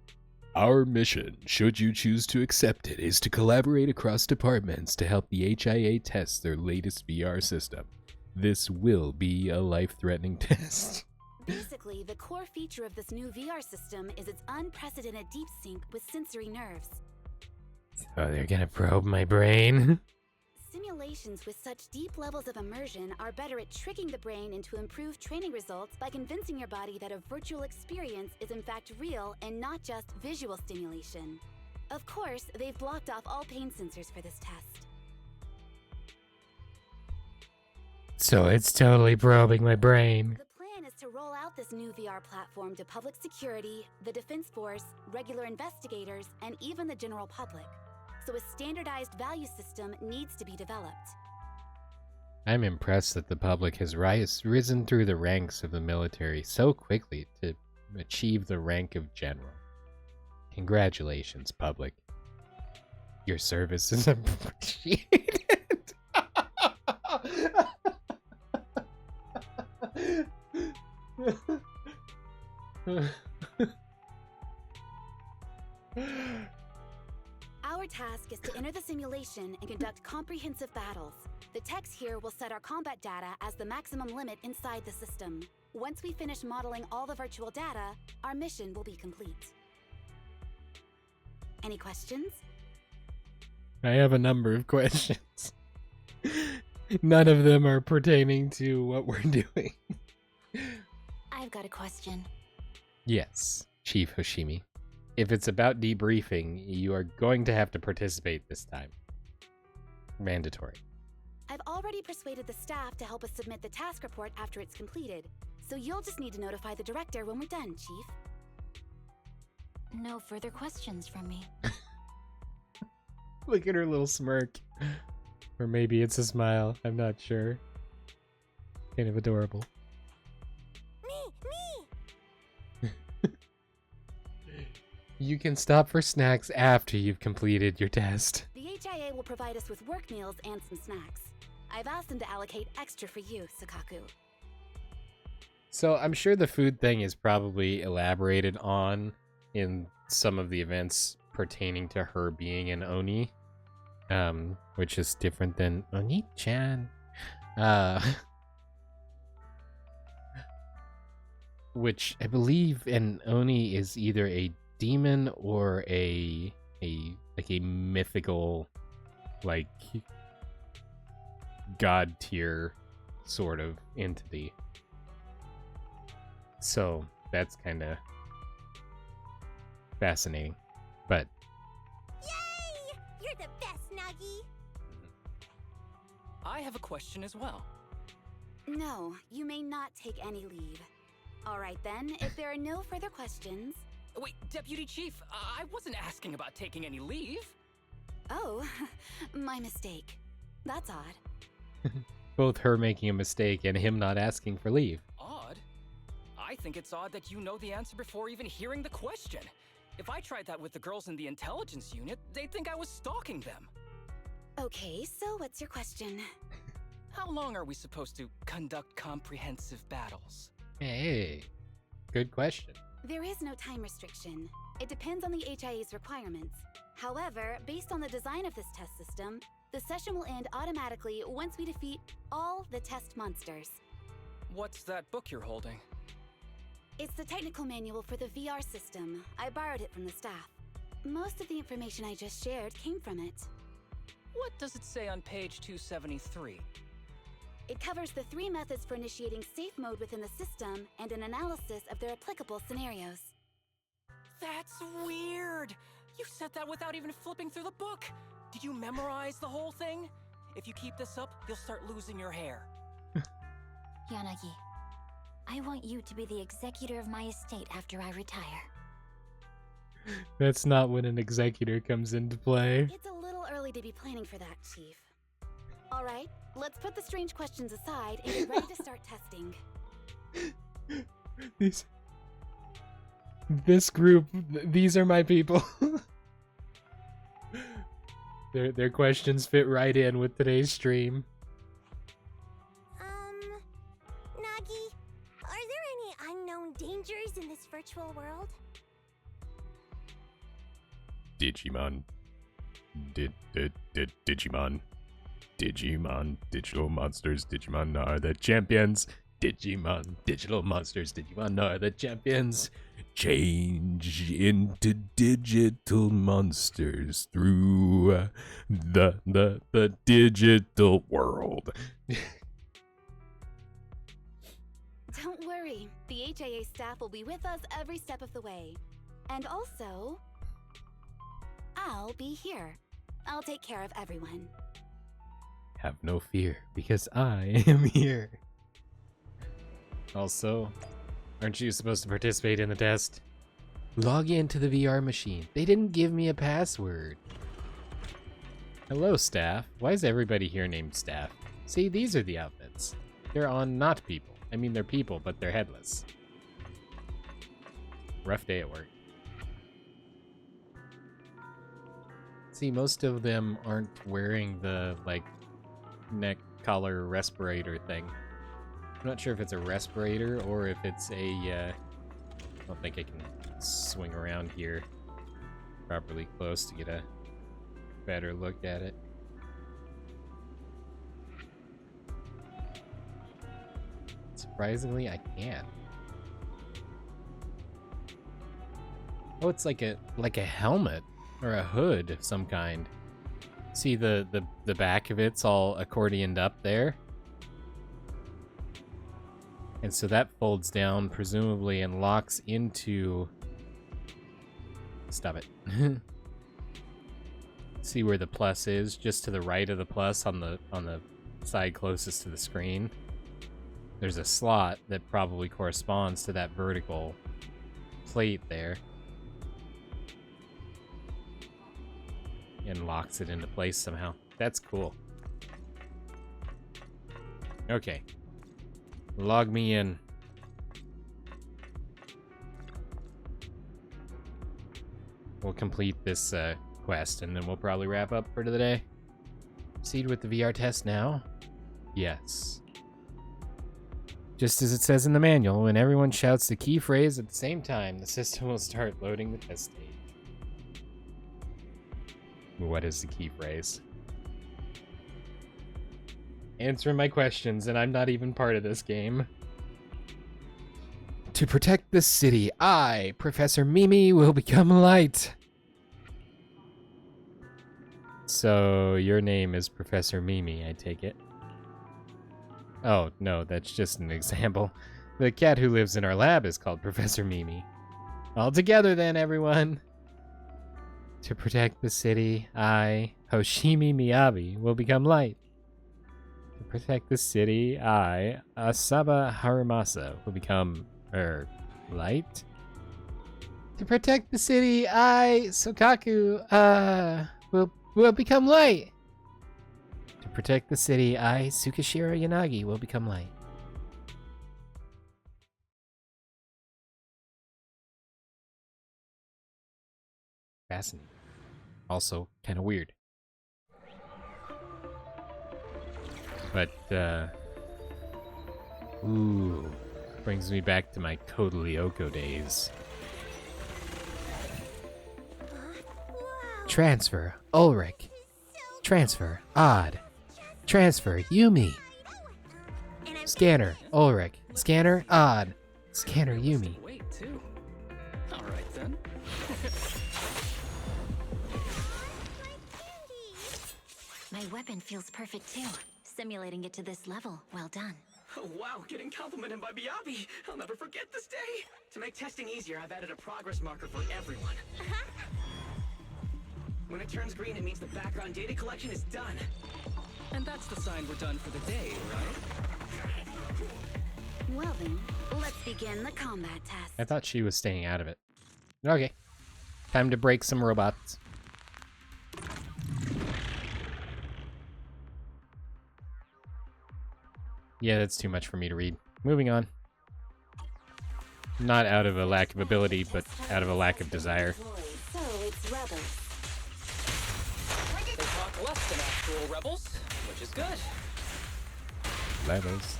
S3: Our mission, should you choose to accept it, is to collaborate across departments to help the HIA test their latest VR system. This will be a life-threatening test.
S11: Basically, the core feature of this new VR system is its unprecedented deep sync with sensory nerves.
S1: Oh, they're gonna probe my brain.
S11: Simulations with such deep levels of immersion are better at tricking the brain into improved training results by convincing your body that a virtual experience is in fact real and not just visual stimulation. Of course, they've blocked off all pain sensors for this test.
S1: So it's totally probing my brain.
S11: The plan is to roll out this new VR platform to public security, the Defense Force, regular investigators, and even the general public. So a standardized value system needs to be developed.
S1: I'm impressed that the public has risen through the ranks of the military so quickly to achieve the rank of general. Congratulations, public. Your service is appreciated.
S11: Our task is to enter the simulation and conduct comprehensive battles. The text here will set our combat data as the maximum limit inside the system. Once we finish modeling all the virtual data, our mission will be complete. Any questions?
S1: I have a number of questions. None of them are pertaining to what we're doing.
S7: I've got a question.
S1: Yes, Chief Hoshimi. If it's about debriefing, you are going to have to participate this time. Mandatory.
S11: I've already persuaded the staff to help us submit the task report after it's completed, so you'll just need to notify the director when we're done, Chief.
S7: No further questions from me.
S1: Look at her little smirk. Or maybe it's a smile. I'm not sure. Kind of adorable.
S12: Me!
S1: You can stop for snacks after you've completed your test.
S11: The HIA will provide us with work meals and some snacks. I've asked them to allocate extra for you, Sakaku.
S1: So I'm sure the food thing is probably elaborated on in some of the events pertaining to her being an Oni. Which is different than Oni-chan. Which I believe an Oni is either a demon or a mythical, like, god tier sort of entity. So that's kind of fascinating, but
S12: Yay! You're the best, Nagi!
S13: I have a question as well.
S11: No, you may not take any leave. Alright then, if there are no further questions...
S13: Wait, Deputy Chief, I wasn't asking about taking any leave.
S11: Oh, my mistake. That's odd.
S1: both her making a mistake and him not asking for leave.
S13: Odd? I think it's odd that you know the answer before even hearing the question. If I tried that with the girls in the intelligence unit, they'd think I was stalking them.
S11: Okay, so what's your question?
S13: How long are we supposed to conduct comprehensive battles?
S1: Hey, good question.
S11: There is no time restriction. It depends on the HIA's requirements. However, based on the design of this test system, the session will end automatically once we defeat all the test monsters.
S13: What's that book you're holding?
S11: It's the technical manual for the VR system. I borrowed it from the staff. Most of the information I just shared came from it.
S13: What does it say on page 273?
S11: It covers the 3 methods for initiating safe mode within the system and an analysis of their applicable scenarios.
S13: That's weird! You said that without even flipping through the book! Did you memorize the whole thing? If you keep this up, you'll start losing your hair.
S7: Yanagi, I want you to be the executor of my estate after I retire.
S1: That's not when an executor comes into play.
S11: It's a little early to be planning for that, Chief. All right, let's put the strange questions aside and get ready to start testing.
S1: This group, these are my people. Their questions fit right in with today's stream.
S12: Nagi, are there any unknown dangers in this virtual world?
S3: Digimon. Digimon. Digimon. Digital monsters. Digimon are the champions. Digimon, digital monsters, Digimon are the champions. Change into digital monsters through the digital world.
S11: Don't worry, the HIA staff will be with us every step of the way. And also, I'll be here. I'll take care of everyone.
S1: Have no fear, because I am here. Also, aren't you supposed to participate in the test? Log into the VR machine. They didn't give me a password. Hello, staff. Why is everybody here named staff? See, these are the outfits. They're on not people. I mean, they're people, but they're headless. Rough day at work. See, most of them aren't wearing the, like, neck collar respirator thing. I'm not sure if it's a respirator or if it's a, I don't think I can swing around here properly close to get a better look at it. Surprisingly, I can. Oh, it's like a helmet or a hood of some kind. See the back of it's all accordioned up there. And so that folds down, presumably, and locks into... Stop it. See where the plus is? Just to the right of the plus on the side closest to the screen. There's a slot that probably corresponds to that vertical plate there. And locks it into place somehow. That's cool. Okay. Log me in. We'll complete this quest and then we'll probably wrap up for the day. Proceed with the VR test now? Yes. Just as it says in the manual, when everyone shouts the key phrase at the same time, the system will start loading the test stage. What is the key phrase? Answering my questions, and I'm not even part of this game. To protect the city, I, Professor Mimi, will become light. So, your name is Professor Mimi, I take it. Oh, no, that's just an example. The cat who lives in our lab is called Professor Mimi. All together then, everyone. To protect the city, I, Hoshimi Miyabi, will become light. To protect the city, I, Asaba Harumasa, will become, light? To protect the city, I, Sokaku, will become light. To protect the city, I, Tsukishiro Yanagi, will become light. Fascinating. Also, kind of weird. But, ooh, brings me back to my Code Lyoko days. Transfer, Ulrich. Transfer, Odd. Transfer, Yumi. Scanner, Ulrich. Scanner, Odd. Scanner, Yumi.
S13: Wait, too. All right, then.
S11: My weapon feels perfect too. Simulating it to this level, well done.
S9: Oh, wow, getting complimented by Miyabi. I'll never forget this day. To make testing easier, I've added a progress marker for everyone. When it turns green, it means the background data collection is done.
S13: And that's the sign we're done for the day, right?
S11: Well then, let's begin the combat test.
S1: I thought she was staying out of it. Okay. Time to break some robots. Yeah, that's too much for me to read. Moving on. Not out of a lack of ability, but out of a lack of desire.
S11: So it's rebels.
S13: They talk less than actual rebels, which is good.
S1: Levels.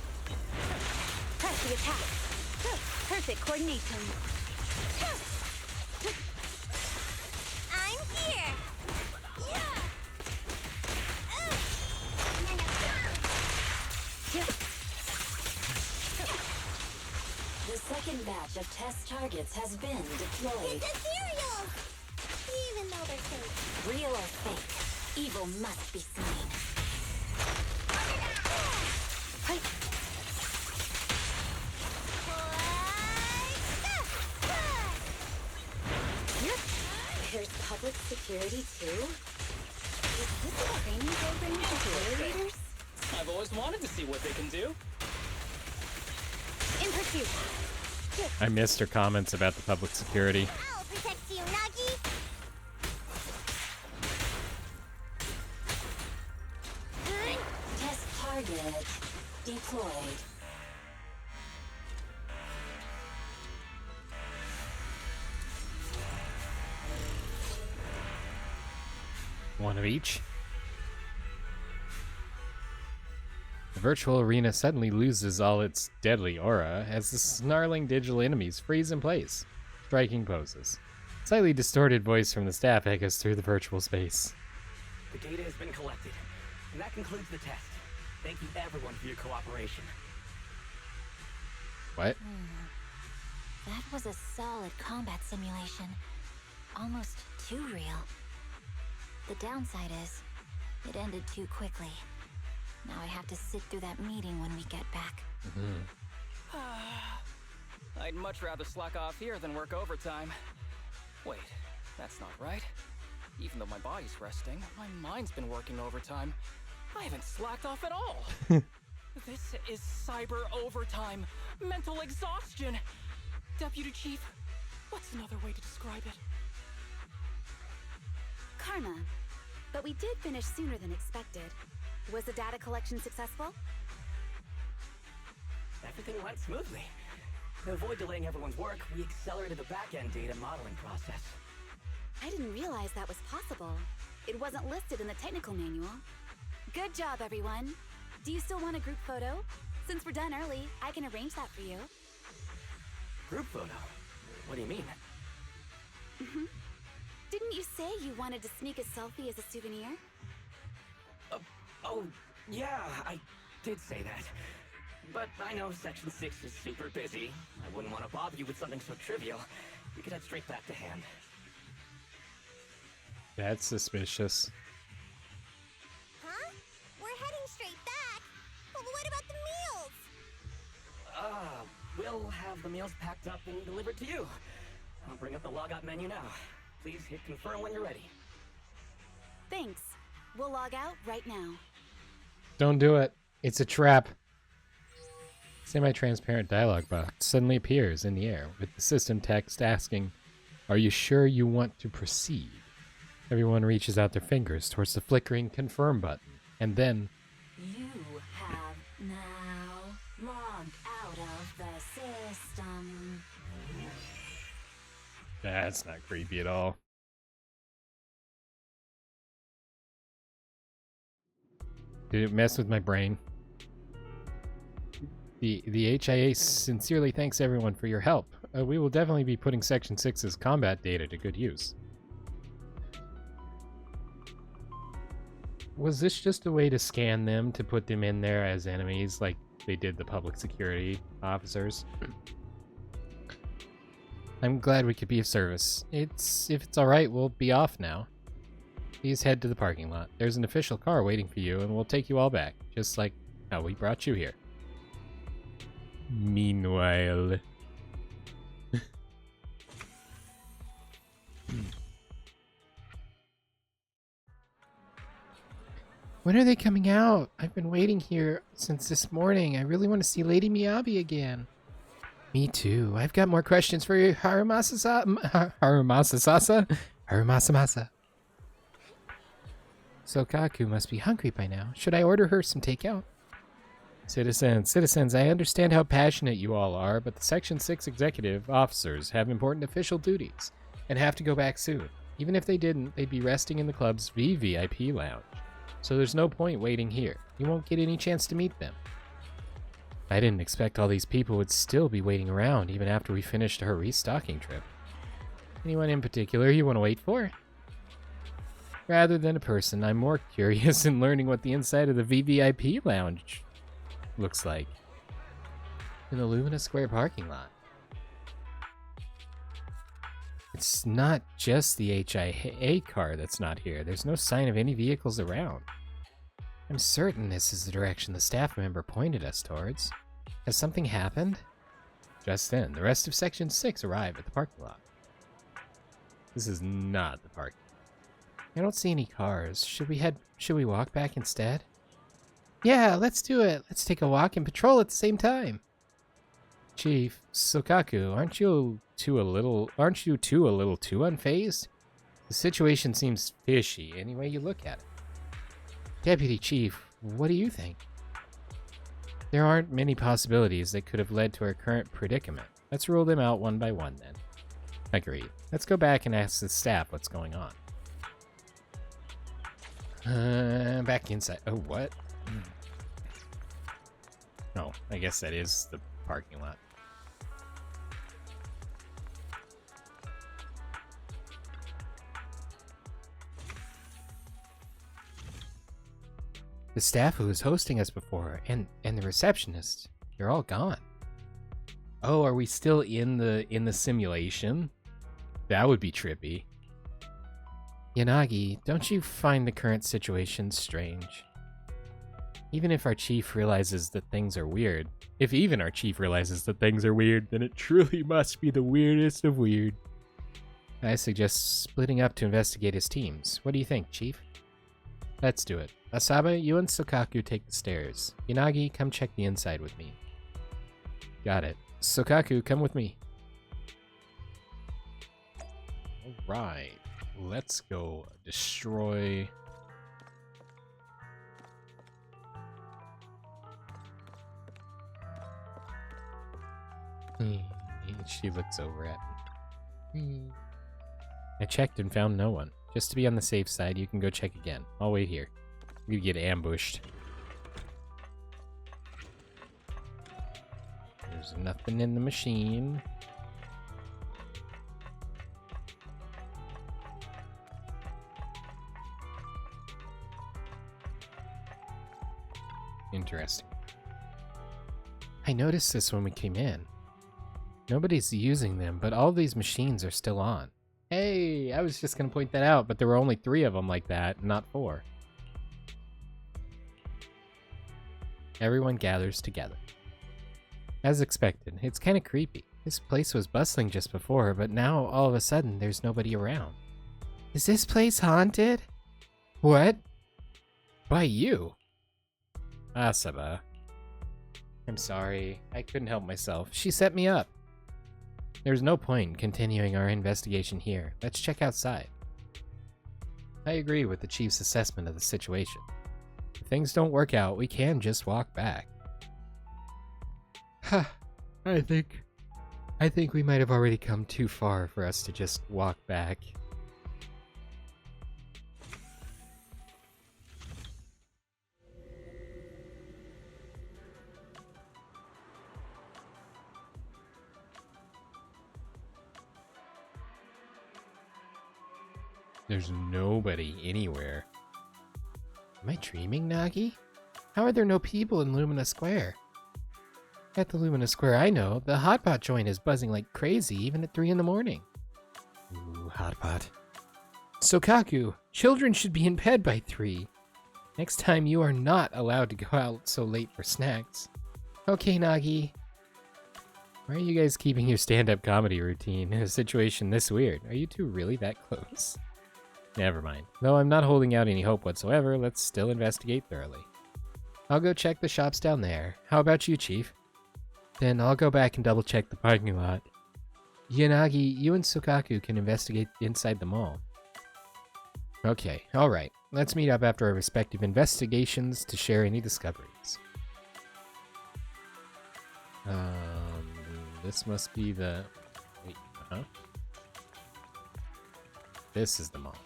S11: Press the attack. Perfect coordination.
S12: I'm here.
S14: batch of test targets has been deployed.
S12: It's Ethereal! Even though they're fake.
S14: Real or fake, evil must be slain. Hi. There's public security too? Is this a training program for player leaders?
S13: I've always wanted to see what they can do.
S12: In pursuit.
S1: I missed her comments about the public security.
S12: I'll protect you, Nagi!
S14: Test target deployed.
S1: One of each. The virtual arena suddenly loses all its deadly aura as the snarling digital enemies freeze in place, striking poses. Slightly distorted voice from the staff echoes through the virtual space.
S9: The data has been collected, and that concludes the test. Thank you everyone for your cooperation.
S1: What?
S7: That was a solid combat simulation. Almost too real. The downside is, it ended too quickly. Now I have to sit through that meeting when we get back.
S13: I'd much rather slack off here than work overtime. Wait, that's not right. Even though my body's resting, my mind's been working overtime. I haven't slacked off at all. This is cyber overtime. Mental exhaustion. Deputy Chief, what's another way to describe it?
S11: Karma. But we did finish sooner than expected. Was the data collection successful?
S9: Everything went smoothly. To avoid delaying everyone's work, we accelerated the back-end data modeling process.
S11: I didn't realize that was possible. It wasn't listed in the technical manual. Good job, everyone. Do you still want a group photo? Since we're done early, I can arrange that for you.
S9: Group photo? What do you mean?
S11: Didn't you say you wanted to sneak a selfie as a souvenir?
S9: Oh, yeah, I did say that. But I know Section 6 is super busy. I wouldn't want to bother you with something so trivial. We could head straight back to hand.
S1: That's suspicious.
S12: Huh? We're heading straight back. But what about the meals?
S9: We'll have the meals packed up and delivered to you. I'll bring up the logout menu now. Please hit confirm when you're ready.
S11: Thanks. We'll log out right now.
S1: Don't do it. It's a trap. Semi-transparent dialog box suddenly appears in the air with the system text asking, "Are you sure you want to proceed?" Everyone reaches out their fingers towards the flickering confirm button, and then
S14: You have now logged out of the system.
S1: that's not creepy at all. Did it mess with my brain? The HIA sincerely thanks everyone for your help. We will definitely be putting Section 6's combat data to good use. Was this just a way to scan them to put them in there as enemies like they did the public security officers? I'm glad we could be of service. If it's alright, we'll be off now. Please head to the parking lot. There's an official car waiting for you, and we'll take you all back, just like how we brought you here. Meanwhile... When are they coming out? I've been waiting here since this morning. I really want to see Lady Miyabi again. Me too. I've got more questions for you, Harumasamasa. Sokaku must be hungry by now. Should I order her some takeout? Citizens, I understand how passionate you all are, but the Section 6 executive officers have important official duties and have to go back soon. Even if they didn't, they'd be resting in the club's VVIP lounge. So there's no point waiting here. You won't get any chance to meet them. I didn't expect all these people would still be waiting around even after we finished our restocking trip. Anyone in particular you want to wait for? Rather than a person, I'm more curious in learning what the inside of the VVIP lounge looks like. In the Lumina Square parking lot. It's not just the HIA car that's not here. There's no sign of any vehicles around. I'm certain this is the direction the staff member pointed us towards. Has something happened? Just then, the rest of Section 6 arrived at the parking lot. This is not the parking lot. I don't see any cars. Should we walk back instead? Yeah, let's do it. Let's take a walk and patrol at the same time. Chief, Sokaku, aren't you two a little too unfazed? The situation seems fishy any way you look at it. Deputy Chief, what do you think? There aren't many possibilities that could have led to our current predicament. Let's rule them out one by one then. Agreed. Let's go back and ask the staff what's going on. Back inside. Oh, what? Oh, I guess that is the parking lot. The staff who was hosting us before, and the receptionist, they're all gone. Oh, are we still in the simulation? That would be trippy. Yanagi, don't you find the current situation strange? Even if our chief realizes that things are weird, if even our chief realizes that things are weird, then it truly must be the weirdest of weird. I suggest splitting up to investigate his teams. What do you think, Chief? Let's do it. Asaba, you and Sokaku take the stairs. Yanagi, come check the inside with me. Got it. Sokaku, come with me. Alright. Let's go destroy... She looks over at me. I checked and found no one. Just to be on the safe side, you can go check again. I'll wait here. You get ambushed. There's nothing in the machine. Interesting. I noticed this when we came in. Nobody's using them, but all these machines are still on. Hey, I was just going to point that out, but there were only 3 of them like that, not 4. Everyone gathers together. As expected, it's kind of creepy. This place was bustling just before, but now all of a sudden there's nobody around. Is this place haunted? What? By you? Asaba. I'm sorry, I couldn't help myself. She set me up. There's no point in continuing our investigation here. Let's check outside. I agree with the chief's assessment of the situation. If things don't work out, we can just walk back. Huh. I think we might have already come too far for us to just walk back. There's nobody anywhere. Am I dreaming, Nagi? How are there no people in Lumina Square? At the Lumina Square I know, the hotpot joint is buzzing like crazy even at 3 in the morning. Ooh, hotpot. Sokaku, children should be in bed by 3. Next time you are not allowed to go out so late for snacks. Okay, Nagi. Why are you guys keeping your stand-up comedy routine in a situation this weird? Are you two really that close? Never mind. Though I'm not holding out any hope whatsoever, let's still investigate thoroughly. I'll go check the shops down there. How about you, Chief? Then I'll go back and double check the parking lot. Yanagi, you and Sokaku can investigate inside the mall. Okay, alright. Let's meet up after our respective investigations to share any discoveries. This must be the... Wait, This is the mall.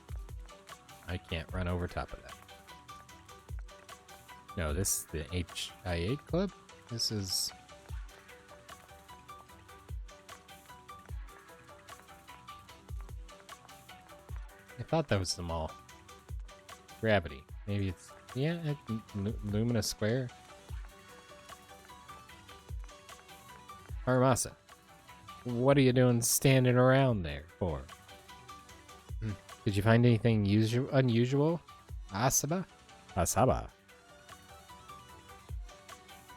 S1: I can't run over top of that. No, this is the HIA club? This is... I thought that was the mall. Gravity. Maybe it's... Yeah, Lumina Square. Aramasa. What are you doing standing around there for? Did you find anything unusual? Asaba? Asaba.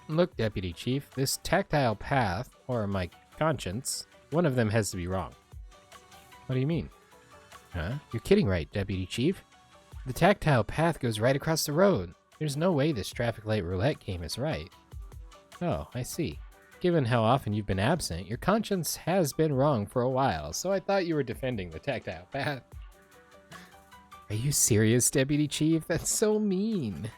S1: Look, Deputy Chief, this tactile path, or my conscience, one of them has to be wrong. What do you mean? Huh? You're kidding, right, Deputy Chief? The tactile path goes right across the road. There's no way this traffic light roulette game is right. Oh, I see. Given how often you've been absent, your conscience has been wrong for a while, so I thought you were defending the tactile path. Are you serious, Deputy Chief? That's so mean.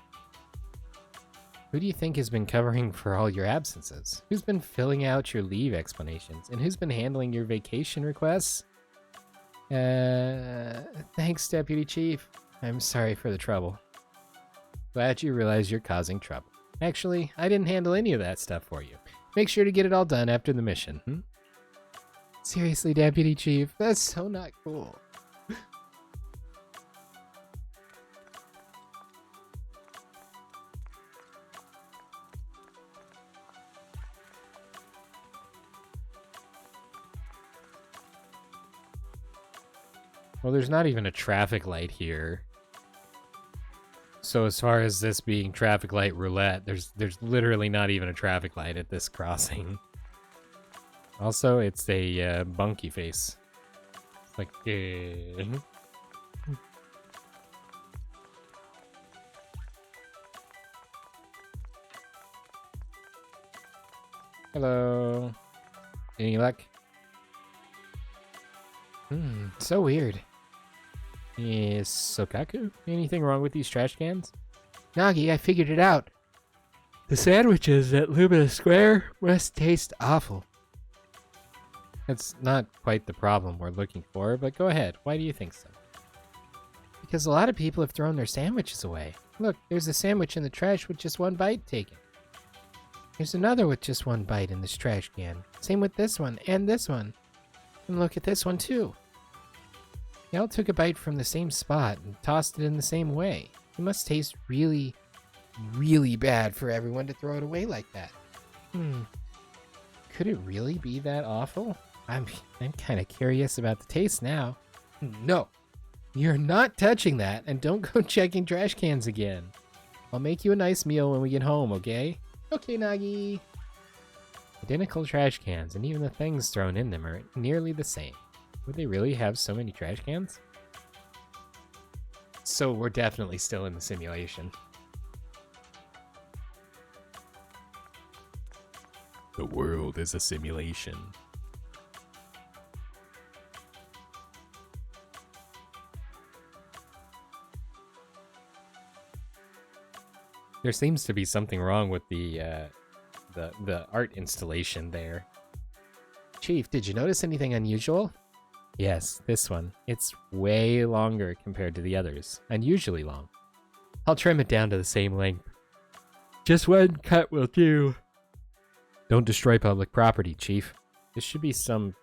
S1: Who do you think has been covering for all your absences? Who's been filling out your leave explanations? And who's been handling your vacation requests? Thanks, Deputy Chief. I'm sorry for the trouble. Glad you realize you're causing trouble. Actually, I didn't handle any of that stuff for you. Make sure to get it all done after the mission, Seriously, Deputy Chief, that's so not cool. Well, there's not even a traffic light here. So as far as this being traffic light roulette, there's literally not even a traffic light at this crossing. Also, it's a bunky face. It's like, Hello. Any luck? So weird. Is Sokaku? Anything wrong with these trash cans? Nagi, I figured it out. The sandwiches at Luminous Square must taste awful. That's not quite the problem we're looking for, but go ahead. Why do you think so? Because a lot of people have thrown their sandwiches away. Look, there's a sandwich in the trash with just one bite taken. There's another with just one bite in this trash can. Same with this one and this one. And look at this one too. They all took a bite from the same spot and tossed it in the same way. It must taste really, really bad for everyone to throw it away like that. Could it really be that awful? I'm kind of curious about the taste now. No, you're not touching that, and don't go checking trash cans again. I'll make you a nice meal when we get home, okay? Okay, Nagi. Identical trash cans, and even the things thrown in them are nearly the same. Would they really have so many trash cans? So we're definitely still in the simulation.
S3: The world is a simulation.
S1: There seems to be something wrong with the art installation there. Chief, did you notice anything unusual? Yes, this one. It's way longer compared to the others. Unusually long. I'll trim it down to the same length. Just one cut will do. Don't destroy public property, Chief. This should be some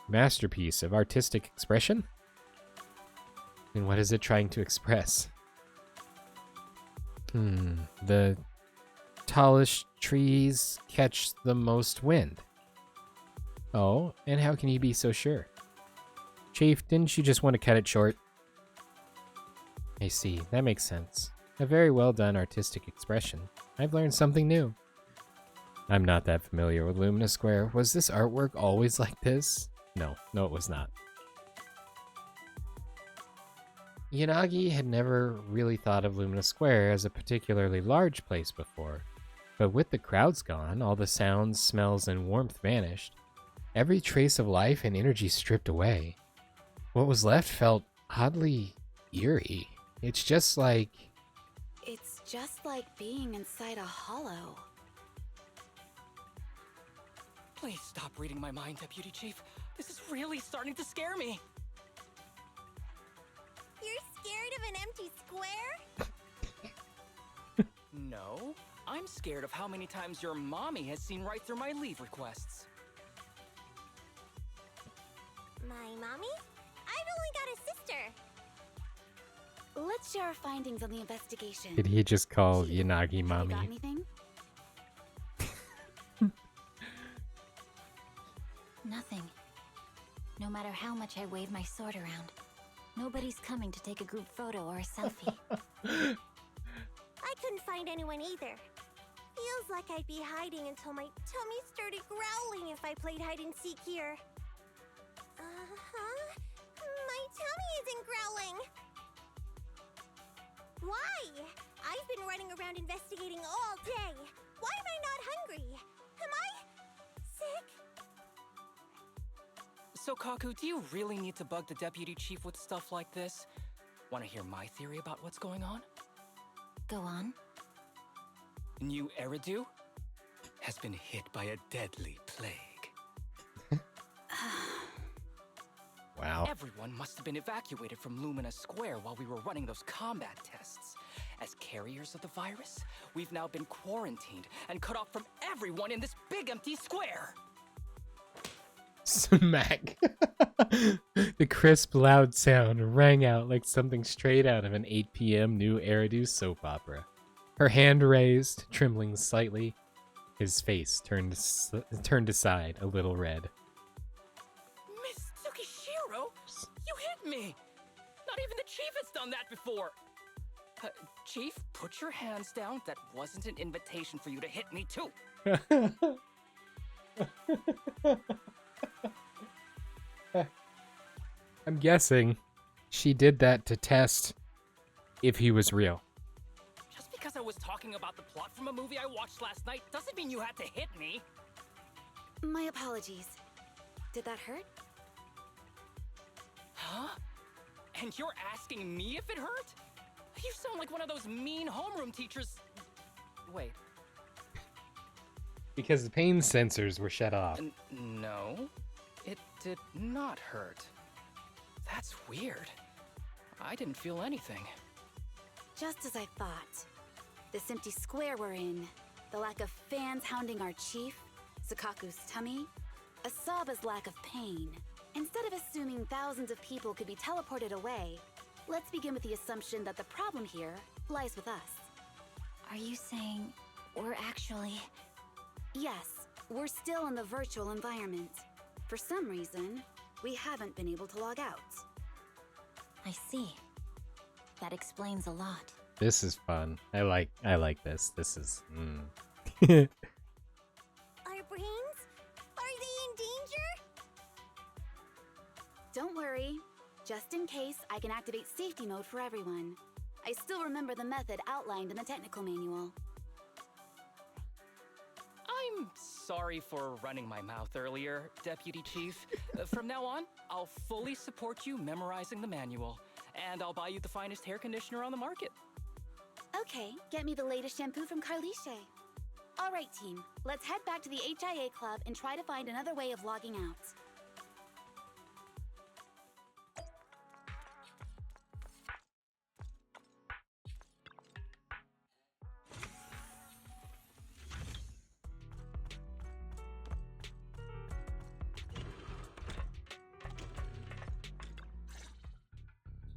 S1: masterpiece of artistic expression. And what is it trying to express? The tallest trees catch the most wind. Oh, and how can you be so sure? Chief, didn't you just want to cut it short? I see, that makes sense. A very well done artistic expression. I've learned something new. I'm not that familiar with Luminous Square. Was this artwork always like this? No, it was not. Yanagi had never really thought of Luminous Square as a particularly large place before, but with the crowds gone, all the sounds, smells, and warmth vanished. Every trace of life and energy stripped away. What was left felt oddly eerie. It's just like
S11: being inside a hollow.
S13: Please stop reading my mind, Deputy Chief. This is really starting to scare me.
S12: You're scared of an empty square?
S13: No, I'm scared of how many times your mommy has seen right through my leave requests.
S12: My mommy? I've only got a sister.
S11: Let's share our findings on the investigation.
S1: Did he just call Yanagi mommy?
S11: Have you got anything?
S7: Nothing. No matter how much I wave my sword around, nobody's coming to take a group photo or a selfie.
S12: I couldn't find anyone either. Feels like I'd be hiding until my tummy started growling if I played hide and seek here. My tummy isn't growling. Why? I've been running around investigating all day. Why am I not hungry? Am I sick?
S13: So, Kaku, do you really need to bug the deputy chief with stuff like this? Want to hear my theory about what's going on?
S7: Go on.
S13: New Eridu has been hit by a deadly plague.
S1: Wow.
S13: Everyone must have been evacuated from Lumina Square while we were running those combat tests. As carriers of the virus, we've now been quarantined and cut off from everyone in this big empty square.
S1: Smack. The crisp, loud sound rang out like something straight out of an 8 p.m. New Eridu soap opera. Her hand raised, trembling slightly. His face turned aside, a little red.
S13: Miss Tsukishiro, you hit me! Not even the chief has done that before! Chief, put your hands down. That wasn't an invitation for you to hit me too.
S1: I'm guessing she did that to test if he was real.
S13: Just because I was talking about the plot from a movie I watched last night doesn't mean you had to hit me.
S11: My apologies. Did that hurt?
S13: Huh? And you're asking me if it hurt? You sound like one of those mean homeroom teachers. Wait.
S1: Because the pain sensors were shut off.
S13: No, it did not hurt. That's weird. I didn't feel anything.
S11: Just as I thought. This empty square we're in, the lack of fans hounding our chief, Sakaku's tummy, Asaba's lack of pain. Instead of assuming thousands of people could be teleported away, let's begin with the assumption that the problem here lies with us.
S7: Are you saying we're actually...
S11: Yes, we're still in the virtual environment. For some reason, we haven't been able to log out.
S7: I see. That explains a lot.
S1: This is fun. I like this. This is
S12: Our brains? Are they in danger?
S11: Don't worry. Just in case, I can activate safety mode for everyone. I still remember the method outlined in the technical manual.
S13: I'm sorry for running my mouth earlier, Deputy Chief. From now on, I'll fully support you memorizing the manual, and I'll buy you the finest hair conditioner on the market.
S11: Okay, get me the latest shampoo from Carliche. All right, team, let's head back to the HIA Club and try to find another way of logging out.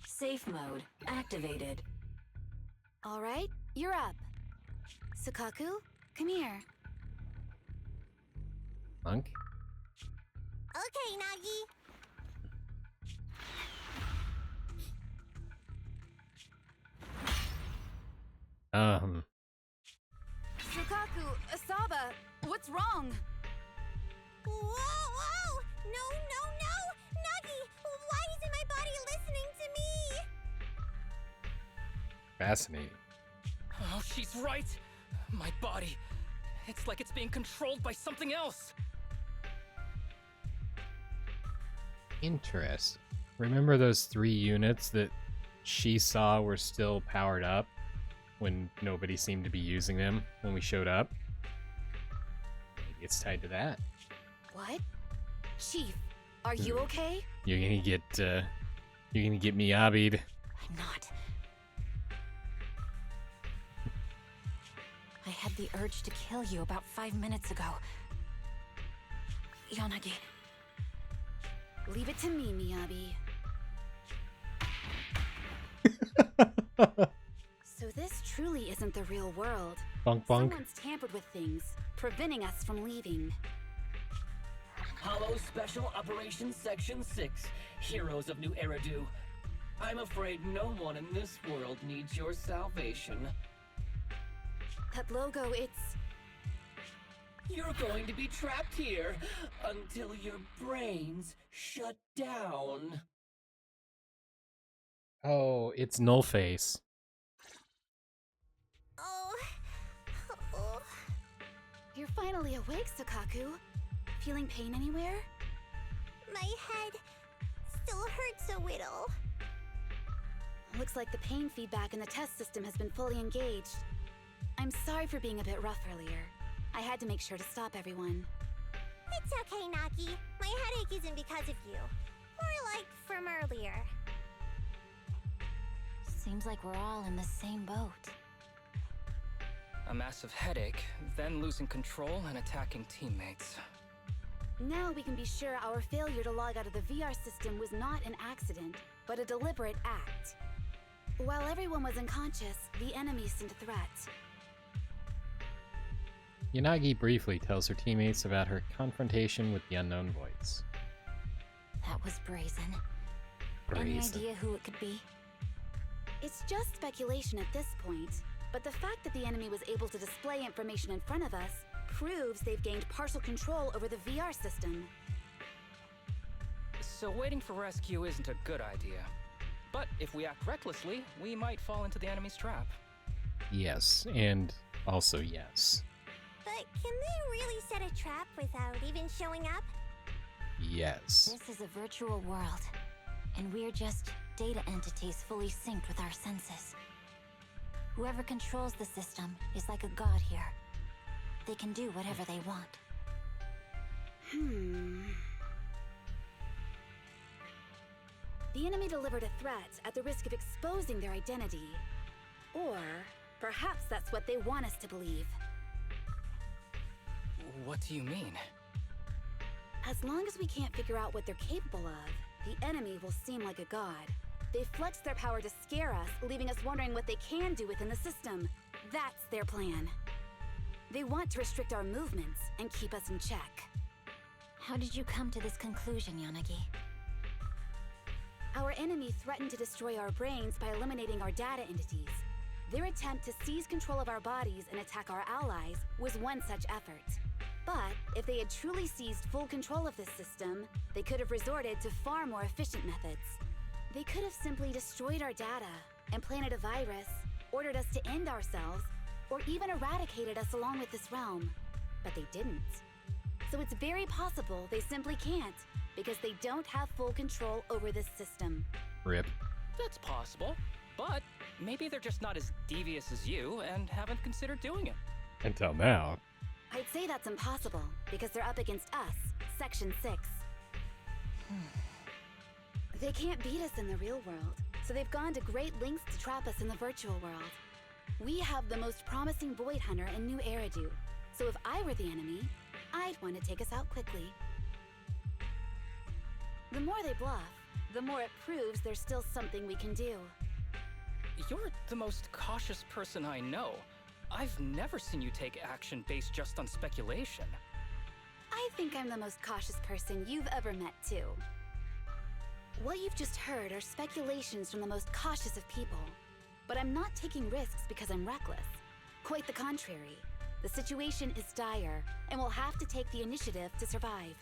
S14: Safe mode activated.
S11: All right, you're up. Sakaku, come here.
S1: Monk?
S12: Okay, Nagi.
S11: Sakaku, Asaba, what's wrong?
S12: Whoa! No! Nagi, why isn't my body listening to me?
S1: Fascinating.
S13: Oh, she's right. My body. It's like it's being controlled by something else.
S1: Interesting. Remember those 3 units that she saw were still powered up when nobody seemed to be using them when we showed up? Maybe it's tied to that.
S11: What? Chief, are you okay?
S1: You're gonna get Miyabi'd.
S7: I'm not. I had the urge to kill you about 5 minutes ago. Yanagi.
S11: Leave it to me, Miyabi. So this truly isn't the real world.
S1: Bonk bonk.
S11: Someone's tampered with things, preventing us from leaving.
S15: Hollow Special Operations Section 6, Heroes of New Eridu. I'm afraid no one in this world needs your salvation.
S11: That logo, it's...
S15: You're going to be trapped here until your brains shut down.
S1: Oh, it's Nullface.
S11: Oh. You're finally awake, Sukaku. Feeling pain anywhere?
S12: My head still hurts a little.
S11: Looks like the pain feedback in the test system has been fully engaged. I'm sorry for being a bit rough earlier. I had to make sure to stop everyone.
S12: It's okay, Nagi. My headache isn't because of you. More like from earlier.
S7: Seems like we're all in the same boat.
S13: A massive headache, then losing control and attacking teammates.
S11: Now we can be sure our failure to log out of the VR system was not an accident, but a deliberate act. While everyone was unconscious, the enemy sent threats.
S1: Yanagi briefly tells her teammates about her confrontation with the unknown voice.
S7: That was brazen. Any idea who it could be?
S11: It's just speculation at this point, but the fact that the enemy was able to display information in front of us proves they've gained partial control over the VR system.
S13: So waiting for rescue isn't a good idea. But if we act recklessly, we might fall into the enemy's trap.
S1: Yes, and also yes.
S12: But can they really set a trap without even showing up?
S1: Yes.
S7: This is a virtual world, and we're just data entities fully synced with our senses. Whoever controls the system is like a god here. They can do whatever they want.
S11: The enemy delivered a threat at the risk of exposing their identity. Or perhaps that's what they want us to believe.
S13: What do you mean?
S11: As long as we can't figure out what they're capable of, the enemy will seem like a god. They flex their power to scare us, leaving us wondering what they can do within the system. That's their plan. They want to restrict our movements and keep us in check.
S7: How did you come to this conclusion, Yanagi?
S11: Our enemy threatened to destroy our brains by eliminating our data entities. Their attempt to seize control of our bodies and attack our allies was one such effort. But if they had truly seized full control of this system, they could have resorted to far more efficient methods. They could have simply destroyed our data, implanted a virus, ordered us to end ourselves, or even eradicated us along with this realm. But they didn't. So it's very possible they simply can't, because they don't have full control over this system.
S1: Rip.
S13: That's possible, but maybe they're just not as devious as you and haven't considered doing it.
S1: Until now.
S11: I'd say that's impossible, because they're up against us, Section 6. They can't beat us in the real world, so they've gone to great lengths to trap us in the virtual world. We have the most promising Void Hunter in New Eridu, so if I were the enemy, I'd want to take us out quickly. The more they bluff, the more it proves there's still something we can do.
S13: You're the most cautious person I know. I've never seen you take action based just on speculation.
S11: I think I'm the most cautious person you've ever met, too. What you've just heard are speculations from the most cautious of people. But I'm not taking risks because I'm reckless. Quite the contrary. The situation is dire, and we'll have to take the initiative to survive.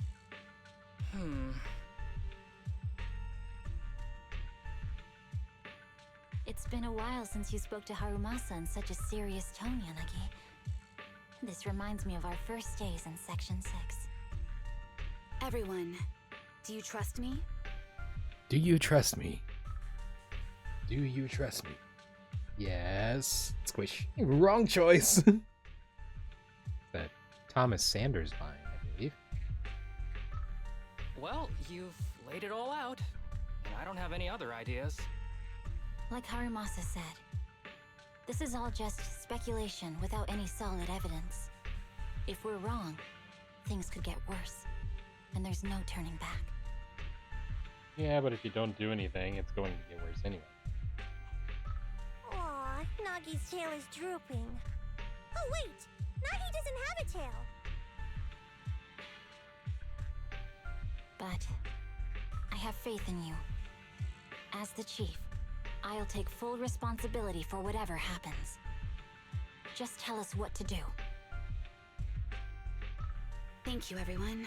S7: It's been a while since you spoke to Harumasa in such a serious tone, Yanagi. This reminds me of our first days in Section 6.
S11: Everyone, do you trust me?
S1: Do you trust me? Do you trust me? Yes. Squish. Wrong choice. That Thomas Sanders line, I believe.
S13: Well, you've laid it all out, and I don't have any other ideas.
S7: Like Harumasa said, this is all just speculation without any solid evidence. If we're wrong, things could get worse, and there's no turning back.
S1: Yeah, but if you don't do anything, it's going to get worse anyway.
S12: Aw, Nagi's tail is drooping. Oh wait! Nagi doesn't have a tail!
S6: But I have faith in you. As the chief, I'll take full responsibility for whatever happens. Just tell us what to do.
S11: Thank you, everyone.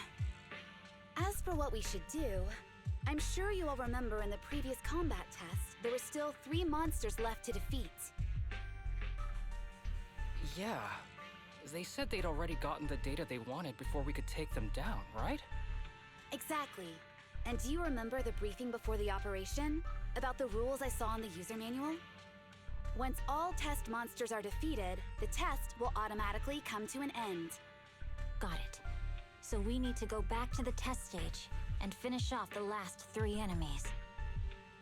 S11: As for what we should do, I'm sure you all remember in the previous combat test, there were still 3 monsters left to defeat.
S13: Yeah. They said they'd already gotten the data they wanted before we could take them down, right?
S11: Exactly. And do you remember the briefing before the operation? About the rules I saw in the user manual? Once all test monsters are defeated, the test will automatically come to an end.
S6: Got it. So we need to go back to the test stage and finish off the last 3 enemies.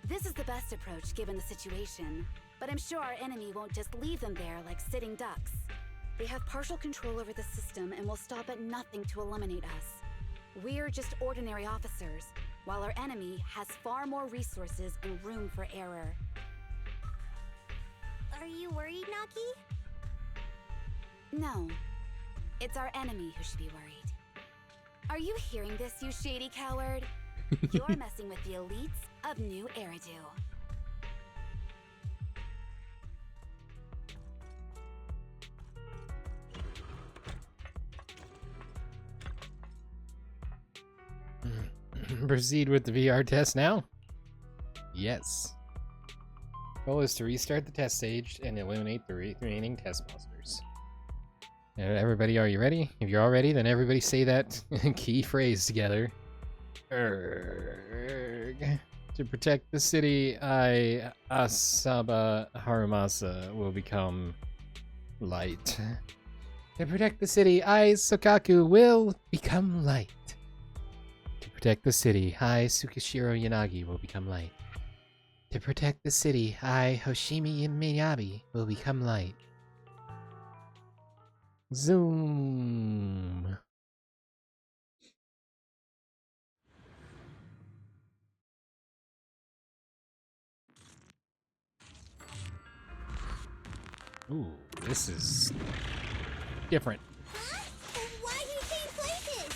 S11: This is the best approach given the situation, but I'm sure our enemy won't just leave them there like sitting ducks. They have partial control over the system and will stop at nothing to eliminate us. We're just ordinary officers, while our enemy has far more resources and room for error.
S12: Are you worried, Naki?
S11: No. It's our enemy who should be worried. Are you hearing this, you shady coward? You're messing with the elites of New Eridu.
S1: Proceed with the VR test now? Yes. Goal is to restart the test stage and eliminate the remaining test monsters. Everybody, are you ready? If you're all ready, then everybody say that key phrase together. Erg. To protect the city, Asaba Harumasa will become light. To protect the city, Sokaku will become light. To protect the city, Tsukishiro Yanagi will become light. To protect the city, Hoshimi Miyabi will become light. Zoom. Ooh, this is different.
S12: Huh? Why do you change places?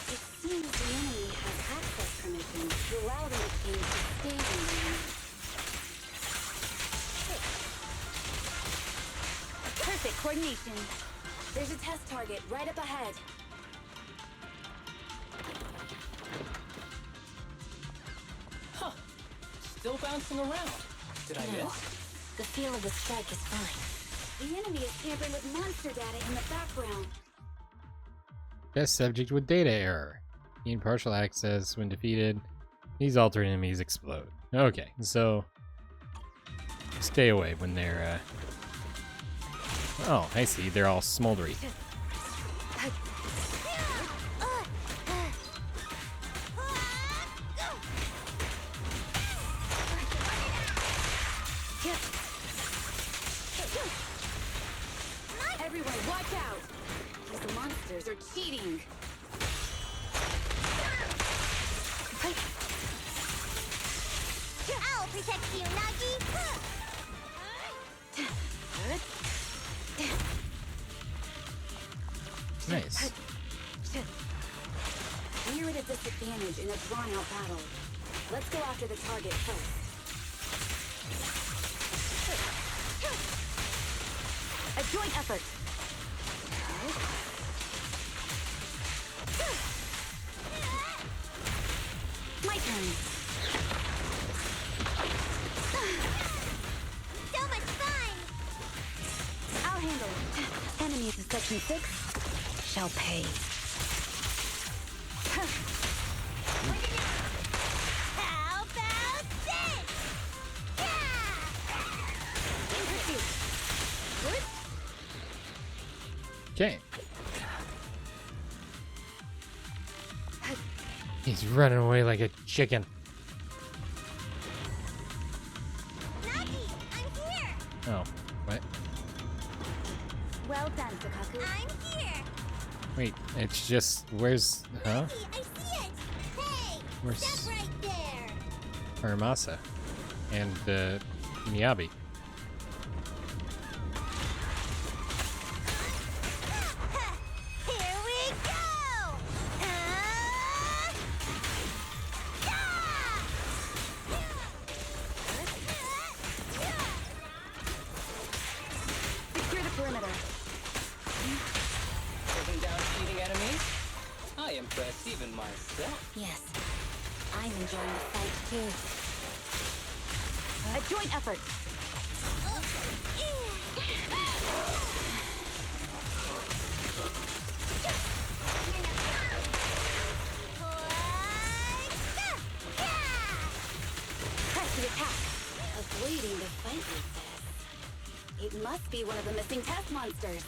S11: It seems the enemy has access permissions to allow them to change the staging area. Perfect coordination. There's a test target right up ahead.
S13: Huh. Still bouncing around. Did I miss?
S6: The feel of the strike is fine.
S11: The enemy is tampering with monster data in the background.
S1: Test subject with data error. Gain partial access when defeated. These alter enemies explode. Okay, so stay away when they're oh, I see. They're all smoldery.
S11: Everyone, watch out! These monsters are cheating.
S12: I'll protect you, Nagi!
S1: Nice.
S11: We're at a disadvantage in a drawn-out battle. Let's go after the target first. A joint effort. My turn.
S12: So much fun!
S11: I'll handle it. Enemies in Section 6 shall pay.
S12: How about this?
S11: In pursuit. Good?
S1: Okay. He's running away like a chicken.
S12: Nagi, I'm here!
S1: Oh, what?
S11: Well done, Sokaku.
S12: I'm here!
S1: Wait, it's just where's huh?
S12: Nagi, I see it! Hey!
S1: Where's
S12: Stop right there!
S1: Harumasa and Miyabi?
S12: Here we go!
S7: perimeter.
S13: Taking down cheating enemies? I impress even myself.
S6: Yes, I'm enjoying the fight too. A joint effort. Press the attack.
S11: Avoiding the fight like this. It must be one of the missing test monsters.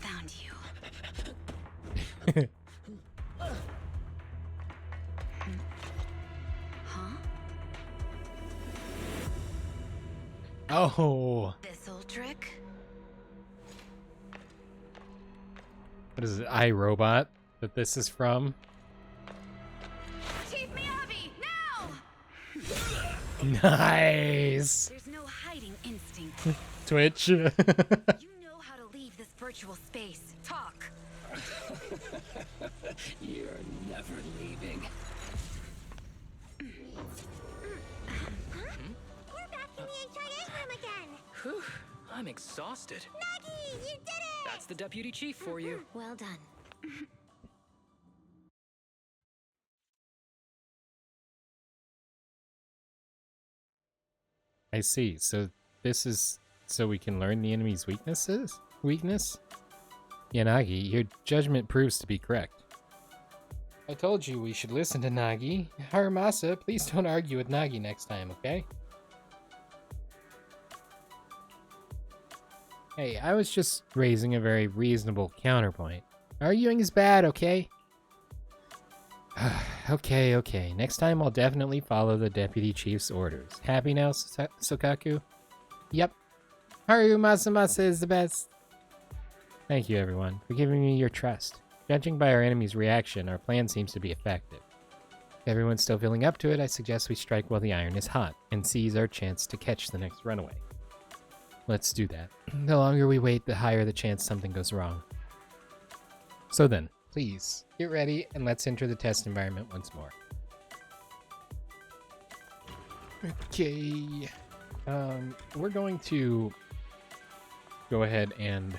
S11: Found you. Huh?
S1: Oh.
S11: This old trick?
S1: What is it, iRobot that this is from?
S11: Chief Miyabi, now!
S1: Nice!
S11: There's no hiding instinct.
S1: Twitch.
S11: You know how to leave this virtual space. Talk.
S15: You're never leaving.
S12: We're back in the HIA room again.
S13: Whew, I'm exhausted.
S12: Nagi, you did it!
S13: That's the deputy chief for you.
S6: Well done.
S1: I see. So this is so we can learn the enemy's weaknesses? Weakness? Yanagi, your judgment proves to be correct. I told you we should listen to Nagi. Haramasa, please don't argue with Nagi next time, okay? Hey, I was just raising a very reasonable counterpoint. Arguing is bad, okay? Okay. Next time I'll definitely follow the deputy chief's orders. Happy now, Sokaku? Yep. Haru Masamasa is the best. Thank you, everyone, for giving me your trust. Judging by our enemy's reaction, our plan seems to be effective. If everyone's still feeling up to it, I suggest we strike while the iron is hot and seize our chance to catch the next runaway. Let's do that. The longer we wait, the higher the chance something goes wrong. So then, please, get ready and let's enter the test environment once more. Okay. We're going to go ahead and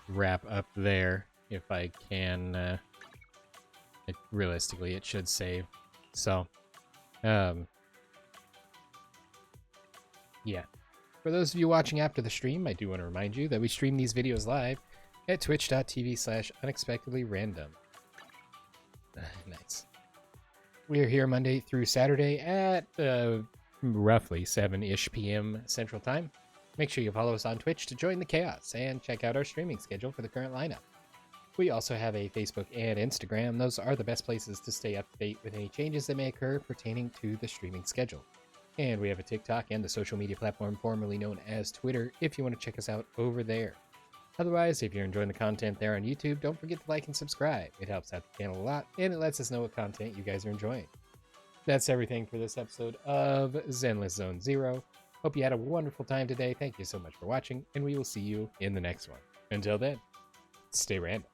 S1: wrap up there if I can. Realistically, it should save. So, yeah. For those of you watching after the stream, I do want to remind you that we stream these videos live at twitch.tv/unexpectedlyrandom. Nice. We are here Monday through Saturday at roughly 7-ish p.m. Central Time. Make sure you follow us on Twitch to join the chaos and check out our streaming schedule for the current lineup. We also have a Facebook and Instagram. Those are the best places to stay up to date with any changes that may occur pertaining to the streaming schedule. And we have a TikTok and the social media platform formerly known as Twitter if you want to check us out over there. Otherwise, if you're enjoying the content there on YouTube, don't forget to like and subscribe. It helps out the channel a lot, and it lets us know what content you guys are enjoying. That's everything for this episode of Zenless Zone Zero. Hope you had a wonderful time today. Thank you so much for watching, and we will see you in the next one. Until then, stay random.